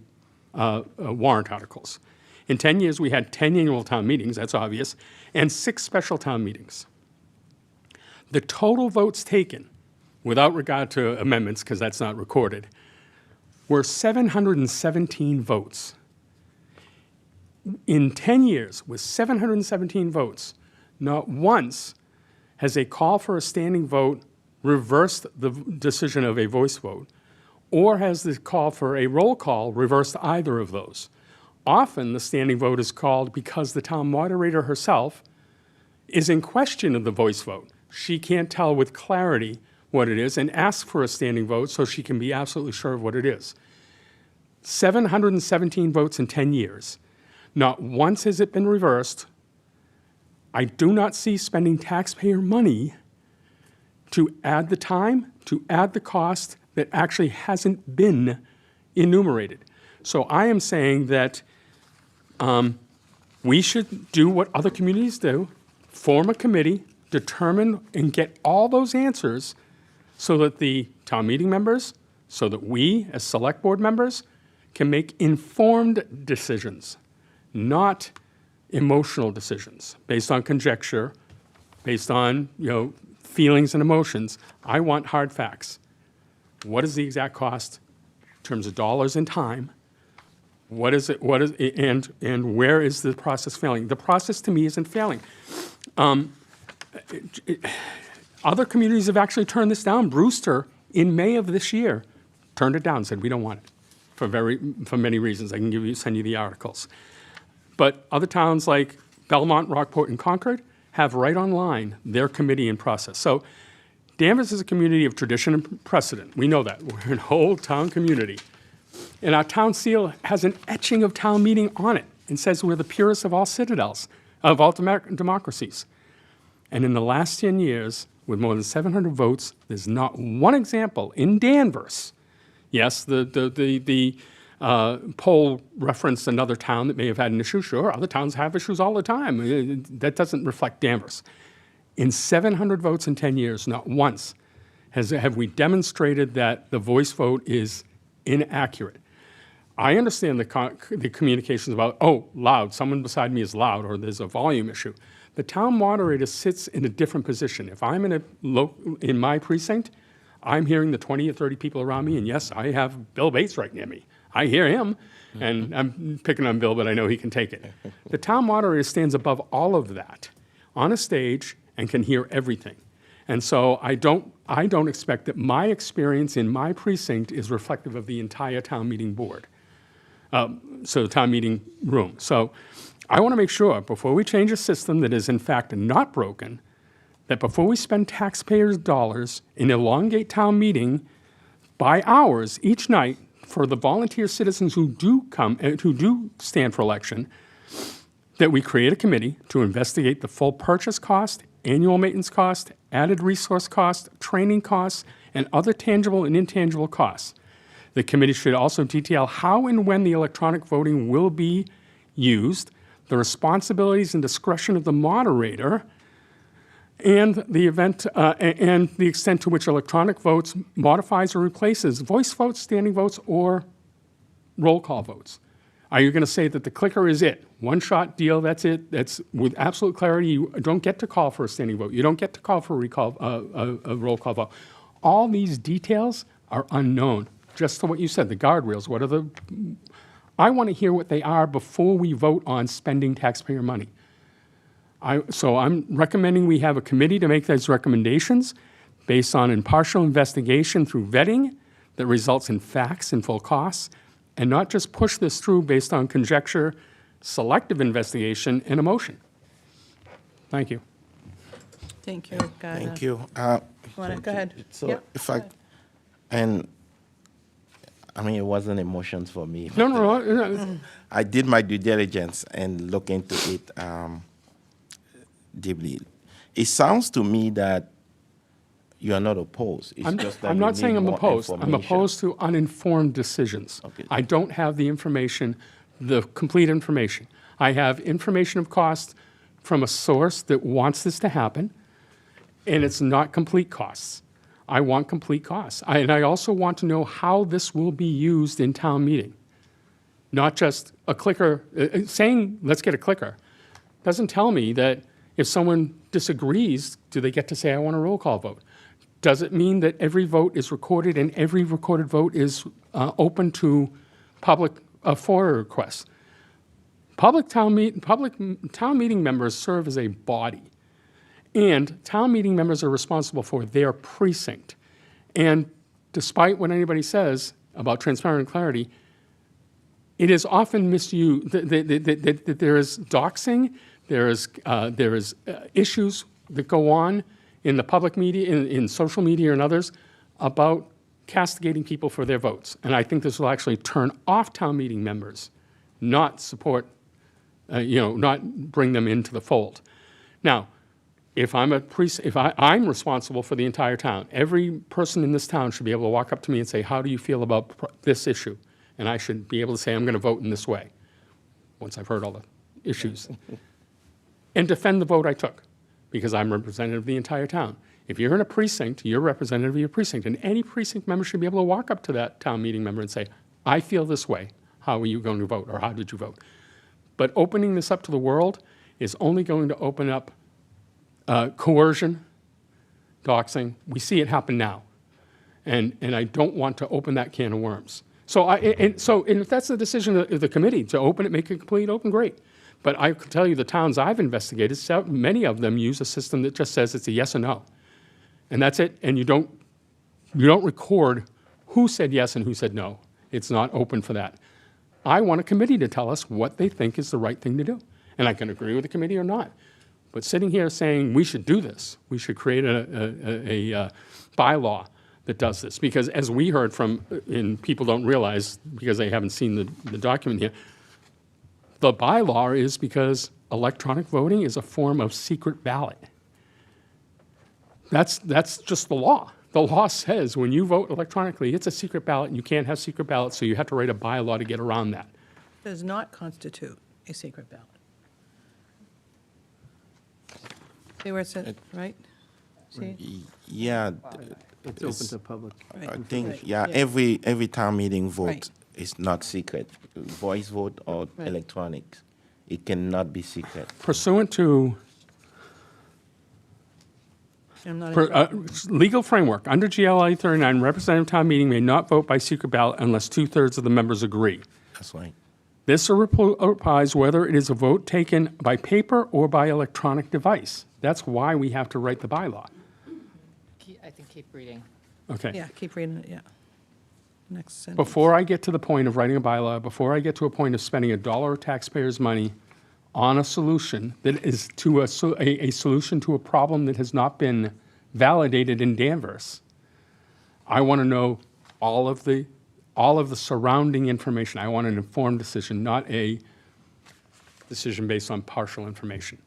warrant articles. In 10 years, we had 10 annual town meetings, that's obvious, and 6 special town meetings. The total votes taken, without regard to amendments, because that's not recorded, were 717 votes. In 10 years, with 717 votes, not once has a call for a standing vote reversed the decision of a voice vote, or has the call for a roll call reversed either of those. Often, the standing vote is called because the town moderator herself is in question of the voice vote. She can't tell with clarity what it is and asks for a standing vote so she can be absolutely sure of what it is. 717 votes in 10 years. Not once has it been reversed. I do not see spending taxpayer money to add the time, to add the cost that actually hasn't been enumerated. So I am saying that we should do what other communities do, form a committee, determine and get all those answers so that the town meeting members, so that we as select board members can make informed decisions, not emotional decisions based on conjecture, based on feelings and emotions. I want hard facts. What is the exact cost in terms of dollars and time? What is it? What is and where is the process failing? The process to me isn't failing. Other communities have actually turned this down. Brewster, in May of this year, turned it down, said we don't want it for many reasons. I can send you the articles. But other towns like Belmont, Rockport, and Concord have right online their committee and process. So Danvers is a community of tradition and precedent. We know that. We're an old town community. And our town seal has an etching of town meeting on it and says we're the purest of all citadels, of all democracies. And in the last 10 years, with more than 700 votes, there's not one example in Danvers. Yes, the poll referenced another town that may have had an issue. Sure, other towns have issues all the time. That doesn't reflect Danvers. In 700 votes in 10 years, not once have we demonstrated that the voice vote is inaccurate. I understand the communications about, loud, someone beside me is loud, or there's a volume issue. The town moderator sits in a different position. If I'm in my precinct, I'm hearing the 20 or 30 people around me, and yes, I have Bill Bates right near me. I hear him, and I'm picking on Bill, but I know he can take it. The town moderator stands above all of that on a stage and can hear everything. And so I don't expect that my experience in my precinct is reflective of the entire town meeting board, so the town meeting room. So I want to make sure, before we change a system that is in fact not broken, that before we spend taxpayers' dollars and elongate town meeting by hours each night for the volunteer citizens who do come, who do stand for election, that we create a committee to investigate the full purchase cost, annual maintenance cost, added resource cost, training costs, and other tangible and intangible costs. The committee should also detail how and when the electronic voting will be used, the responsibilities and discretion of the moderator, and the event and the extent to which electronic votes modifies or replaces voice votes, standing votes, or roll call votes. Are you going to say that the clicker is it? One-shot deal, that's it. That's with absolute clarity. You don't get to call for a standing vote. You don't get to call for a recall, a roll call vote. All these details are unknown. Just to what you said, the guardrails. What are the? I want to hear what they are before we vote on spending taxpayer money. So I'm recommending we have a committee to make those recommendations based on impartial investigation through vetting that results in facts and full costs, and not just push this through based on conjecture, selective investigation, and emotion. Thank you. Thank you. Thank you. Go ahead. So Yep. if I, and I mean, it wasn't emotions for me. No. I did my due diligence and look into it deeply. It sounds to me that you are not opposed. It's just that I'm you not need saying I'm more opposed. I'm information. opposed to uninformed decisions. Okay. I don't have the information, the complete information. I have information of cost from a source that wants this to happen, and it's not complete costs. I want complete costs. And I also want to know how this will be used in town meeting. Not just a clicker, saying, let's get a clicker, doesn't tell me that if someone disagrees, do they get to say, I want a roll call vote? Does it mean that every vote is recorded and every recorded vote is open to public FOIA requests? Public town meeting members serve as a body, and town meeting members are responsible for their precinct. And despite what anybody says about transparent and clarity, it is often misused. That there is doxing, there is issues that go on in the public media, in social media and others, about castigating people for their votes. And I think this will actually turn off town meeting members, not support, not bring them into the fold. Now, if I'm I'm responsible for the entire town, every person in this town should be able to walk up to me and say, how do you feel about this issue? And I should be able to say, I'm going to vote in this way, once I've heard all the issues. And defend the vote I took, because I'm representative of the entire town. If you're in a precinct, you're representative of your precinct, and any precinct member should be able to walk up to that town meeting member and say, I feel this way. How are you going to vote, or how did you vote? But opening this up to the world is only going to open up coercion, doxing. We see it happen now. And I don't want to open that can of worms. So if that's the decision of the committee, to open it, make it complete open, great. But I can tell you the towns I've investigated, many of them use a system that just says it's a yes or no. And that's it, and you don't record who said yes and who said no. It's not open for that. I want a committee to tell us what they think is the right thing to do. And I can agree with the committee or not. But sitting here saying we should do this, we should create a bylaw that does this. Because as we heard from, and people don't realize because they haven't seen the document here, the bylaw is because electronic voting is a form of secret ballot. That's just the law. The law says when you vote electronically, it's a secret ballot, and you can't have secret ballots, so you have to write a bylaw to get around that. Does not constitute a secret ballot. See where it says, right? See? Yeah. It's open to public. I think, Right. yeah, Yeah. every town meeting vote Right. is not secret. Voice vote or Right. electronics, it cannot be secret. Pursuant to I'm not legal framework, under GLI 39, representative town meeting may not vote by secret ballot unless 2/3 of the members agree. That's right. This applies whether it is a vote taken by paper or by electronic device. That's why we have to write the bylaw. I think keep reading. Okay. Yeah, keep reading it, yeah. Next sentence. Before I get to the point of writing a bylaw, before I get to a point of spending $1 of taxpayers' money on a solution that is to a solution to a problem that has not been validated in Danvers. I want to know all of the surrounding information. I want an informed decision, not a decision based on partial information.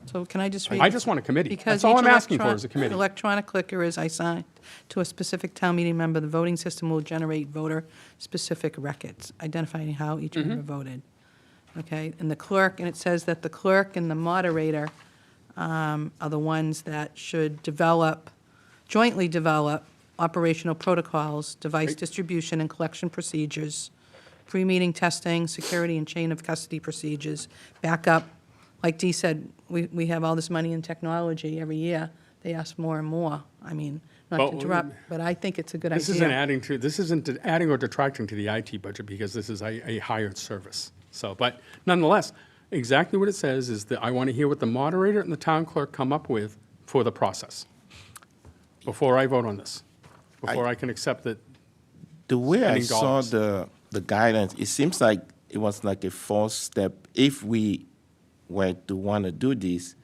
So can I just read? I just want a committee. Because That's all each I'm asking for is a committee. Electronic clicker is assigned to a specific town meeting member. The voting system will generate voter-specific records, identifying how each member voted. Okay, and the clerk, and it says that the clerk and the moderator are the ones that should jointly develop operational protocols, device distribution and collection procedures, pre-meeting testing, security and chain of custody procedures, backup. Like Dee said, we have all this money in technology every year. They ask more and more. I mean, not to interrupt, but I think it's a good idea. This isn't adding or detracting to the IT budget because this is a hired service. So, but nonetheless, exactly what it says is that I want to hear what the moderator and the town clerk come up with for the process before I vote on this, before I can accept that. The way I spending saw dollars. the guidance, it seems like it was like a first step. If we were to want to do this,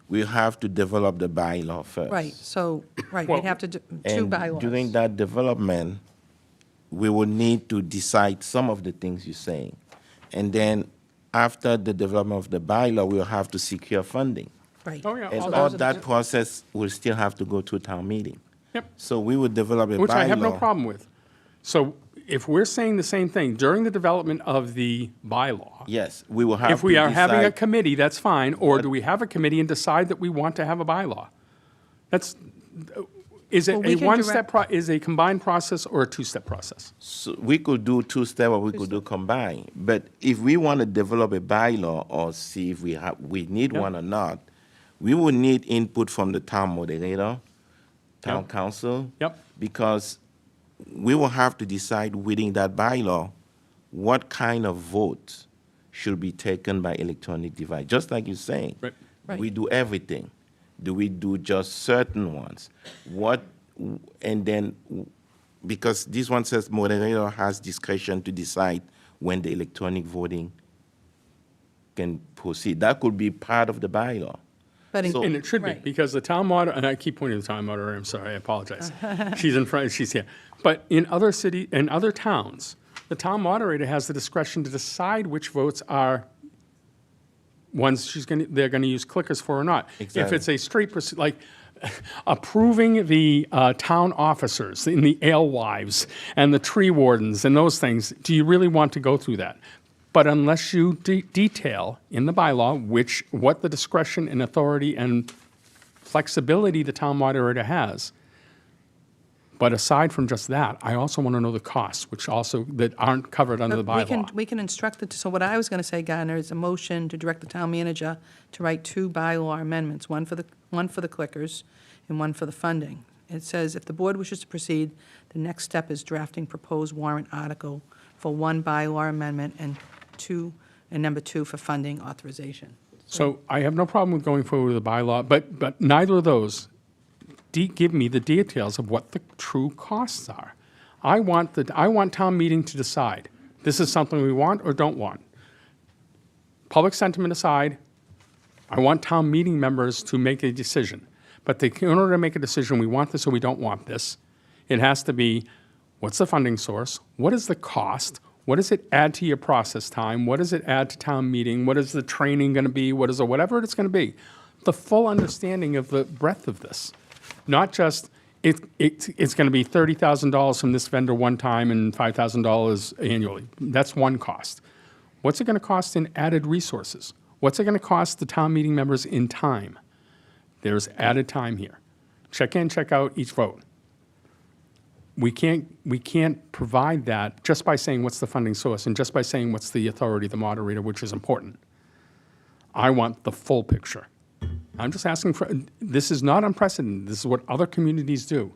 we have to develop the bylaw first. Right, so, right, Well, we'd have to do two And bylaws. during that development, we will need to decide some of the things you're saying. And then after the development of the bylaw, we'll have to secure funding. Right. Oh, yeah. And all all those- that process will still have to go to a town meeting. Yep. So we would develop a bylaw. Which I have no problem with. So if we're saying the same thing, during the development of the bylaw, Yes, we will have if we to are having a decide- committee, that's fine, or do we have a committee and decide that we want to have a bylaw? Is it Well, we a can one-step, is a combined process or a two-step process? So we could do two-step or we could do combined. But if we want to develop a bylaw or see if we need Yep. one or not, we will need input from the town moderator, town Yep. council. Yep. Because we will have to decide within that bylaw what kind of vote should be taken by electronic device. Just like you're saying, Right. Right. we do everything. Do we do just certain ones? And then, because this one says moderator has discretion to decide when the electronic voting can proceed. That could be part of the bylaw. But in- So- And it should be, Right. because the town moderator, and I keep pointing to the town moderator, I'm sorry, I apologize. She's in front, she's here. But in other towns, the town moderator has the discretion to decide which votes are ones they're gonna use clickers for or not. If Exactly. it's a straight, like approving the town officers and the alewives and the tree wardens and those things, do you really want to go through that? But unless you detail in the bylaw what the discretion and authority and flexibility the town moderator has, but aside from just that, I also want to know the costs, that aren't covered under the But bylaw. we can instruct so what I was going to say, Gardner, is a motion to direct the town manager to write two bylaw amendments, one for the clickers and one for the funding. It says, if the board wishes to proceed, the next step is drafting proposed warrant article for one bylaw amendment and number two for funding authorization. So I have no problem with going forward with the bylaw, but neither of those give me the details of what the true costs are. I want town meeting to decide, this is something we want or don't want. Public sentiment aside, I want town meeting members to make a decision. But in order to make a decision, we want this or we don't want this, it has to be, what's the funding source? What is the cost? What does it add to your process time? What does it add to town meeting? What is the training going to be? Whatever it's going to be. The full understanding of the breadth of this. Not just, it's going to be $30,000 from this vendor one time and $5,000 annually. That's one cost. What's it going to cost in added resources? What's it going to cost the town meeting members in time? There's added time here. Check in, check out each vote. We can't provide that just by saying what's the funding source and just by saying what's the authority of the moderator, which is important. I want the full picture. I'm just asking for, this is not unprecedented. This is what other communities do.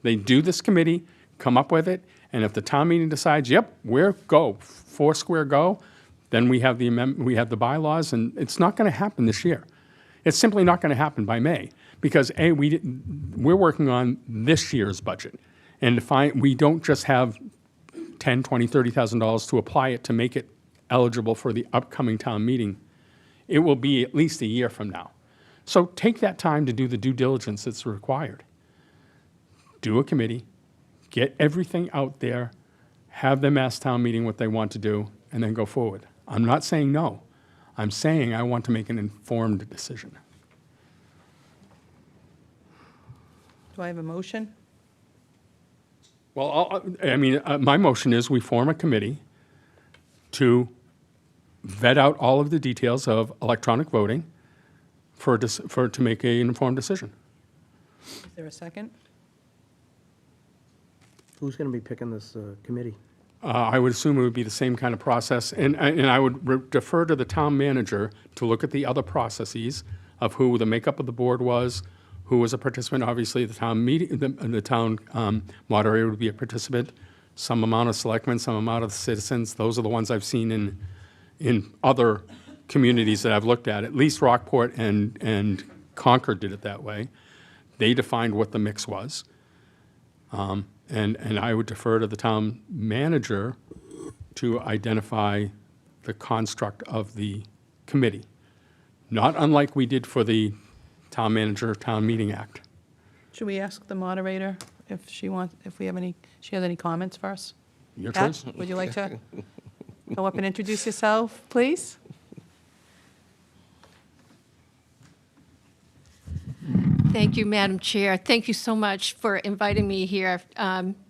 They do this committee, come up with it, and if the town meeting decides, yep, we're go, four square go, then we have the bylaws, and it's not going to happen this year. It's simply not going to happen by May, because we're working on this year's budget. And we don't just have $10,000, $20,000, $30,000 to apply it to make it eligible for the upcoming town meeting it will be at least a year from now. So take that time to do the due diligence that's required. Do a committee, get everything out there, have them ask town meeting what they want to do, and then go forward. I'm not saying no. I'm saying I want to make an informed decision. Do I have a motion? Well, my motion is we form a committee to vet out all of the details of electronic voting to make an informed decision. Is there a second? Who's going to be picking this committee? I would assume it would be the same kind of process, and I would defer to the town manager to look at the other processes of who the makeup of the board was, who was a participant. Obviously, the town meeting, the town moderator would be a participant. Some amount of selectmen, some amount of citizens. Those are the ones I've seen in other communities that I've looked at. At least Rockport and Concord did it that way. They defined what the mix was. And I would defer to the town manager to identify the construct of the committee, not unlike we did for the Town Manager Town Meeting Act. Should we ask the moderator if she has any comments for us? Your Pat, choice. would you like to go up and introduce yourself, please? Thank you, Madam Chair. Thank you so much for inviting me here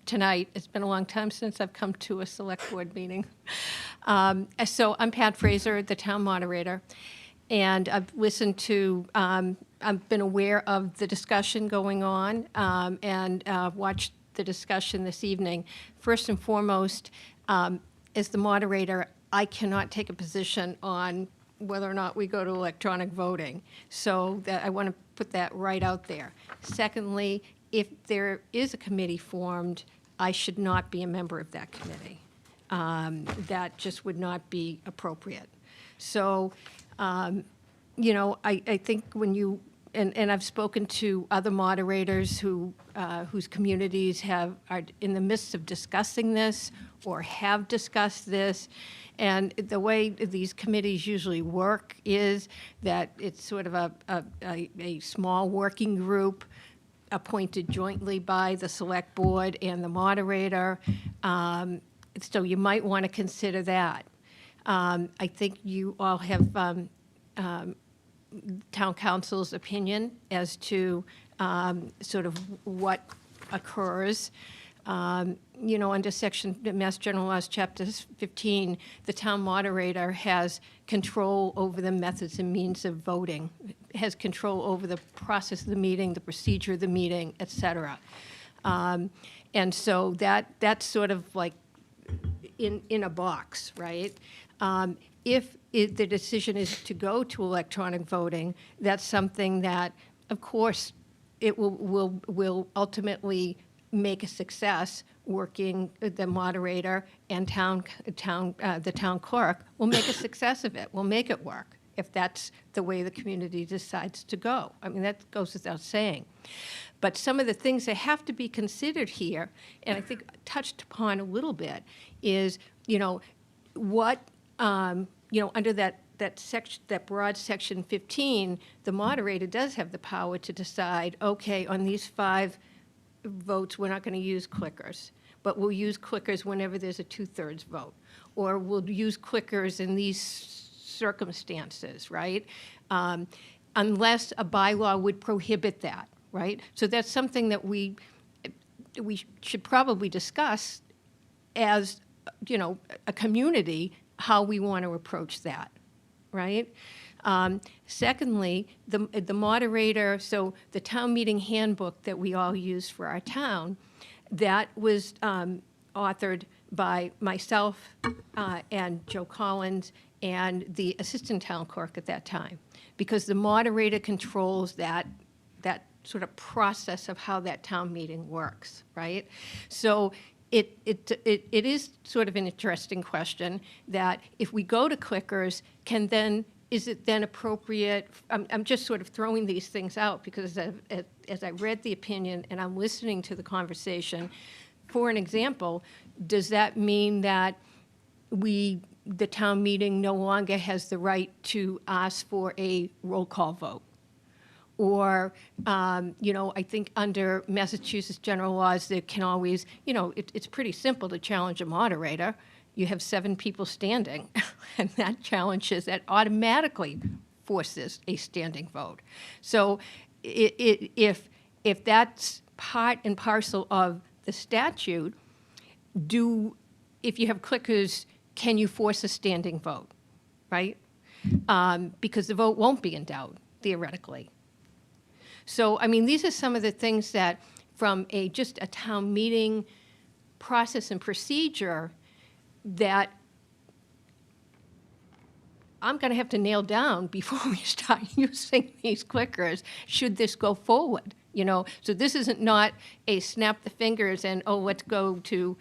tonight. It's been a long time since I've come to a select board meeting. So I'm Pat Fraser, the town moderator, and I've listened to, I've been aware of the discussion going on and watched the discussion this evening. First and foremost, as the moderator, I cannot take a position on whether or not we go to electronic voting. So that I want to put that right out there. Secondly, if there is a committee formed, I should not be a member of that committee. That just would not be appropriate. So, I think when you, and I've spoken to other moderators whose communities are in the midst of discussing this or have discussed this. And the way these committees usually work is that it's sort of a small working group appointed jointly by the select board and the moderator. So you might want to consider that. I think you all have town council's opinion as to sort of what occurs. Under section, Mass General Laws, Chapter 15, the town moderator has control over the methods and means of voting, has control over the process of the meeting, the procedure of the meeting, et cetera. And so that's sort of like in a box, right? If the decision is to go to electronic voting, that's something that, of course, it will ultimately make a success. Working the moderator and the town clerk will make a success of it. We'll make it work if that's the way the community decides to go. I mean, that goes without saying. But some of the things that have to be considered here, and I think touched upon a little bit, is what under that broad section 15, the moderator does have the power to decide, okay, on these 5 votes, we're not going to use clickers, but we'll use clickers whenever there's a 2/3 vote, or we'll use clickers in these circumstances, right? Unless a bylaw would prohibit that, right? So that's something that we should probably discuss as, a community, how we want to approach that, right? Secondly, the moderator, so the town meeting handbook that we all use for our town, that was authored by myself and Joe Collins and the assistant town clerk at that time, because the moderator controls that sort of process of how that town meeting works, right? So it is sort of an interesting question that if we go to clickers, is it then appropriate? I'm just sort of throwing these things out because as I read the opinion and I'm listening to the conversation, for an example, does that mean that we the town meeting no longer has the right to ask for a roll call vote. Or, I think under Massachusetts general laws, there can always, it's pretty simple to challenge a moderator. You have 7 people standing, and that automatically forces a standing vote. So if that's part and parcel of the statute, if you have clickers, can you force a standing vote, right? Because the vote won't be in doubt, theoretically. So, these are some of the things that, from just a town meeting process and procedure, that I'm going to have to nail down before we start using these clickers, should this go forward, So this isn't not a snap the fingers and, let's go to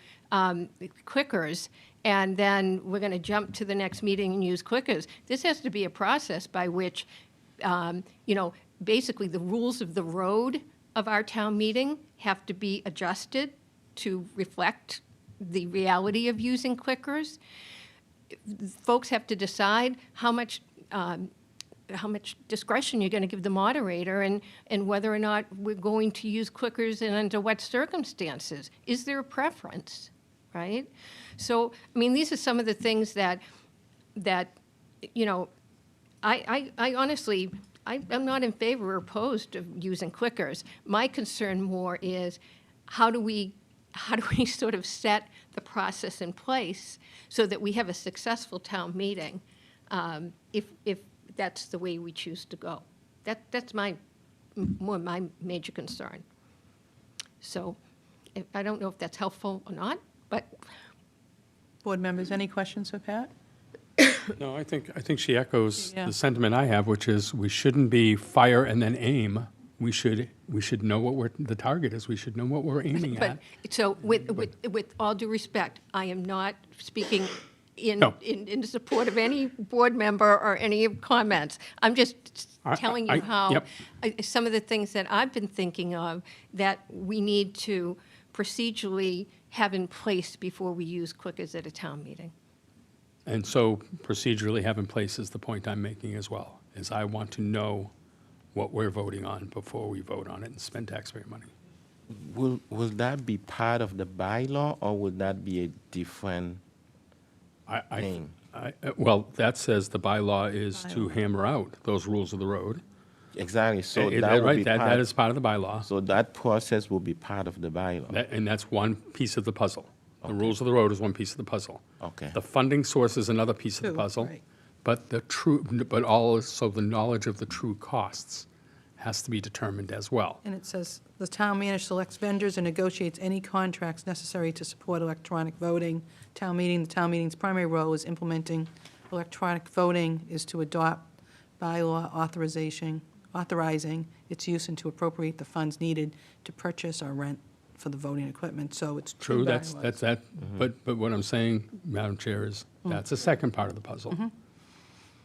clickers, and then we're going to jump to the next meeting and use clickers. This has to be a process by which, basically the rules of the road of our town meeting have to be adjusted to reflect the reality of using clickers. Folks have to decide how much discretion you're going to give the moderator, and whether or not we're going to use clickers and under what circumstances. Is there a preference, right? So, these are some of the things that I honestly, I'm not in favor or opposed of using clickers. My concern more is how do we sort of set the process in place so that we have a successful town meeting, if that's the way we choose to go. That's my major concern. So I don't know if that's helpful or not, but. Board members, any questions for Pat? No, I think she echoes Yeah. the sentiment I have, which is we shouldn't be fire and then aim. We should know what the target is. We should know what we're aiming But, at. so with all due respect, I am not speaking No. in support of any board member or any comments. I'm just telling you how, yep. some of the things that I've been thinking of that we need to procedurally have in place before we use clickers at a town meeting. And so procedurally have in place is the point I'm making as well, is I want to know what we're voting on before we vote on it and spend taxpayer money. Will that be part of the bylaw, or would that be a different thing? Well, that says the bylaw is to hammer out those rules of the road. Exactly, so Is that that would right? be That is part of the bylaw. So that process will be part of the bylaw. And that's one piece of the puzzle. The rules of the road is one piece of the puzzle. Okay. The funding source is another piece of the Two, puzzle. right. But also the knowledge of the true costs has to be determined as well. And it says, the town manager selects vendors and negotiates any contracts necessary to support electronic voting. The town meeting's primary role is implementing electronic voting, is to adopt bylaw authorizing its use and to appropriate the funds needed to purchase or rent for the voting equipment. So it's two True, that's bylaws. that. But what I'm saying, Madam Chair, is that's the second part of the puzzle.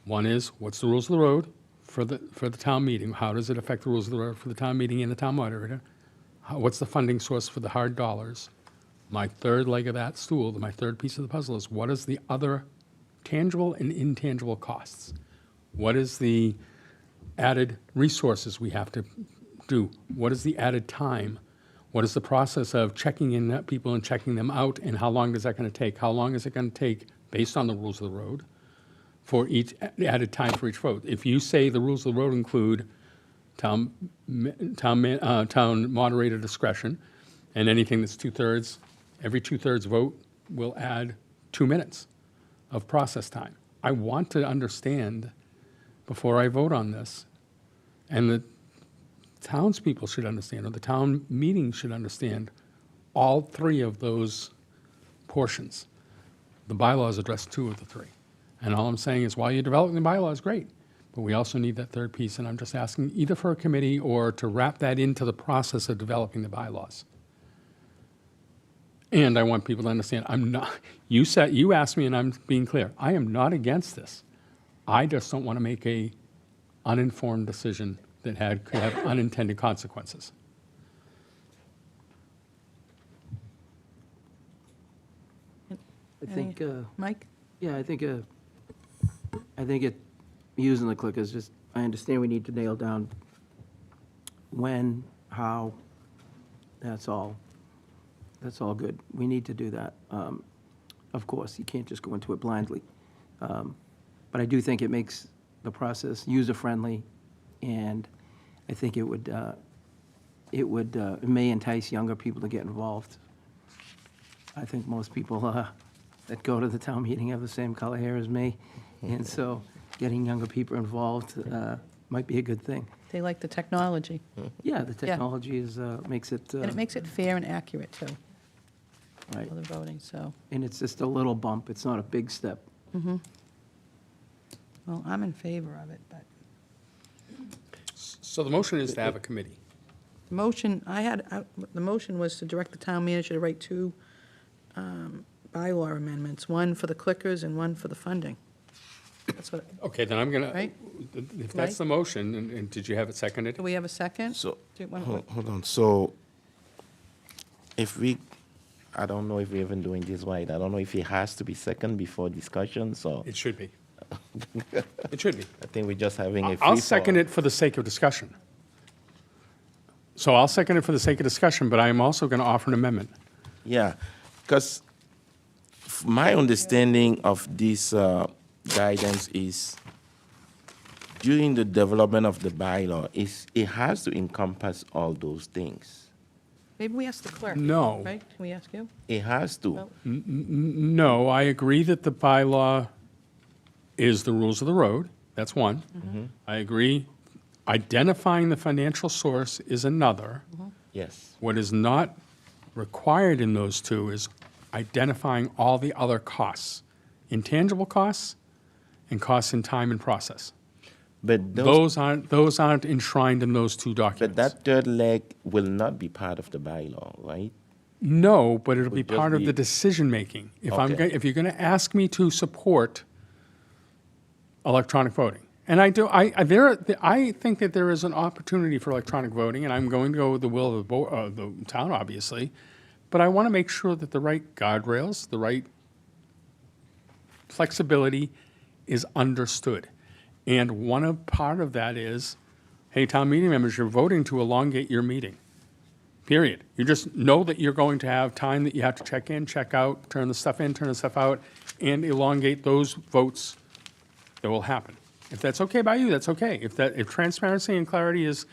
One is, what's the rules of the road for the town meeting? How does it affect the rules of the road for the town meeting and the town moderator? What's the funding source for the hard dollars? My third leg of that stool, my third piece of the puzzle, is what is the other tangible and intangible costs? What is the added resources we have to do? What is the added time? What is the process of checking in people and checking them out, and how long is that going to take? How long is it going to take, based on the rules of the road, for each added time for each vote? If you say the rules of the road include town moderator discretion, and anything that's two-thirds, every two-thirds vote will add 2 minutes of process time. I want to understand before I vote on this, and the townspeople should understand, or the town meeting should understand, all 3 of those portions. The bylaws address 2 of the 3. And all I'm saying is, while you're developing the bylaws, great, but we also need that third piece, and I'm just asking either for a committee or to wrap that into the process of developing the bylaws. And I want people to understand, you asked me, and I'm being clear, I am not against this. I just don't want to make a uninformed decision that could have unintended consequences. I think, Mike? Yeah, I think using the clickers, just, I understand we need to nail down when, how, that's all good. We need to do that. Of course, you can't just go into it blindly. But I do think it makes the process user-friendly, and I think it may entice younger people to get involved. I think most people that go to the town meeting have the same color hair as me, and so getting younger people involved might be a good thing. They like the technology. Yeah, the technology makes it. And it makes it fair and accurate, too, Right, for the voting, so. and it's just a little bump, it's not a big step. Well, I'm in favor of it, but So the motion is to have a committee. the motion, the motion was to direct the town manager to write two bylaw amendments, one for the clickers and one for the funding. That's what, Okay, then I'm gonna, Right? if that's the motion, and did you have it seconded? do we have a second? So, Do you wanna- hold on. So, if we, I don't know if we're even doing this right. I don't know if it has to be second before discussion, so It should be. It should be. I think we're just having a I'll second it for the sake of discussion. So I'll second it for the sake of discussion, but I am also going to offer an amendment. Yeah, because my understanding of this guidance is during the development of the bylaw, it has to encompass all those things. Maybe we ask the clerk. No. Right? Can we ask you? It has to. Well- No, I agree that the bylaw is the rules of the road. That's one. I agree. Identifying the financial source is another. Yes. What is not required in those two is identifying all the other costs, intangible costs and costs in time and process. But those, Those aren't enshrined in those two documents. but that third leg will not be part of the bylaw, right? No, but it'll be Would just part of be- the decision-making. If Okay. if you're going to ask me to support electronic voting, and I do, I think that there is an opportunity for electronic voting, and I'm going to go with the will of the town, obviously, but I want to make sure that the right guardrails, the right flexibility is understood. And part of that is, hey, town meeting members, you're voting to elongate your meeting. Period. You just know that you're going to have time that you have to check in, check out, turn the stuff in, turn the stuff out, and elongate those votes that will happen. If that's okay by you, that's okay. If transparency and clarity is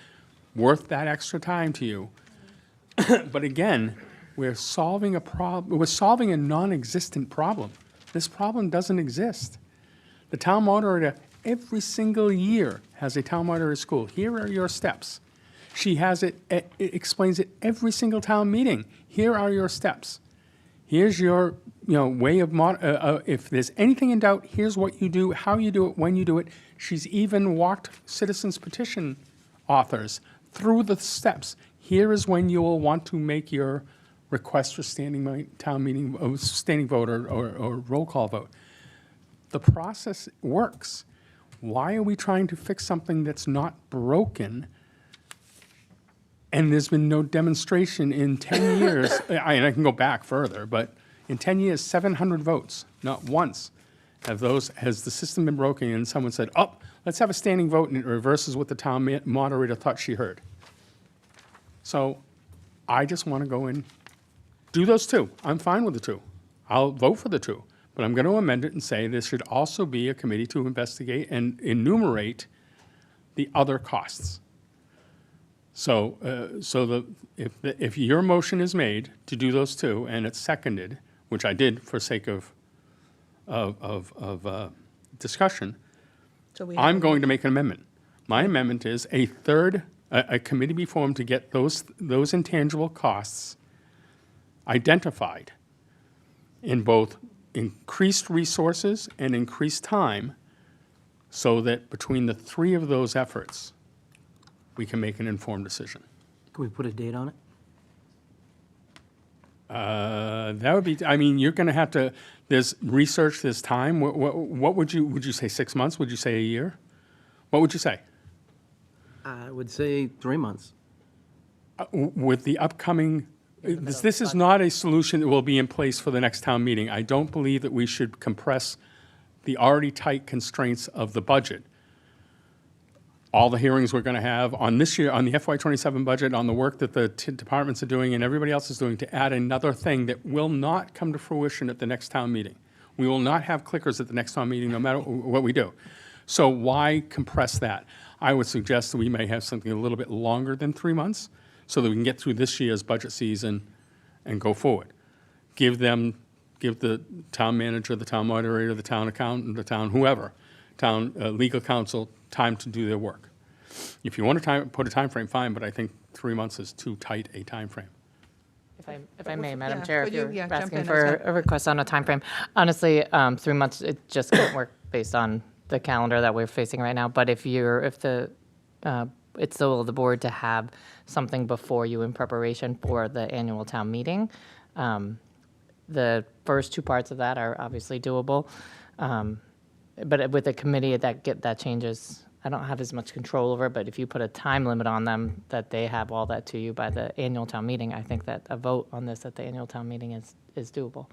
worth that extra time to you. But again, we're solving a non-existent problem. This problem doesn't exist. The town moderator, every single year, has a town moderator school. Here are your steps. She has it explains it every single town meeting. Here are your steps. Here's your, way of, if there's anything in doubt, here's what you do, how you do it, when you do it. She's even walked citizens petition authors through the steps. Here is when you will want to make your request for town meeting, standing vote or roll call vote. The process works. Why are we trying to fix something that's not broken? And there's been no demonstration in 10 years, and I can go back further, but in 10 years, 700 votes. Not once has the system been broken and someone said, oh, let's have a standing vote, and it reverses what the town moderator thought she heard. So I just want to go and do those two. I'm fine with the two. I'll vote for the two. But I'm going to amend it and say there should also be a committee to investigate and enumerate the other costs. So, if your motion is made to do those two and it's seconded, which I did for sake of discussion, So we I'm have- going to make an amendment. My amendment is a committee be formed to get those intangible costs identified in both increased resources and increased time, so that between the three of those efforts, we can make an informed decision. Can we put a date on it? That would be, you're going to have to, there's research, there's time. What would you say 6 months? Would you say a year? What would you say? I would say 3 months. With the upcoming, this is not a solution that will be in place for the next town meeting. I don't believe that we should compress the already tight constraints of the budget, all the hearings we're going to have on this year, on the FY27 budget, on the work that the departments are doing and everybody else is doing, to add another thing that will not come to fruition at the next town meeting. We will not have clickers at the next town meeting, no matter what we do. So why compress that? I would suggest that we may have something a little bit longer than 3 months, so that we can get through this year's budget season and go forward. Give the town manager, the town moderator, the town accountant, the town whoever, town legal counsel, time to do their work. If you want to put a time frame, fine, but I think 3 months is too tight a time frame. If I may, Madam Yeah, Chair, would if you- you're yeah, jump asking in, for Scott. a request on a time frame. Honestly, 3 months, it just can't work based on the calendar that we're facing right now. But it's the will of the board to have something before you in preparation for the annual town meeting. The first 2 parts of that are obviously doable. But with a committee, that changes. I don't have as much control over it, but if you put a time limit on them, that they have all that to you by the annual town meeting, I think that a vote on this at the annual town meeting is doable.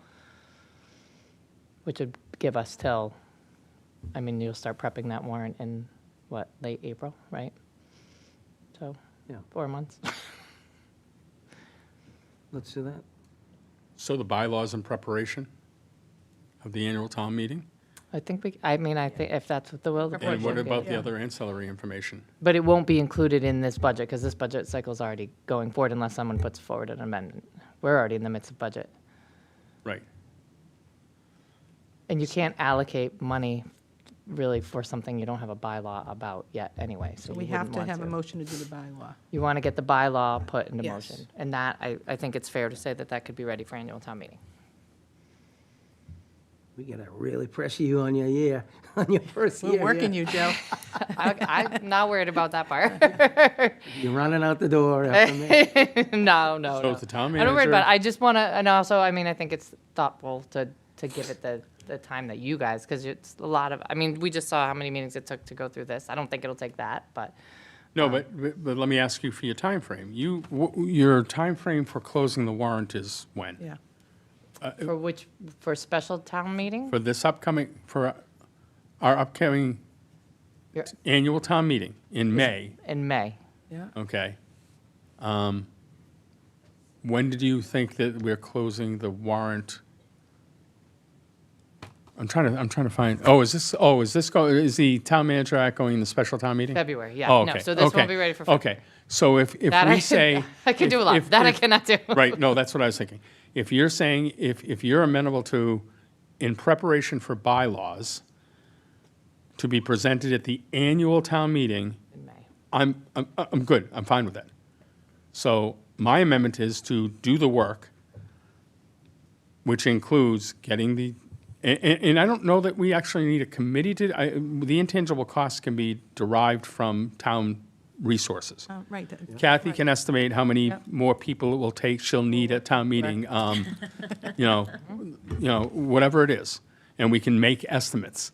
Which would give us till, you'll start prepping that warrant in, late April, right? So, Yeah. 4 months. Let's do that. So the bylaws in preparation of the annual town meeting? I think if that's what the will of the board And what should be. about the other ancillary information? But it won't be included in this budget, because this budget cycle is already going forward unless someone puts forward an amendment. We're already in the midst of budget. Right. And you can't allocate money really for something you don't have a bylaw about yet anyway, so We you have wouldn't to want have a motion to do the bylaw. You want to get the bylaw put into Yes. motion. And that, I think it's fair to say that could be ready for annual town meeting. We gotta really pressure you on your year, on your first year. We're working you, Joe. I'm not worried about that part. You're running out the door after me. No. So it's the town I don't worry about it. manager? I just want to, and also, I think it's thoughtful to give it the time that you guys, because it's a lot of, we just saw how many meetings it took to go through this. I don't think it'll take that, but No, but let me ask you for your time frame. Your time frame for closing the warrant is when? Yeah. for special town meeting? For our upcoming Your- annual town meeting in May, In May. Yeah. okay? When did you think that we're closing the warrant? I'm trying to find, is the town manager act going in the special town meeting? February, yeah. Oh, No, okay, so this won't okay, be ready for February. Okay, so if That we say. I can do a lot. if- That I if- cannot do. Right, no, that's what I was thinking. If you're saying, if you're amenable to, in preparation for bylaws, to be presented at the annual town meeting, In May. I'm good, I'm fine with that. So my amendment is to do the work, which includes getting the, and I don't know that we actually need a committee the intangible costs can be derived from town resources. Right. Kathy can estimate how many Yep. more people it will take, she'll need at town meeting, whatever it is. And we can make estimates.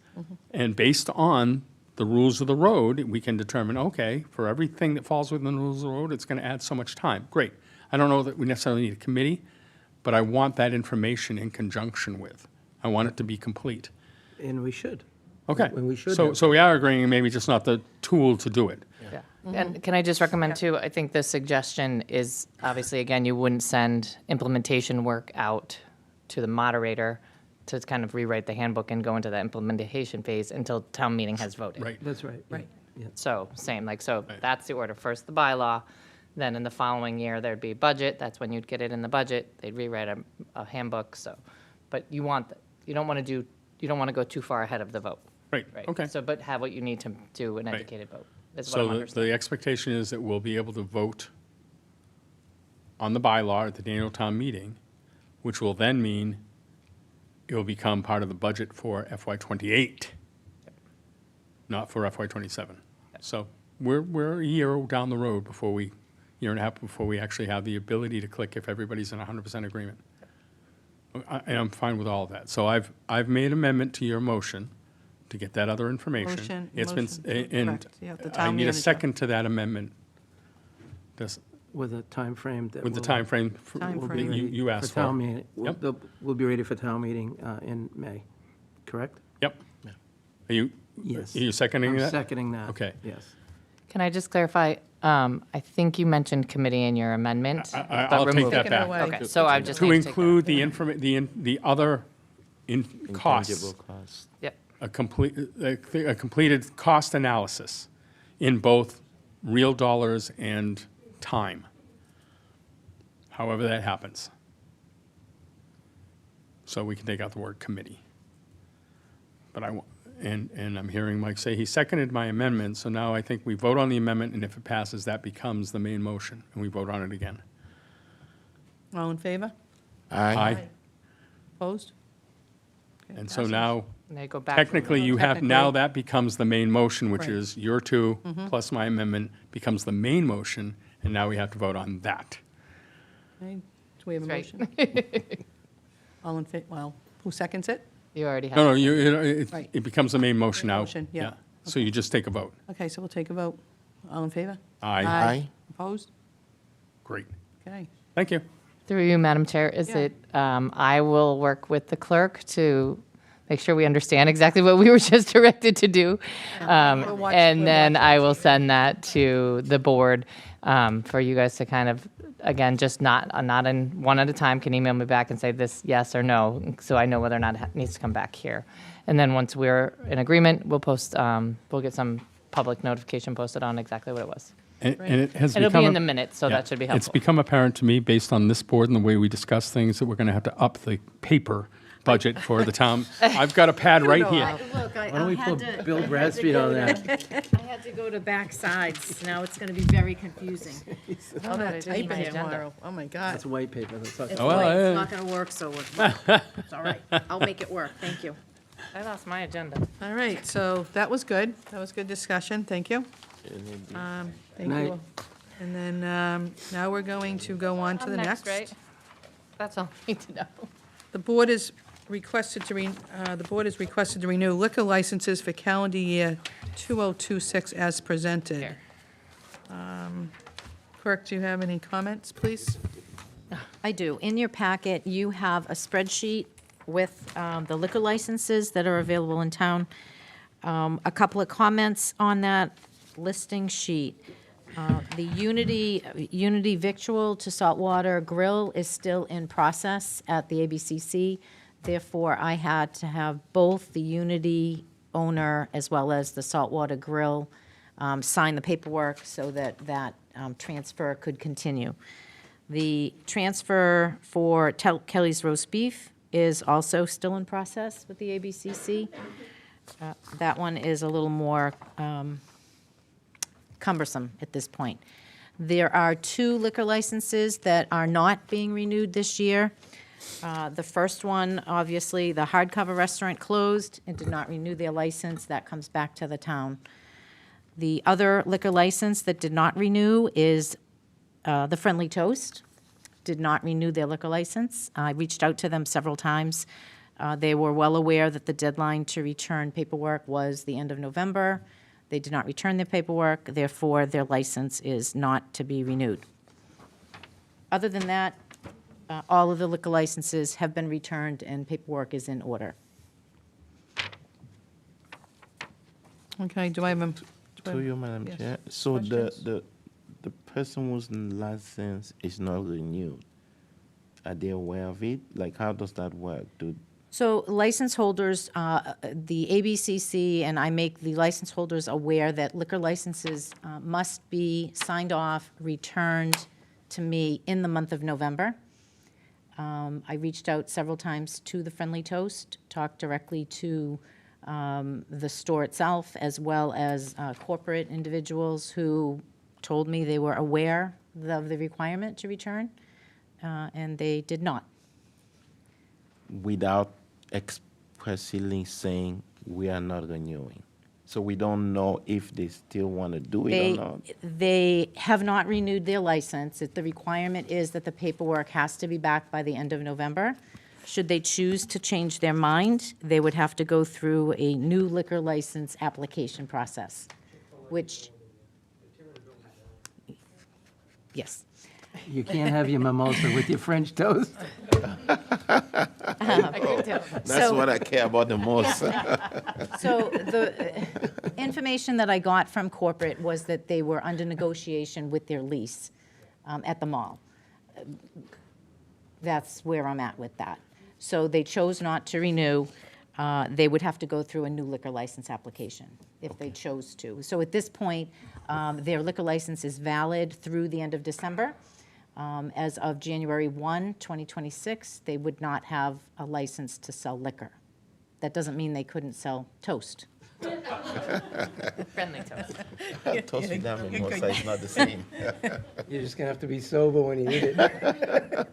And based on the rules of the road, we can determine, okay, for everything that falls within the rules of the road, it's going to add so much time. Great. I don't know that we necessarily need a committee, but I want that information in conjunction with. I want it to be complete. And we should. Okay. And we should So, have. so we are agreeing, maybe just not the tool to do it. Yeah. And can I just recommend too, I think the suggestion is, obviously, again, you wouldn't send implementation work out to the moderator to kind of rewrite the handbook and go into the implementation phase until town meeting has voted. Right. That's right. Right. So, same, that's the order. First the bylaw, then in the following year, there'd be budget, that's when you'd get it in the budget, they'd rewrite a handbook, so. But you don't want to go too far ahead of the vote. Right, Right. okay. So, but have what you need to do an Right. educated vote, is what I'm So understanding. the expectation is that we'll be able to vote on the bylaw at the annual town meeting, which will then mean it will become part of the budget for FY '28, not for FY '27. So we're a year down the road year and a half before we actually have the ability to click if everybody's in 100% agreement. And I'm fine with all of that. So I've made amendment to your motion to get that other information. Motion- It's been, motion to and correct, yeah, the I town need a manager. second to that amendment. With a time frame that With the will- timeframe Time that frame. you asked For town for. meeting. Yep. We'll be ready for town meeting in May, correct? Yep. Are you, Yes. are you seconding I'm that? seconding that. Okay. Yes. Can I just clarify? I think you mentioned committee in your amendment. but I'll take remove that it. Taken back. away. Okay, so I just To need to take that. include the other costs, Intangible costs. Yep. a completed cost analysis in both real dollars and time, however that happens. So we can take out the word committee. But and I'm hearing Mike say he seconded my amendment, so now I think we vote on the amendment, and if it passes, that becomes the main motion, and we vote on it again. All in favor? Aye. Opposed? Okay, And so passes. now, And they go back. technically, you have, now Technically. that becomes the main motion, which Right. is your two plus my amendment becomes the main motion, and now we have to vote on that. Okay, do we have a That's motion? All in favor, well, who seconds it? You already have. No, it. it it becomes the main motion now. motion, yeah. So you just take a vote. Okay, so we'll take a vote. All in favor? Aye. Aye. Opposed? Great. Okay. Thank you. Through you, Madam Chair, is Yeah. it, I will work with the clerk to make sure we understand exactly what we were just directed to do. We'll watch- And we'll then watch I that. will send that to the board for you guys to kind of, again, just not in one at a time, can email me back and say this, yes or no, so I know whether or not it needs to come back here. And then once we're in agreement, we'll post, we'll get some public notification posted on exactly what it was. And it has It'll become be a- in the minutes, so Yeah. that should be It's helpful. become apparent to me, based on this board and the way we discuss things, that we're going to have to up the paper budget for the town. I've got a pad right here. Look, I Why don't we had put to. Bill I had to Bradstreet go on to- that? I had to go to back sides. Now it's going to be very confusing. All that It's typing my agenda. tomorrow. Oh, my God. That's white paper. That's not. It's well, white. yeah. It's not going to work, so it's all right. I'll make it work. Thank you. I lost my agenda. All right, so that was good. That was good discussion. Thank you. Thank Night. you. And then now we're going to go on to the next. Right? That's all I need to know. The board is requested to renew liquor licenses for calendar year 2026 as presented. Here. Clerk, do you have any comments, please? I do. In your packet, you have a spreadsheet with the liquor licenses that are available in town. A couple of comments on that listing sheet. The Unity Victual to Saltwater Grill is still in process at the ABCC. Therefore, I had to have both the Unity owner as well as the Saltwater Grill sign the paperwork so that transfer could continue. The transfer for Kelly's Roast Beef is also still in process with the ABCC. That one is a little more cumbersome at this point. There are 2 liquor licenses that are not being renewed this year. The first one, obviously, the Hardcover Restaurant closed and did not renew their license. That comes back to the town. The other liquor license that did not renew is the Friendly Toast. Did not renew their liquor license. I reached out to them several times. They were well aware that the deadline to return paperwork was the end of November. They did not return their paperwork, therefore their license is not to be renewed. Other than that, all of the liquor licenses have been returned and paperwork is in order. Okay, do I have a? To you, Madam Yes. Chair. So Questions? the person whose license is not renewed, are they aware of it? Like, how does that work? So license holders, the ABCC, and I make the license holders aware that liquor licenses must be signed off, returned to me in the month of November. I reached out several times to the Friendly Toast, talked directly to the store itself, as well as corporate individuals who told me they were aware of the requirement to return, and they did not. Without expressly saying we are not renewing. So we don't know if they still want to do it or not. They have not renewed their license. The requirement is that the paperwork has to be back by the end of November. Should they choose to change their mind, they would have to go through a new liquor license application process, which, yes. You can't have your mimosa with your French toast. That's what I care about the most. So the information that I got from corporate was that they were under negotiation with their lease at the mall. That's where I'm at with that. So they chose not to renew. They would have to go through a new liquor license application if they chose to. So at this point, their liquor license is valid through the end of December. As of January 1, 2026, they would not have a license to sell liquor. That doesn't mean they couldn't sell toast. Friendly toast. Toast with them and mosa is not the same. You're just gonna have to be sober when you eat it.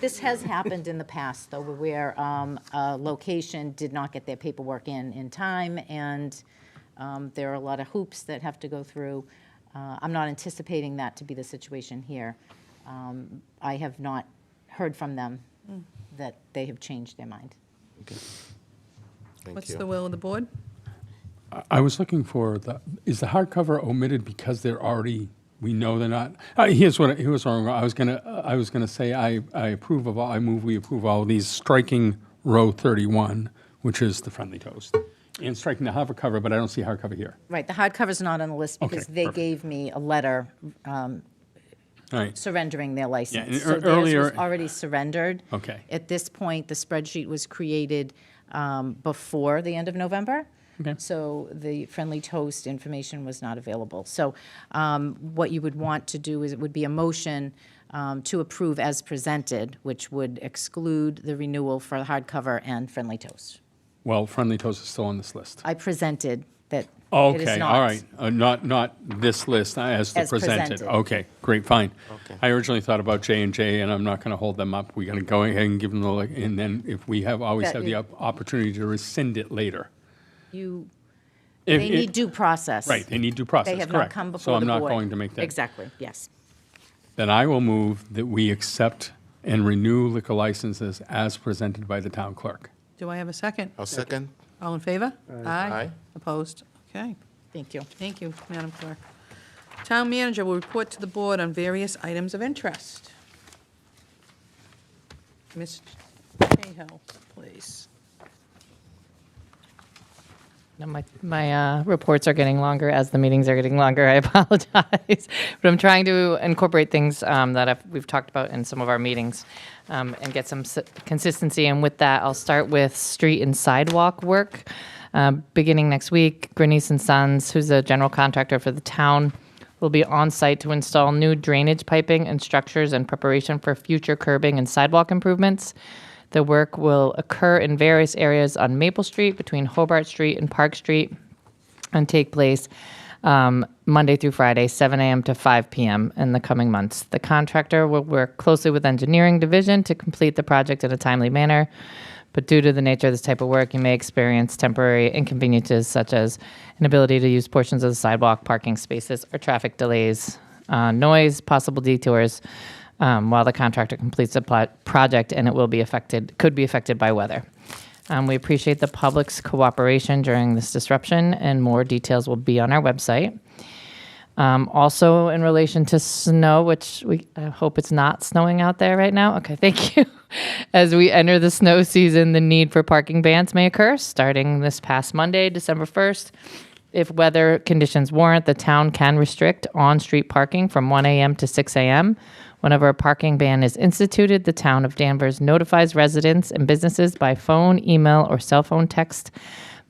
This has happened in the past, though, where a location did not get their paperwork in time, and there are a lot of hoops that have to go through. I'm not anticipating that to be the situation here. I have not heard from them that they have changed their mind. Okay. Thank What's you. the will of the board? I was looking for is the hardcover omitted because they're already, we know they're not? Here's what wrong. I was gonna say I approve of all, I move we approve all of these, striking row 31, which is the friendly toast, and striking the hardcover, but I don't see hardcover here. Right, the hardcover's not on the list because Okay, they perfect. gave me a letter All right. surrendering their license. and So theirs earlier- was already surrendered. Okay. At this point, the spreadsheet was created before the end of November. Okay. So the friendly toast information was not available. So what you would want to do is, it would be a motion to approve as presented, which would exclude the renewal for hardcover and friendly toast. Well, friendly toast is still on this list. I presented that it is Okay, not. all right. Not this list as As presented. presented. Okay, great, fine. Okay. I originally thought about J&J, and I'm not going to hold them up. We're going to go ahead and give them the, and then if we always That have the you- opportunity to rescind it later. You, If they it- need due process. Right, they need due process, They have correct. not come So before I'm the not board. going to make that. Exactly, yes. Then I will move that we accept and renew liquor licenses as presented by the town clerk. Do I have a second? I'll second. All in favor? Aye. Opposed? Okay. Thank you. Thank you, Madam Clerk. Town manager will report to the board on various items of interest. Ms. Cahill, please. No, my reports are getting longer as the meetings are getting longer. I apologize. But I'm trying to incorporate things that we've talked about in some of our meetings and get some consistency. And with that, I'll start with street and sidewalk work. Beginning next week, Grenice & Sons, who's a general contractor for the town, will be on site to install new drainage piping and structures in preparation for future curbing and sidewalk improvements. The work will occur in various areas on Maple Street between Hobart Street and Park Street and take place Monday through Friday, 7 a.m. to 5 p.m. in the coming months. The contractor will work closely with engineering division to complete the project in a timely manner. But due to the nature of this type of work, you may experience temporary inconveniences such as inability to use portions of the sidewalk, parking spaces, or traffic delays, noise, possible detours, while the contractor completes the project, and could be affected by weather. We appreciate the public's cooperation during this disruption, and more details will be on our website. Also, in relation to snow, which I hope it's not snowing out there right now. Okay, thank you. As we enter the snow season, the need for parking bans may occur starting this past Monday, December 1st. If weather conditions warrant, the town can restrict on-street parking from 1 a.m. to 6 a.m. Whenever a parking ban is instituted, the town of Danvers notifies residents and businesses by phone, email, or cell phone text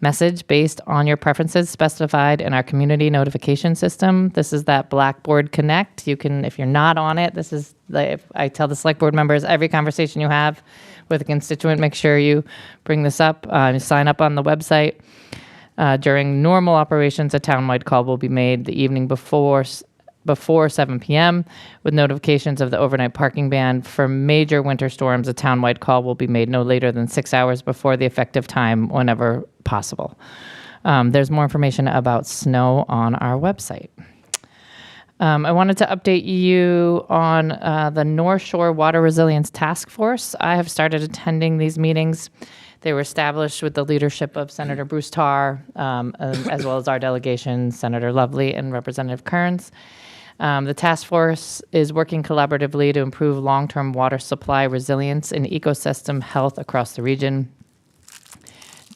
message based on your preferences specified in our community notification system. This is that Blackboard Connect. You can, if you're not on it, this is, I tell the select board members, every conversation you have with a constituent, make sure you bring this up, sign up on the website. During normal operations, a townwide call will be made the evening before 7 p.m. with notifications of the overnight parking ban. For major winter storms, a townwide call will be made no later than 6 hours before the effective time whenever possible. There's more information about snow on our website. I wanted to update you on the North Shore Water Resilience Task Force. I have started attending these meetings. They were established with the leadership of Senator Bruce Tarr, as well as our delegation, Senator Lovely and Representative Kearns. The task force is working collaboratively to improve long-term water supply resilience and ecosystem health across the region.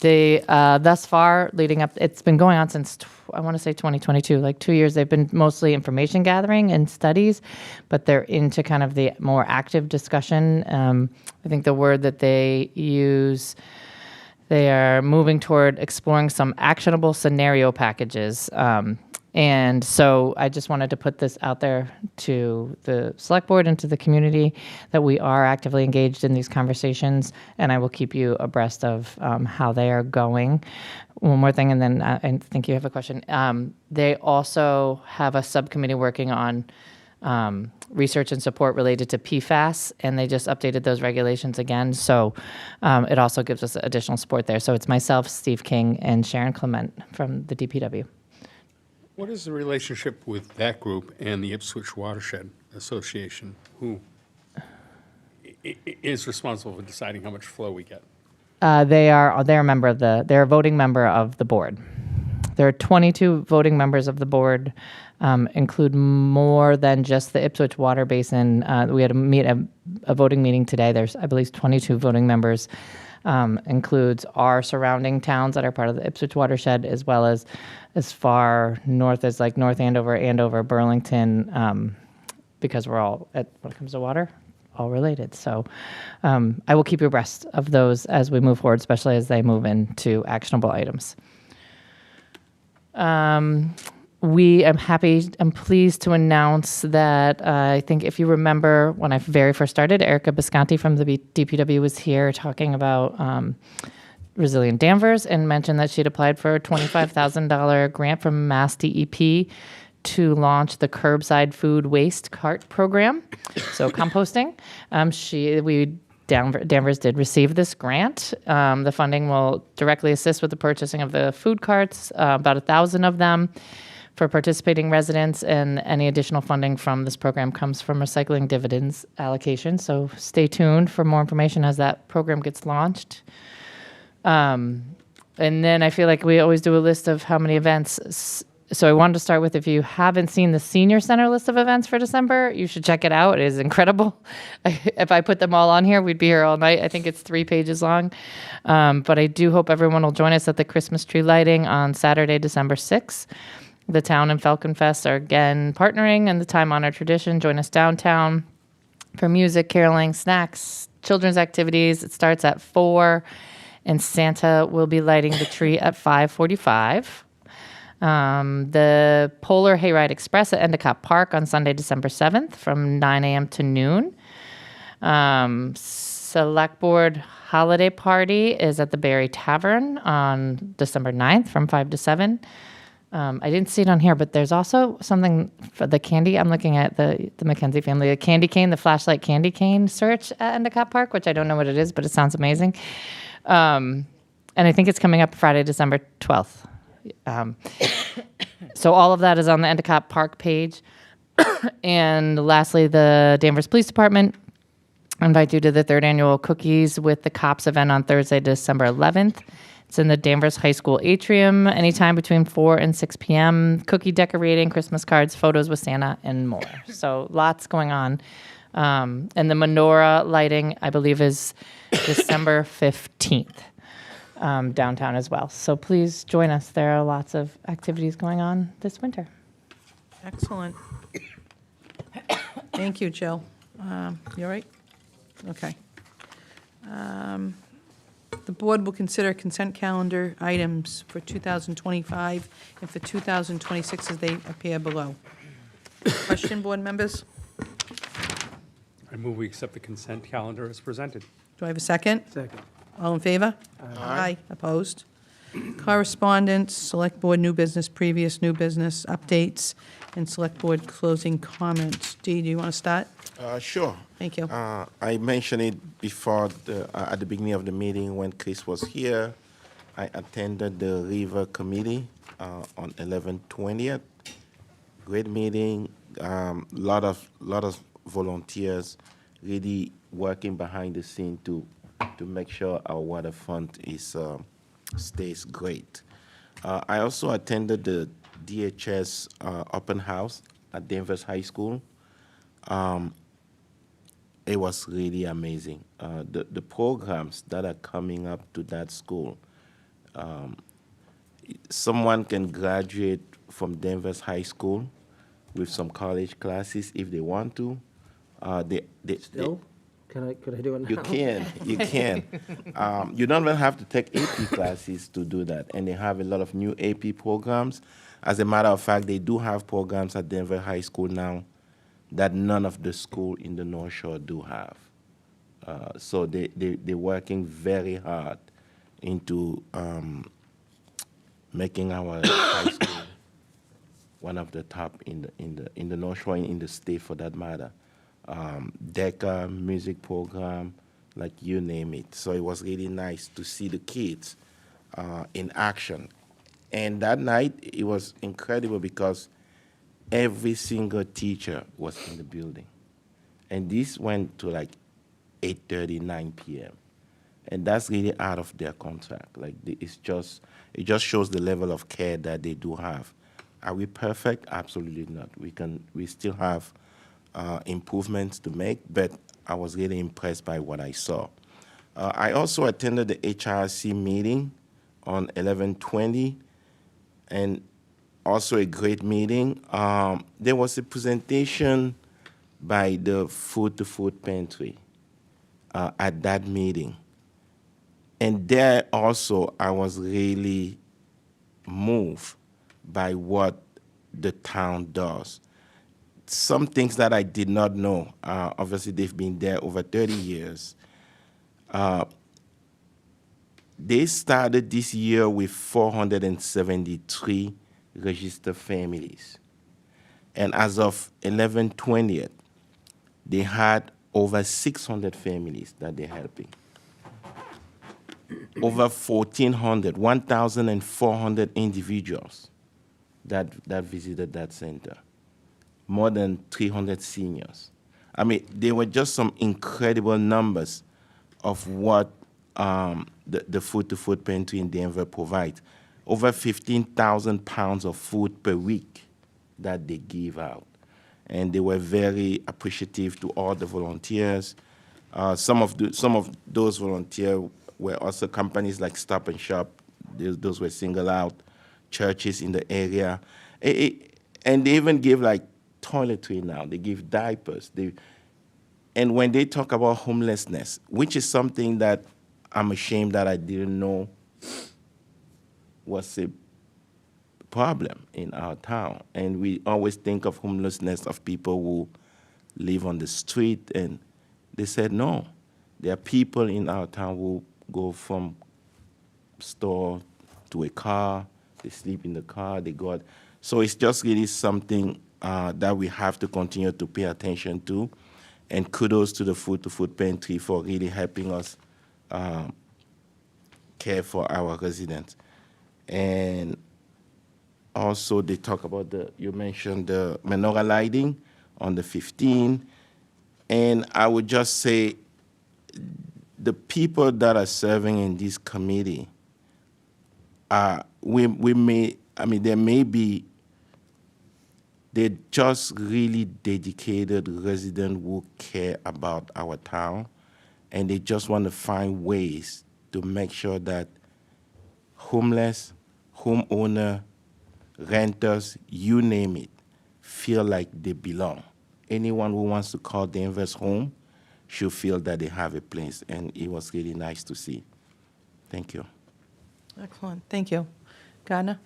They, thus far, leading up, it's been going on since, I want to say 2022, like 2 years. They've been mostly information gathering and studies, but they're into kind of the more active discussion. I think the word that they use, they are moving toward exploring some actionable scenario packages. And so I just wanted to put this out there to the select board and to the community that we are actively engaged in these conversations, and I will keep you abreast of how they are going. One more thing, and then I think you have a question. They also have a subcommittee working on research and support related to PFAS, and they just updated those regulations again. So it also gives us additional support there. So it's myself, Steve King, and Sharon Clement from the DPW. What is the relationship with that group and the Ipswich Watershed Association? Who is responsible for deciding how much flow we get? They're a member of they're a voting member of the board. There are 22 voting members of the board, include more than just the Ipswich Water Basin. We had a voting meeting today. There's, I believe, 22 voting members. Includes our surrounding towns that are part of the Ipswich watershed, as well as far north as like North Andover, Burlington, because we're all, when it comes to water, all related. So I will keep you abreast of those as we move forward, especially as they move into actionable items. I'm pleased to announce that I think if you remember when I very first started, Erica Bisconti from the DPW was here talking about Resilient Danvers and mentioned that she'd applied for a $25,000 grant from Mass DEP to launch the curbside food waste cart program, so composting. Danvers did receive this grant. The funding will directly assist with the purchasing of the food carts, about 1,000 of them, for participating residents, and any additional funding from this program comes from recycling dividends allocation. So stay tuned for more information as that program gets launched. And then I feel like we always do a list of how many events. So I wanted to start with, if you haven't seen the Senior Center list of events for December, you should check it out. It is incredible. If I put them all on here, we'd be here all night. I think it's 3 pages long. But I do hope everyone will join us at the Christmas tree lighting on Saturday, December 6th. The town and Falcon Fest are again partnering in the time-honored tradition. Join us downtown for music, caroling, snacks, children's activities. It starts at 4, and Santa will be lighting the tree at 5:45. The Polar Hayride Express at Endicott Park on Sunday, December 7th from 9 a.m. to noon. Select Board Holiday Party is at the Berry Tavern on December 9th from 5 to 7. I didn't see it on here, but there's also something for the candy. I'm looking at the Mackenzie family, the candy cane, the flashlight candy cane search at Endicott Park, which I don't know what it is, but it sounds amazing. And I think it's coming up Friday, December 12th. So all of that is on the Endicott Park page. And lastly, the Danvers Police Department invite you to the 3rd annual Cookies with the Cops event on Thursday, December 11th. It's in the Danvers High School atrium, anytime between 4 and 6 p.m. Cookie decorating, Christmas cards, photos with Santa, and more. So lots going on. And the menorah lighting, I believe, is December 15th downtown as well. So please join us. There are lots of activities going on this winter. Excellent. Thank you, Jill. You all right? Okay. The board will consider consent calendar items for 2025 and for 2026 as they appear below. Question, board members? I move we accept the consent calendar as presented. Do I have a second? Second. All in favor? Aye. Opposed? Correspondence, select board new business, previous new business, updates, and select board closing comments. Dee, do you want to start? Sure. Thank you. I mentioned it before at the beginning of the meeting when Chris was here. I attended the River Committee on 11/20th. Great meeting. Lot of volunteers really working behind the scene to make sure our waterfront is stays great. I also attended the DHS open house at Danvers High School. It was really amazing. The programs that are coming up to that school, someone can graduate from Danvers High School with some college classes if they want to. Still? Could I do it now? You can, you can. You don't even have to take AP classes to do that, and they have a lot of new AP programs. As a matter of fact, they do have programs at Denver High School now that none of the school in the North Shore do have. So they're working very hard into making our high school one of the top in the North Shore and in the state for that matter. DECA, music program, like you name it. So it was really nice to see the kids in action. And that night, it was incredible because every single teacher was in the building. And this went to like 8:30, 9 p.m. And that's really out of their contract. Like, it just shows the level of care that they do have. Are we perfect? Absolutely not. We still have improvements to make, but I was really impressed by what I saw. I also attended the HRC meeting on 11/20, and also a great meeting. There was a presentation by the Food to Food Pantry at that meeting. And there also, I was really moved by what the town does. Some things that I did not know. Obviously, they've been there over 30 years. They started this year with 473 registered families. And as of 11/20, they had over 600 families that they're helping. Over 1,400 individuals that visited that center. More than 300 seniors. I mean, there were just some incredible numbers of what the Food to Food Pantry in Denver provides. Over 15,000 pounds of food per week that they give out. And they were very appreciative to all the volunteers. Some of those volunteers were also companies like Stop and Shop. Those were singled out, churches in the area. And they even give like toiletry now. They give diapers. And when they talk about homelessness, which is something that I'm ashamed that I didn't know was a problem in our town. And we always think of homelessness of people who live on the street. And they said, no, there are people in our town who go from store to a car. They sleep in the car. They go out. So it's just really something that we have to continue to pay attention to. And kudos to the Food to Food Pantry for really helping us care for our residents. And also they talk about you mentioned the menorah lighting on the 15th. And I would just say the people that are serving in this committee, there may be, they're just really dedicated residents who care about our town, and they just want to find ways to make sure that homeless, homeowner, renters, you name it, feel like they belong. Anyone who wants to call Danvers home should feel that they have a place, and it was really nice to see. Thank you. Excellent, thank you. Gardner?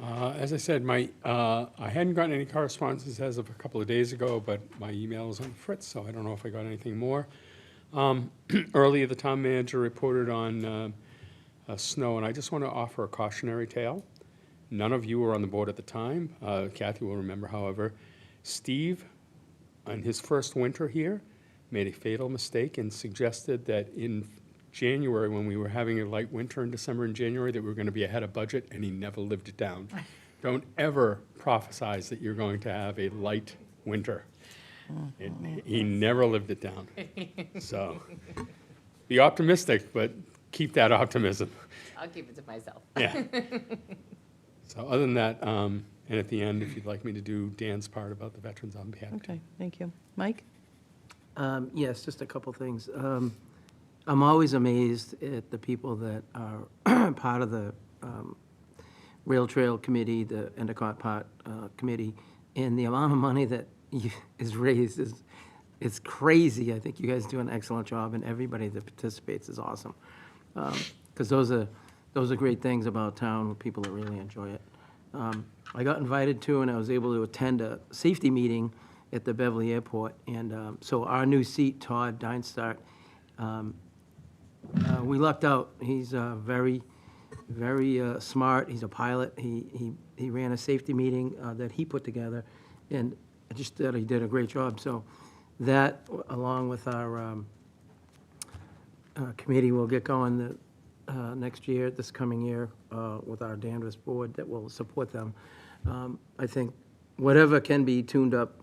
As I said, I hadn't gotten any correspondence as of a couple of days ago, but my email was on fritz, so I don't know if I got anything more. Earlier, the town manager reported on snow, and I just want to offer a cautionary tale. None of you were on the board at the time. Kathy will remember, however. Steve, on his first winter here, made a fatal mistake and suggested that in January, when we were having a light winter in December and January, that we were going to be ahead of budget, and he never lived it down. Don't ever prophesize that you're going to have a light winter. He never lived it down. So be optimistic, but keep that optimism. I'll keep it to myself. Yeah. So other than that, And at the end, if you'd like me to do Dan's part about the veterans, I'll be happy to. Okay, thank you. Mike? Yes, just a couple things. I'm always amazed at the people that are part of the Rail Trail Committee, the Endicott Park Committee, and the amount of money that is raised is crazy. I think you guys do an excellent job, and everybody that participates is awesome. Because those are great things about town, with people that really enjoy it. I got invited to, and I was able to attend a safety meeting at the Beverly Airport, and so our new seat, Todd Deinstart, we lucked out. He's very smart. He's a pilot. He ran a safety meeting that he put together, and I just thought he did a great job. So that, along with our committee, will get going next year, this coming year, with our Danvers board that will support them. I think whatever can be tuned up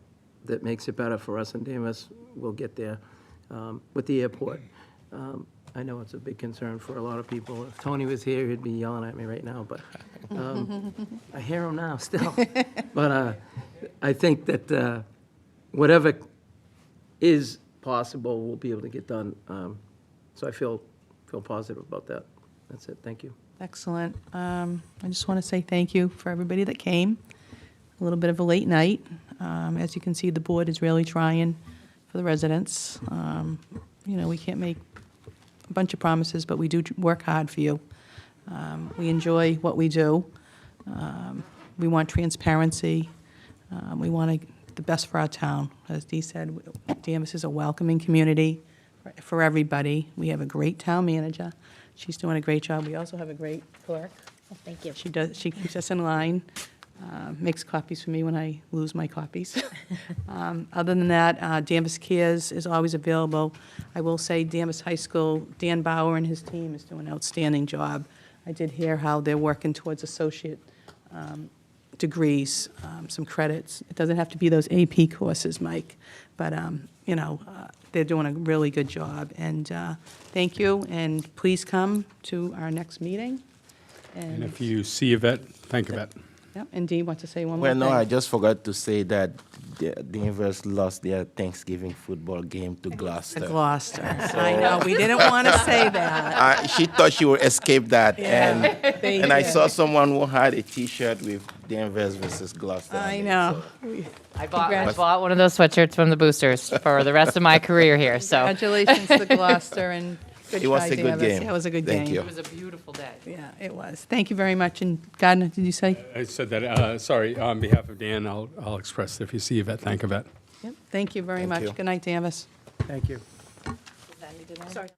that makes it better for us in Danvers, we'll get there with the airport. I know it's a big concern for a lot of people. If Tony was here, he'd be yelling at me right now, but I hear him now still. But I think that whatever is possible, we'll be able to get done. So I feel positive about that. That's it. Thank you. Excellent. I just want to say thank you for everybody that came. A little bit of a late night. As you can see, the board is really trying for the residents. We can't make a bunch of promises, but we do work hard for you. We enjoy what we do. We want transparency. We want the best for our town. As Dee said, Danvers is a welcoming community for everybody. We have a great town manager. She's doing a great job. We also have a great clerk. Thank you. She keeps us in line, makes copies for me when I lose my copies. Other than that, Danvers Cares is always available. I will say Danvers High School, Dan Bauer and his team is doing an outstanding job. I did hear how they're working towards associate degrees, some credits. It doesn't have to be those AP courses, Mike, but they're doing a really good job. And thank you, and please come to our next meeting. And if you see Yvette, thank Yvette. Yep, and Dee wants to say one more Well, thing. no, I just forgot to say that Danvers lost their Thanksgiving football game to Gloucester. Gloucester. I know, we didn't want to say that. She thought she would escape that, Yeah, they and I did. saw someone who had a T-shirt with Danvers versus Gloucester. on I it, know. so- I bought one of those sweatshirts from the Boosters for the rest of my career here, so. Congratulations to Gloucester, and good It was try, a good Danvers. game. Yeah, it was a good game. Thank you. It was a beautiful day. Yeah, it was. Thank you very much. And Gardner, did you say? I said that, sorry, on behalf of Dan, I'll express if you see Yvette, thank Yvette. Yep. Thank you very Thank much. you. Good night, Danvers. Thank you. Sorry.